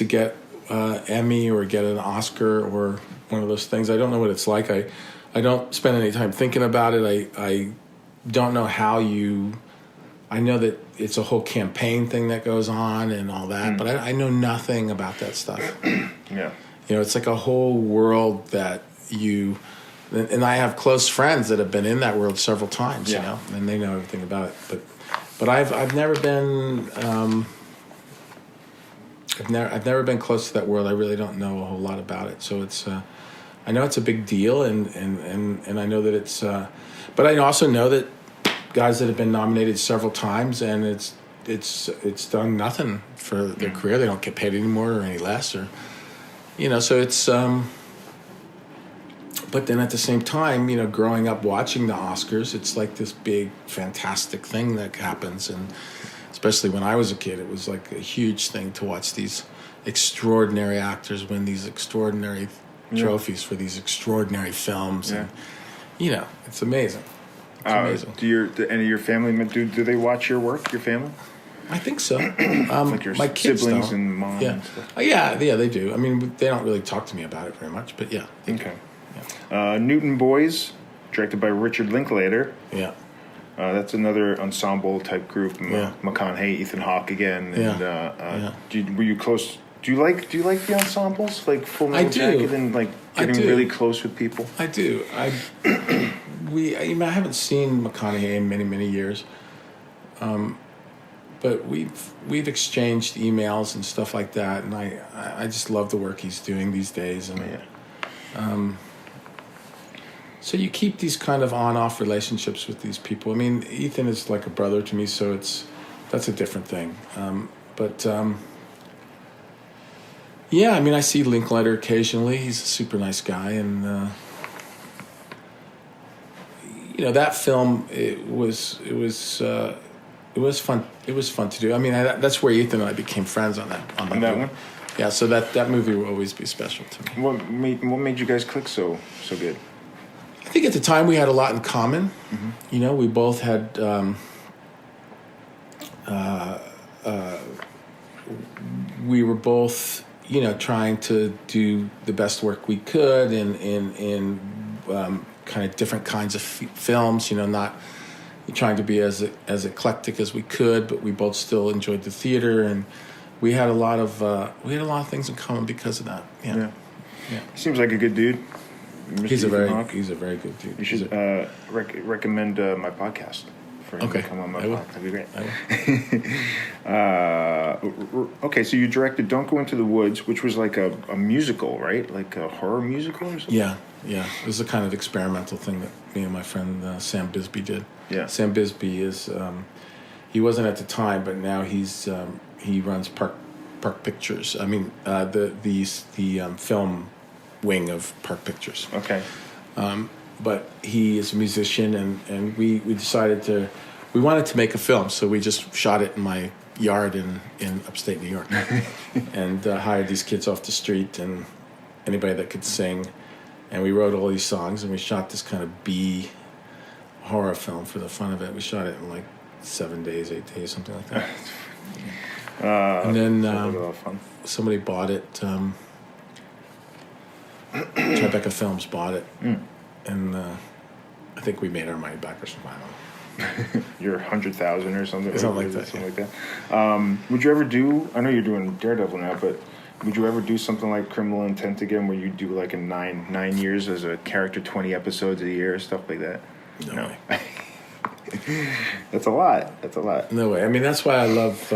get Emmy or get an Oscar or one of those things. I don't know what it's like. I don't spend any time thinking about it. I don't know how I know that it's a whole campaign thing that goes on and all that, but I know nothing about that stuff. Yeah. It's like a whole world that and I have close friends that have been in that world several times, and they know everything about it. But I've never been I've never been close to that world. I really don't know a whole lot about it. So it's I know it's a big deal, and I know that it's but I also know that guys that have been nominated several times and it's done nothing for their career. They don't get paid any more or any less, or so it's but then at the same time, growing up watching the Oscars, it's like this big fantastic thing that happens, and especially when I was a kid, it was like a huge thing to watch these extraordinary actors win these extraordinary trophies for these extraordinary films, and it's amazing. It's amazing. Do any of your family do they watch your work? Your family? I think so. Like your my kids siblings don't. and mom and stuff? Yeah, they do. I mean, they don't really talk to me about it very much, but yeah. Okay. Yeah. Newton Boys, directed by Richard Linklater. Yeah. That's another ensemble type group. Yeah. McConaughey, Ethan Hawke again. And, were you close? Do you like the ensembles, like Full Metal Jacket, and like getting really close with people? I do. I haven't seen McConaughey in many years, but we've exchanged emails and stuff like that, and I just love the work he's doing these days, and so you keep these kind of on-off relationships with these people. I mean, Ethan is like a brother to me, so that's a different thing. Yeah, I mean, I see Linklater occasionally. He's a super nice guy, and that film it was fun. It was fun to do. I mean, that's where Ethan and I became friends on that one. Yeah, so that movie will always be special to me. What made you guys click so good? I think at the time we had a lot in common. Mm-hmm. We both had we were both trying to do the best work we could in kind of different kinds of films. Not trying to be as eclectic as we could, but we both still enjoyed the theater, and we had a lot of things in common because of that. Yeah. Seems like a good dude. He's a very good dude. You should recommend my podcast for him to come on my podcast. That'd be great. Okay, so you directed Don't Go Into the Woods, which was like a musical, right? Like a horror musical or something? Yeah. It was a kind of experimental thing that me and my friend Sam Bisbee did. Yeah. Sam Bisbee is he wasn't at the time, but now he runs Park Pictures. I mean the film wing of Park Pictures. Okay. But he is a musician, and we decided we wanted to make a film, so we just shot it in my yard in upstate New York, and hired these kids off the street and anybody that could sing, and we wrote all these songs, and we shot this kind of B horror film for the fun of it. We shot it in like 8 days, something like that. And then somebody bought it. Tribeca Films bought it, and I think we made our money back or something. I don't know. Your 100,000 or something. Something like that. Would you ever do? I know you're doing Daredevil now, but would you ever do something like Criminal Intent again, where you do like a 9 years as a character, 20 episodes a year, stuff like that? No way. That's a lot. No way. I mean, that's why I love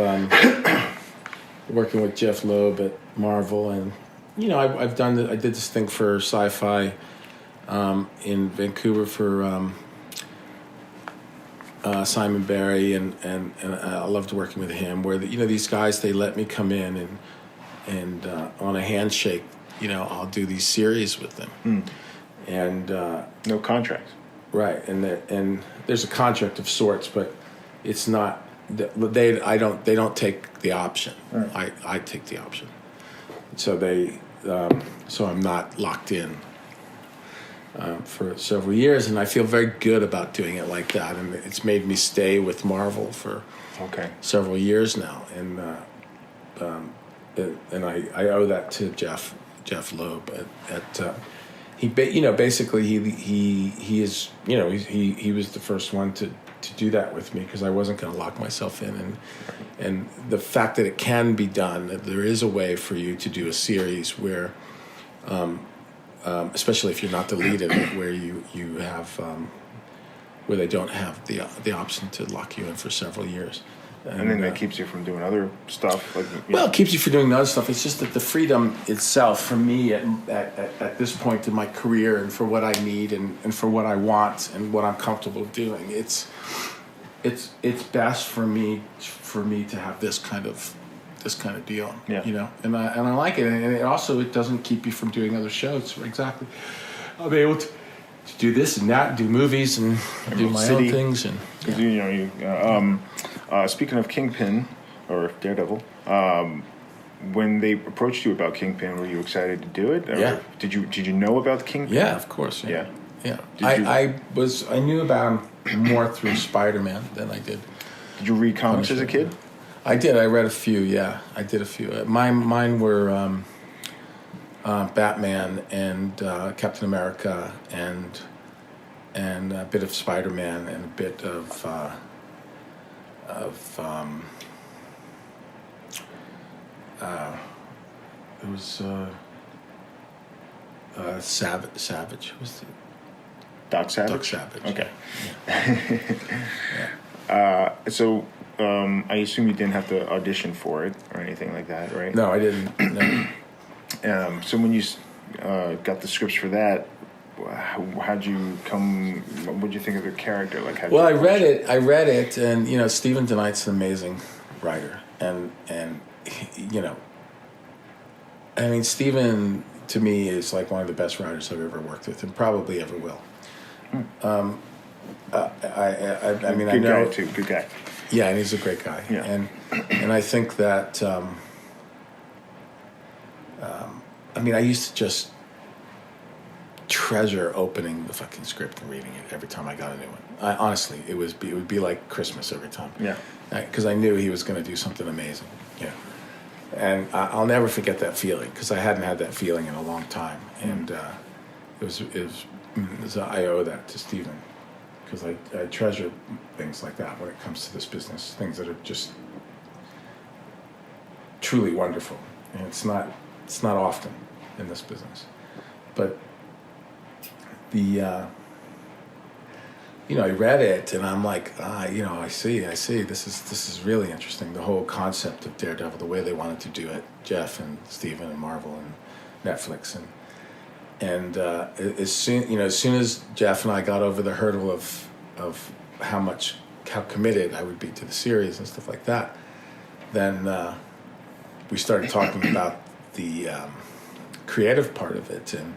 working with Jeff Loeb at Marvel, and I did this thing for Sci-Fi in Vancouver for Simon Barry, and I loved working with him. Where these guys, they let me come in and on a handshake, I'll do these series with them. and no contract. Right, and there's a contract of sorts, but it's not. They don't take the option. Right. I take the option. So so I'm not locked in for several years, and I feel very good about doing it like that. And it's made me stay with Marvel for several years now, and I owe that to Jeff Loeb at basically he is he was the first one to do that with me, because I wasn't going to lock myself in, and the fact that it can be done, that there is a way for you to do a series where, especially if you're not the lead in it, where you have where they don't have the option to lock you in for several years. And then that keeps you from doing other stuff. It keeps you from doing other stuff. It's just that the freedom itself, for me, at this point in my career, and for what I need, and for what I want, and what I'm comfortable doing, it's best for me to have this kind of deal. Yeah. And I like it, and it doesn't keep you from doing other shows. Exactly, I'll be able to do this and that, do movies, and do my own things, and. Speaking of Kingpin or Daredevil, when they approached you about Kingpin, were you excited to do it? Or yeah. Did you know about Kingpin? Yeah, of course. Yeah. I knew about him more through Spider-Man than I did. Did you read comics as a kid? I did. I read a few. Yeah, I did a few. Mine were Batman and Captain America and a bit of Spider-Man and a bit of it was Savage. Was it Doc Savage? Doc Savage. Okay. Yeah. So I assume you didn't have to audition for it or anything like that, right? No, I didn't. No. So when you got the scripts for that, how'd you come? What'd you think of the character? I read it, and Stephen DeKnight's an amazing writer, and Stephen to me is like one of the best writers I've ever worked with, and probably ever will. I know. Good guy too. Good guy. Yeah, and he's a great guy. Yeah. And I think that I used to just treasure opening the fucking script and reading it every time I got a new one. Honestly, it would be like Christmas every time. Yeah. Because I knew he was going to do something amazing. Yeah. And I'll never forget that feeling, because I hadn't had that feeling in a long time, and I owe that to Stephen, because I treasure things like that when it comes to this business, things that are just truly wonderful, and it's not often in this business, but I read it and I'm like, I see. This is really interesting. The whole concept of Daredevil, the way they wanted to do it, Jeff and Steven and Marvel and Netflix, and as soon as Jeff and I got over the hurdle of how committed I would be to the series and stuff like that, then we started talking about the creative part of it, and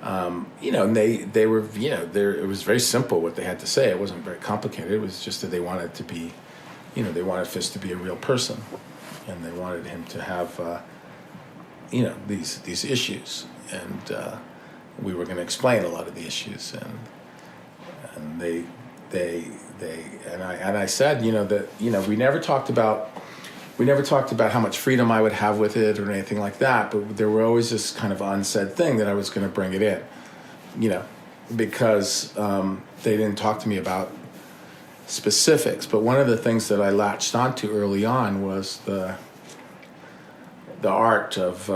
and they were, it was very simple what they had to say. It wasn't very complicated. It was just that they wanted to be, they wanted Fisk to be a real person, and they wanted him to have, these issues, and we were going to explain a lot of the issues, and I said, that, we never talked about how much freedom I would have with it or anything like that, but there were always this kind of unsaid thing that I was going to bring it in, because they didn't talk to me about specifics. But one of the things that I latched onto early on was the art of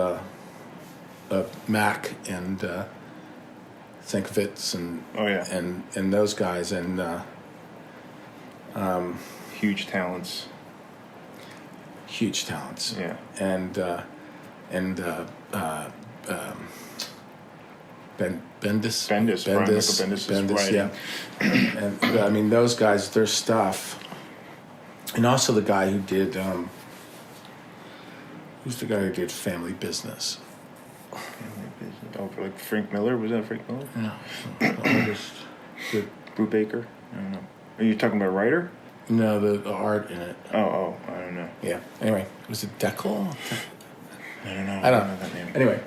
Mac and Sienkiewicz and those guys, and huge talents. Yeah. And Bendis, Brian Michael Bendis, yeah. And those guys, their stuff, and also the guy who did who's the guy who did Family Business? Oh, like Frank Miller? Was that Frank Miller? Yeah. The artist. Brew Baker? I don't know. Are you talking about a writer? No, the art in it. Oh, I don't know. Yeah. Anyway, was it Deckel? I don't know. I don't know that name. Anyway,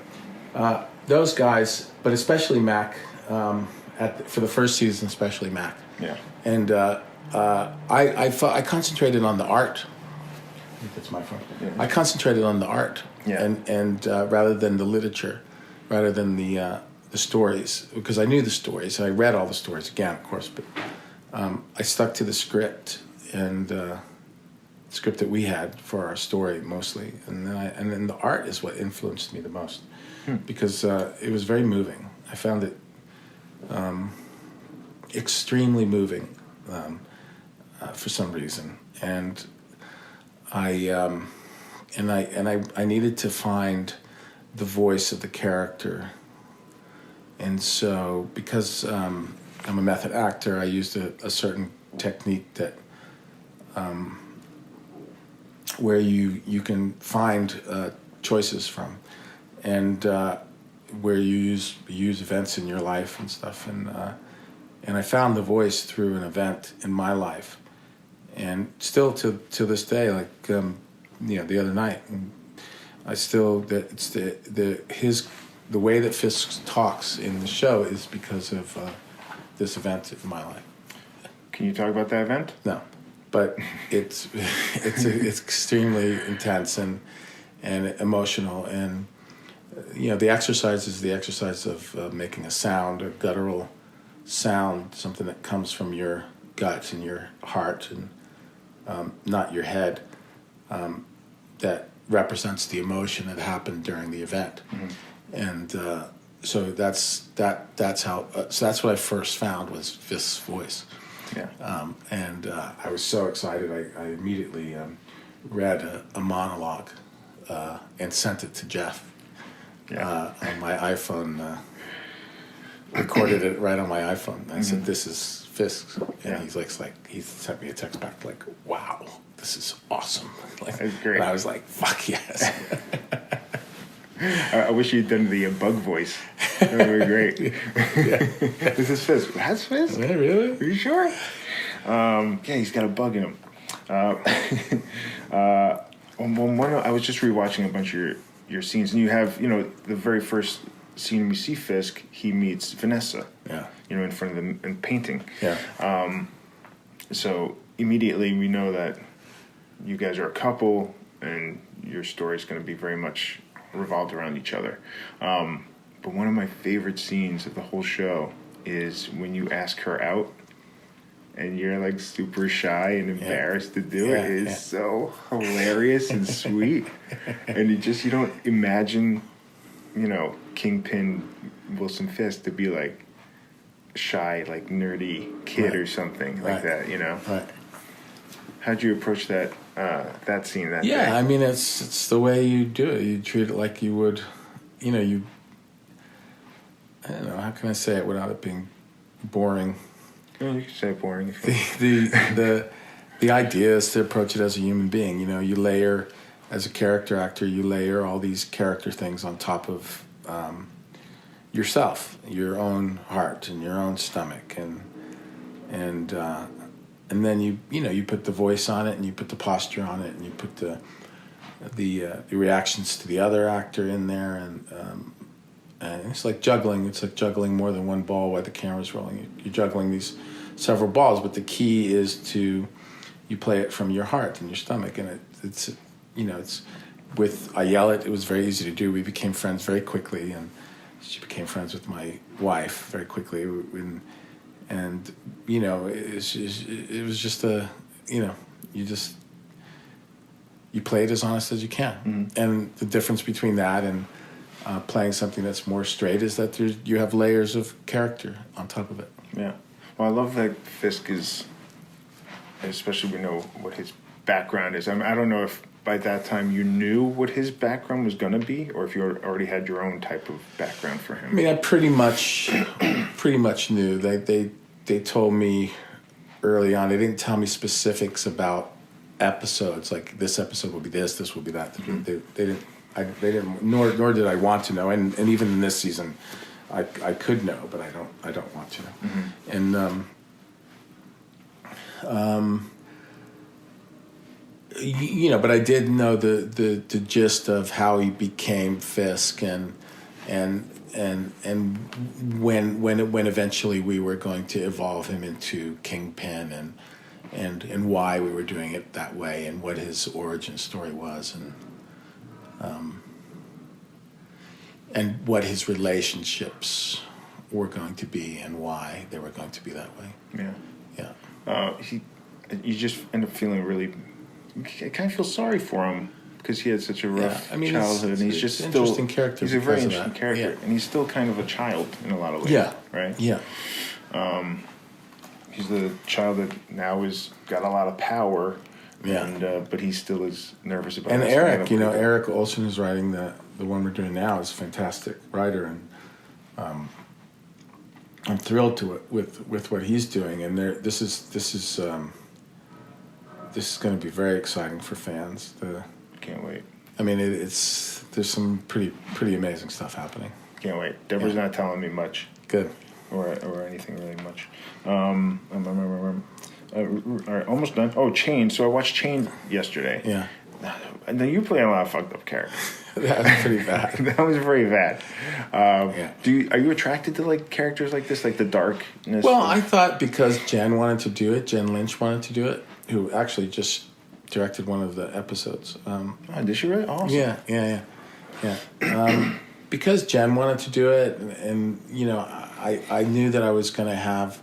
those guys, but especially Mac, for the first season, especially Mac. Yeah. And I concentrated on the art. I think that's my phone. Yeah. I concentrated on the art, and rather than the literature, rather than the stories, because I knew the stories. I read all the stories again, of course, but I stuck to the script and script that we had for our story mostly, and then the art is what influenced me the most, because it was very moving. I found it extremely moving for some reason, and I needed to find the voice of the character, and so because I'm a method actor, I used a certain technique that where you can find choices from, and where you use events in your life and stuff, and I found the voice through an event in my life, and still to this day, like the other night, I still it's the way that Fisk talks in the show is because of this event in my life. Can you talk about that event? No, but it's extremely intense and emotional, and the exercise is the exercise of making a sound, a guttural sound, something that comes from your gut and your heart and not your head, that represents the emotion that happened during the event. Mm-hmm. And so that's how. So that's what I first found was Fisk's voice. Yeah. And I was so excited. I immediately read a monologue and sent it to Jeff. Yeah. On my iPhone. Recorded it right on my iPhone. I said, "This is Fisk," and he's like, he sent me a text back like, "Wow, this is awesome!" Like, that's great. And I was like, "Fuck yes." I wish you'd done the bug voice. That would be great. This is Fisk. That's Fisk? Yeah, really? Are you sure? Yeah, he's got a bug in him. I was just rewatching a bunch of your scenes, and you have, the very first scene we see Fisk, he meets Vanessa. Yeah. In front of them and painting. Yeah. So immediately we know that you guys are a couple, and your story is going to be very much revolved around each other. But one of my favorite scenes of the whole show is when you ask her out and you're like super shy and embarrassed to do it. It is so hilarious and sweet. And you don't imagine, Kingpin Wilson Fisk to be like a shy, like nerdy kid or something like that, Right. How'd you approach that scene that day? Yeah, I mean, it's the way you do it. You treat it like you would, I don't know, how can I say it without it being boring? Yeah, you can say boring. The idea is to approach it as a human being. You layer, as a character actor, you layer all these character things on top of yourself, your own heart and your own stomach, and then you put the voice on it, and you put the posture on it, and you put the reactions to the other actor in there, and it's like juggling. It's like juggling more than one ball while the camera's rolling. You're juggling these several balls, but the key is you play it from your heart and your stomach, and it's with Ayelet. It was very easy to do. We became friends very quickly, and she became friends with my wife very quickly, and it was just you play it as honest as you can. Mm-hmm. And the difference between that and playing something that's more straight is that you have layers of character on top of it. Yeah. Well, I love that Fisk is, especially we know what his background is. I don't know if by that time you knew what his background was going to be, or if you already had your own type of background for him. I mean, I pretty much knew. They told me early on. They didn't tell me specifics about episodes, like this episode will be this will be that. They didn't. Nor did I want to know. And even in this season, I could know, but I don't want to know. And but I did know the gist of how he became Fisk and when eventually we were going to evolve him into Kingpin and why we were doing it that way and what his origin story was and what his relationships were going to be and why they were going to be that way. Yeah. You just end up feeling really. I kind of feel sorry for him because he had such a rough childhood, and he's just an still. Interesting character. He's a very interesting that. character, and he's still kind of a child in a lot of ways. Yeah. Right. Yeah. He's the child that now has got a lot of power. Yeah. And but he still is nervous about. And Eric, Eric Olson, who's writing the one we're doing now, is a fantastic writer, and I'm thrilled with what he's doing. And this is going to be very exciting for fans. Can't wait. I mean, there's some pretty amazing stuff happening. Can't wait. Deborah's not telling me much. Good. Or anything really much. All right, almost done. Oh, Chain. So I watched Chain yesterday. Yeah. And then you play a lot of fucked up characters. That was pretty bad. That was very bad. Yeah. Are you attracted to like characters like this, like the darkness? Well, I thought because Jen wanted to do it, Jen Lynch wanted to do it, who actually just directed one of the episodes. Did she really? Awesome. Yeah. Because Jen wanted to do it, and I knew that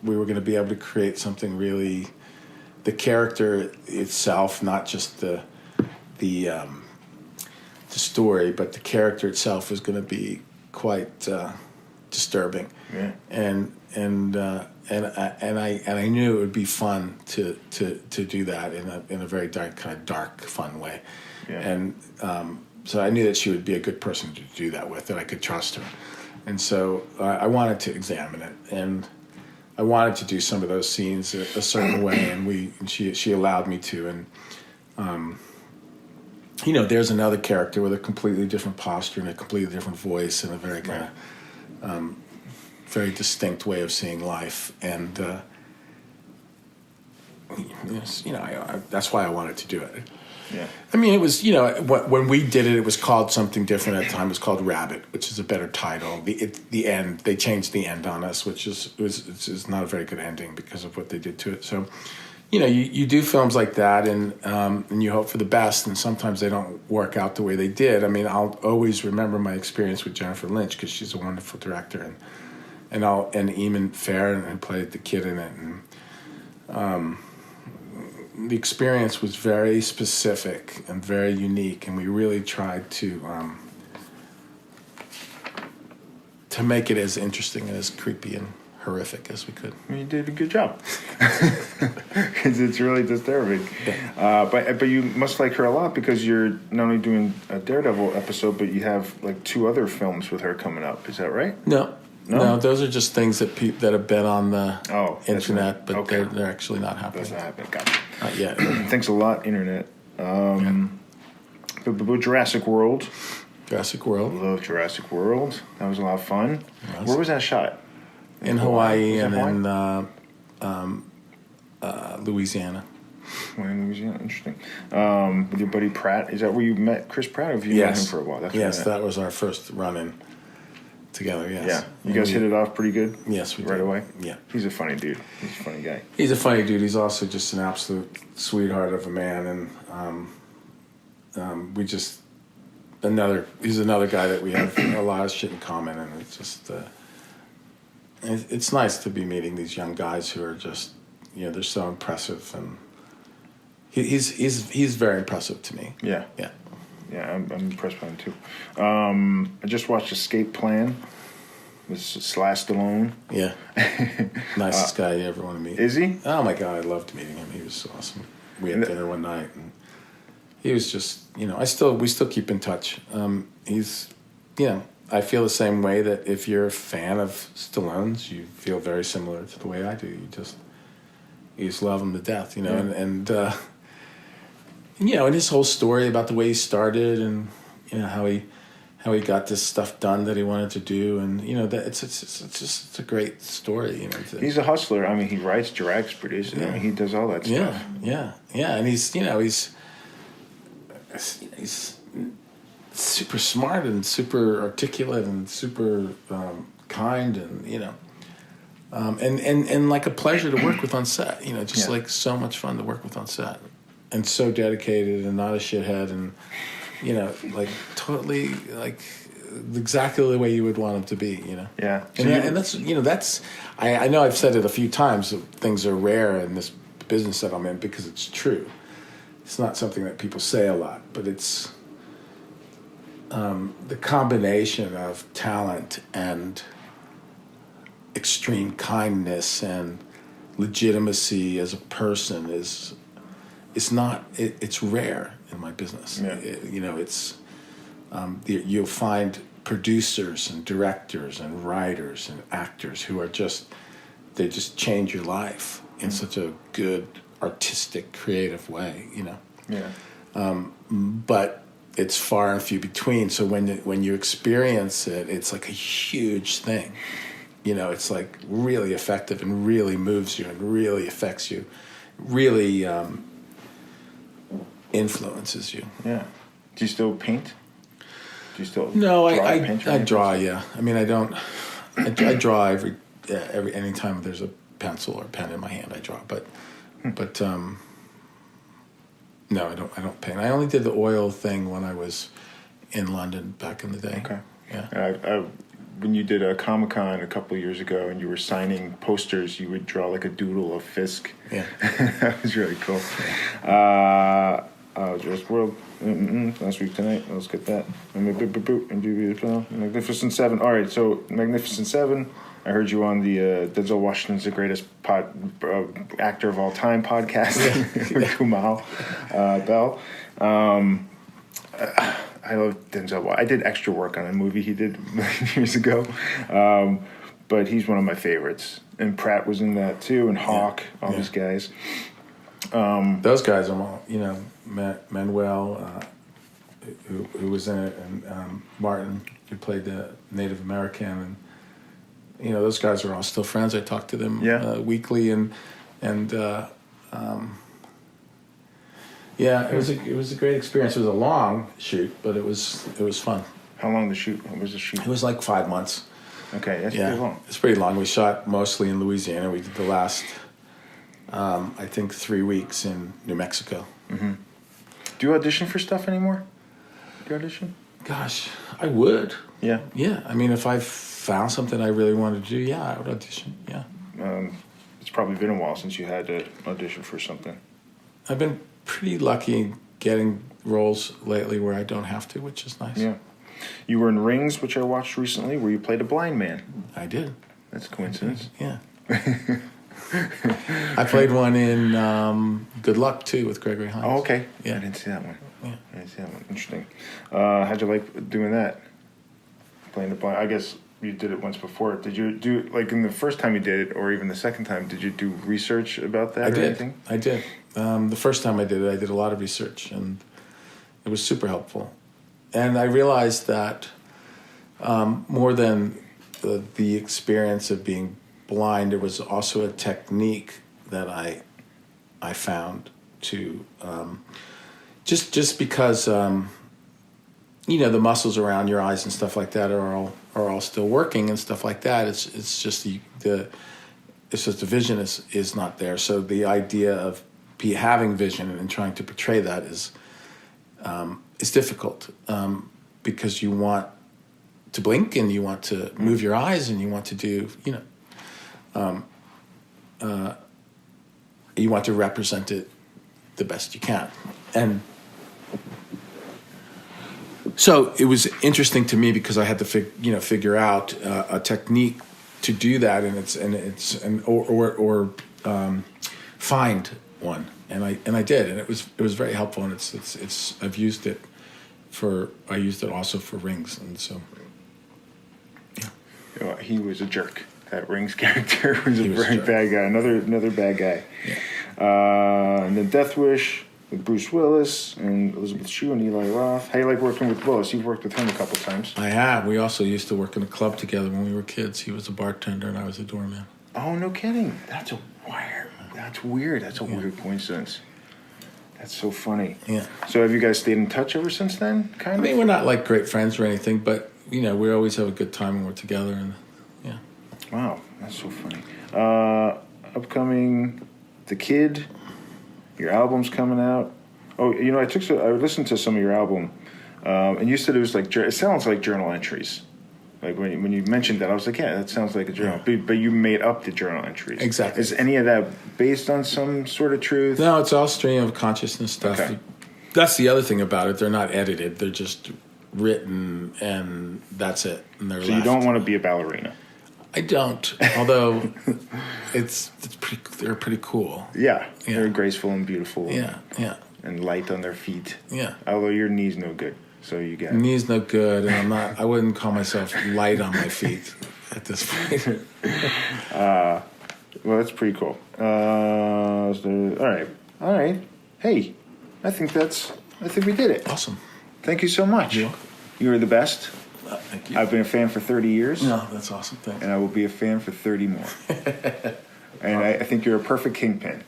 we were going to be able to create something really, the character itself, not just the story, but the character itself was going to be quite disturbing. Yeah. And I knew it would be fun to do that in a very dark, fun way. Yeah. And so I knew that she would be a good person to do that with, that I could trust her. And so I wanted to examine it, and I wanted to do some of those scenes a certain way, and she allowed me to. And there's another character with a completely different posture and a completely different voice and a very kind of very distinct way of seeing life, and that's why I wanted to do it. Yeah. I mean, it was, when we did it, it was called something different at the time. It was called Rabbit, which is a better title. The end, they changed the end on us, which is not a very good ending because of what they did to it. So, you do films like that, and you hope for the best, and sometimes they don't work out the way they did. I mean, I'll always remember my experience with Jennifer Lynch because she's a wonderful director, and Eamon Fair, and played the kid in it, and the experience was very specific and very unique, and we really tried to make it as interesting and as creepy and horrific as we could. You did a good job, because it's really disturbing. Yeah. But you must like her a lot because you're not only doing a Daredevil episode, but you have like 2 other films with her coming up. Is that right? No, those are just things that have been on the internet, but okay. they're actually not happening. Doesn't happen. Gotcha. Not yet. Thanks a lot, internet. But Jurassic World. Jurassic World. Love Jurassic World. That was a lot of fun. Where was that shot? In Hawaii and in Louisiana. In Louisiana, interesting. With your buddy Pratt. Is that where you met Chris Pratt, or have you known him for a while? That was our first run-in together, yes. Yeah. You guys hit it off pretty good? Yes, we did. Right away? Yeah. He's a funny dude. He's a funny guy. He's a funny dude. He's also just an absolute sweetheart of a man, and he's another guy that we have a lot of shit in common, and it's just it's nice to be meeting these young guys who are just, they're so impressive, and he's very impressive to me. Yeah. Yeah. Yeah, I'm impressed by him too. I just watched Escape Plan with Stallone. Yeah. Nicest guy you ever want to meet. Is he? Oh my God, I loved meeting him. He was awesome. We had dinner one night, and he was just, we still keep in touch. I feel the same way that if you're a fan of Stallone's, you feel very similar to the way I do. You just love him to death, Yeah. and and his whole story about the way he started, and how he got this stuff done that he wanted to do, and that it's a great story. He's a hustler. I mean, he writes, directs, produces. Yeah. I mean, he does all that stuff. Yeah, and he's super smart and super articulate and super kind, and like a pleasure to work with on set. Like so much fun to work with on set, and so dedicated and not a shithead, and like totally like exactly the way you would want him to be. Yeah, and that's I know I've said it a few times. Things are rare in this business that I'm in because it's true. It's not something that people say a lot, but it's the combination of talent and extreme kindness and legitimacy as a person is not. It's rare in my business. Yeah. You'll find producers and directors and writers and actors who are they just change your life in such a good, artistic, creative way. Yeah. But it's far and few between. So when you experience it, it's like a huge thing. It's like really effective and really moves you and really affects you, really influences you. Yeah. Do you still paint? Do you still No, draw? I draw. Yeah. I mean, I don't. I draw every anytime there's a pencil or pen in my hand, I draw. But no, I don't paint. I only did the oil thing when I was in London back in the day. Okay. Yeah. When you did a Comic-Con a couple of years ago and you were signing posters, you would draw like a doodle of Fisk. Yeah. That was really cool. Yeah. Jurassic World. Last week tonight. Let's get that. Magnificent Seven. All right, so Magnificent Seven. I heard you on the Denzel Washington's the greatest actor of all time podcast with Kumail Bell. I love Denzel. I did extra work on a movie he did years ago, but he's one of my favorites. And Pratt was in that too, and Hawke, all these guys. Those guys, Manuel, who was in it, and Martin, who played the Native American, and those guys are all still friends. I talk to them weekly, and yeah, it was a great experience. It was a long shoot, but it was fun. How long the shoot? What was the shoot? It was like 5 months. Okay, that's pretty long. It's pretty long. We shot mostly in Louisiana. We did the last, I think, 3 weeks in New Mexico. Mm-hmm. Do you audition for stuff anymore? Do you audition? Gosh, I would. Yeah. Yeah. I mean, if I found something I really wanted to do, I would audition. Yeah. It's probably been a while since you had to audition for something. I've been pretty lucky getting roles lately where I don't have to, which is nice. Yeah. You were in Rings, which I watched recently, where you played a blind man. I did. That's a coincidence. Yeah. I played one in Good Luck, too, with Gregory Hines. Oh, okay. Yeah. I didn't see that one. Yeah. I didn't see that one. Interesting. How'd you like doing that? Playing the blind... I guess you did it once before. Did you do... Like, in the first time you did it, or even the second time, did you do research about that anything? I did. The first time I did it, I did a lot of research, and it was super helpful. And I realized that more than the experience of being blind, there was also a technique that I found to just because the muscles around your eyes and stuff like that are all still working and stuff like that. It's just the vision is not there. So the idea of having vision and trying to portray that is difficult because you want to blink and you want to move your eyes and you want to do you want to represent it the best you can. And so it was interesting to me because I had to figure out a technique to do that, or find one, and I did, and it was very helpful, and it's I've used it also for Rings, and so yeah. He was a jerk. That Rings character was a very bad guy. Another bad guy. Yeah. And then Death Wish with Bruce Willis and Elizabeth Shue and Eli Roth. How you like working with Willis? You've worked with him a couple times. I have. We also used to work in a club together when we were kids. He was a bartender and I was a doorman. Oh, no kidding. That's weird. That's a weird coincidence. That's so funny. Yeah. So have you guys stayed in touch ever since then, kind of? I mean, we're not like great friends or anything, but, you know, we always have a good time when we're together. And yeah. Wow, that's so funny. Upcoming, The Kid, your album's coming out. Oh, you know, I listened to some of your album, and you said it was like, it sounds like journal entries. Like when you mentioned that, I was like, yeah, that sounds like a journal. Yeah. But you made up the journal entries. Exactly. Is any of that based on some sort of truth? No, it's all stream of consciousness stuff. Okay. That's the other thing about it. They're not edited. They're just written, and that's it. And they're So you don't want to be a ballerina? I don't. Although they're pretty cool. Yeah, they're graceful and beautiful. Yeah, yeah. And light on their feet. Yeah. Although your knee's no good, so you got knee's no good, and I wouldn't call myself light on my feet at this point. Well, that's pretty cool. All right. Hey, I think we did it. Awesome. Thank you so much. You're the best. Thank you. I've been a fan for 30 years. No, that's awesome. Thanks. And I will be a fan for 30 more. And I think you're a perfect Kingpin.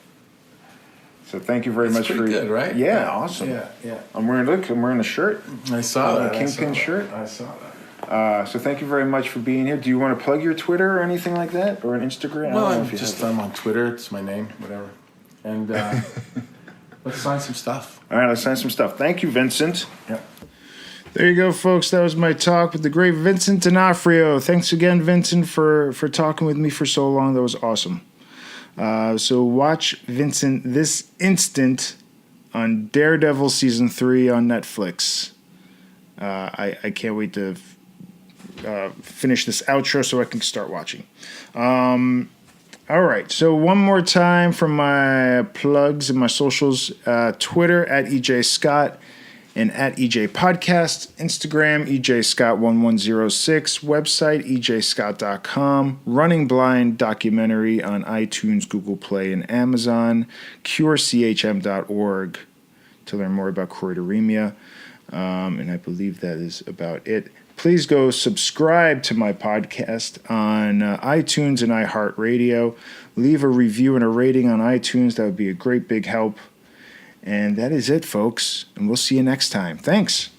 So thank you very much for good, right? Yeah, awesome. Yeah. I'm wearing a shirt. I saw that. A Kingpin shirt. I saw that. So thank you very much for being here. Do you want to plug your Twitter or anything like that, or an Instagram? Well, I'm on Twitter. It's my name, whatever. And let's sign some stuff. All right, let's sign some stuff. Thank you, Vincent. Yep. There you go, folks. That was my talk with the great Vincent D'Onofrio. Thanks again, Vincent, for talking with me for so long. That was awesome. So watch Vincent this instant on Daredevil Season 3 on Netflix. I can't wait to finish this outro so I can start watching. All right, so one more time for my plugs and my socials. Twitter at EJ Scott and at EJ Podcast. Instagram, EJ Scott1106. Website, ejscott.com. Running Blind documentary on iTunes, Google Play, and Amazon. curechm.org to learn more about choroideremia. And I believe that is about it. Please go subscribe to my podcast on iTunes and iHeartRadio. Leave a review and a rating on iTunes. That would be a great big help. And that is it, folks. And we'll see you next time. Thanks.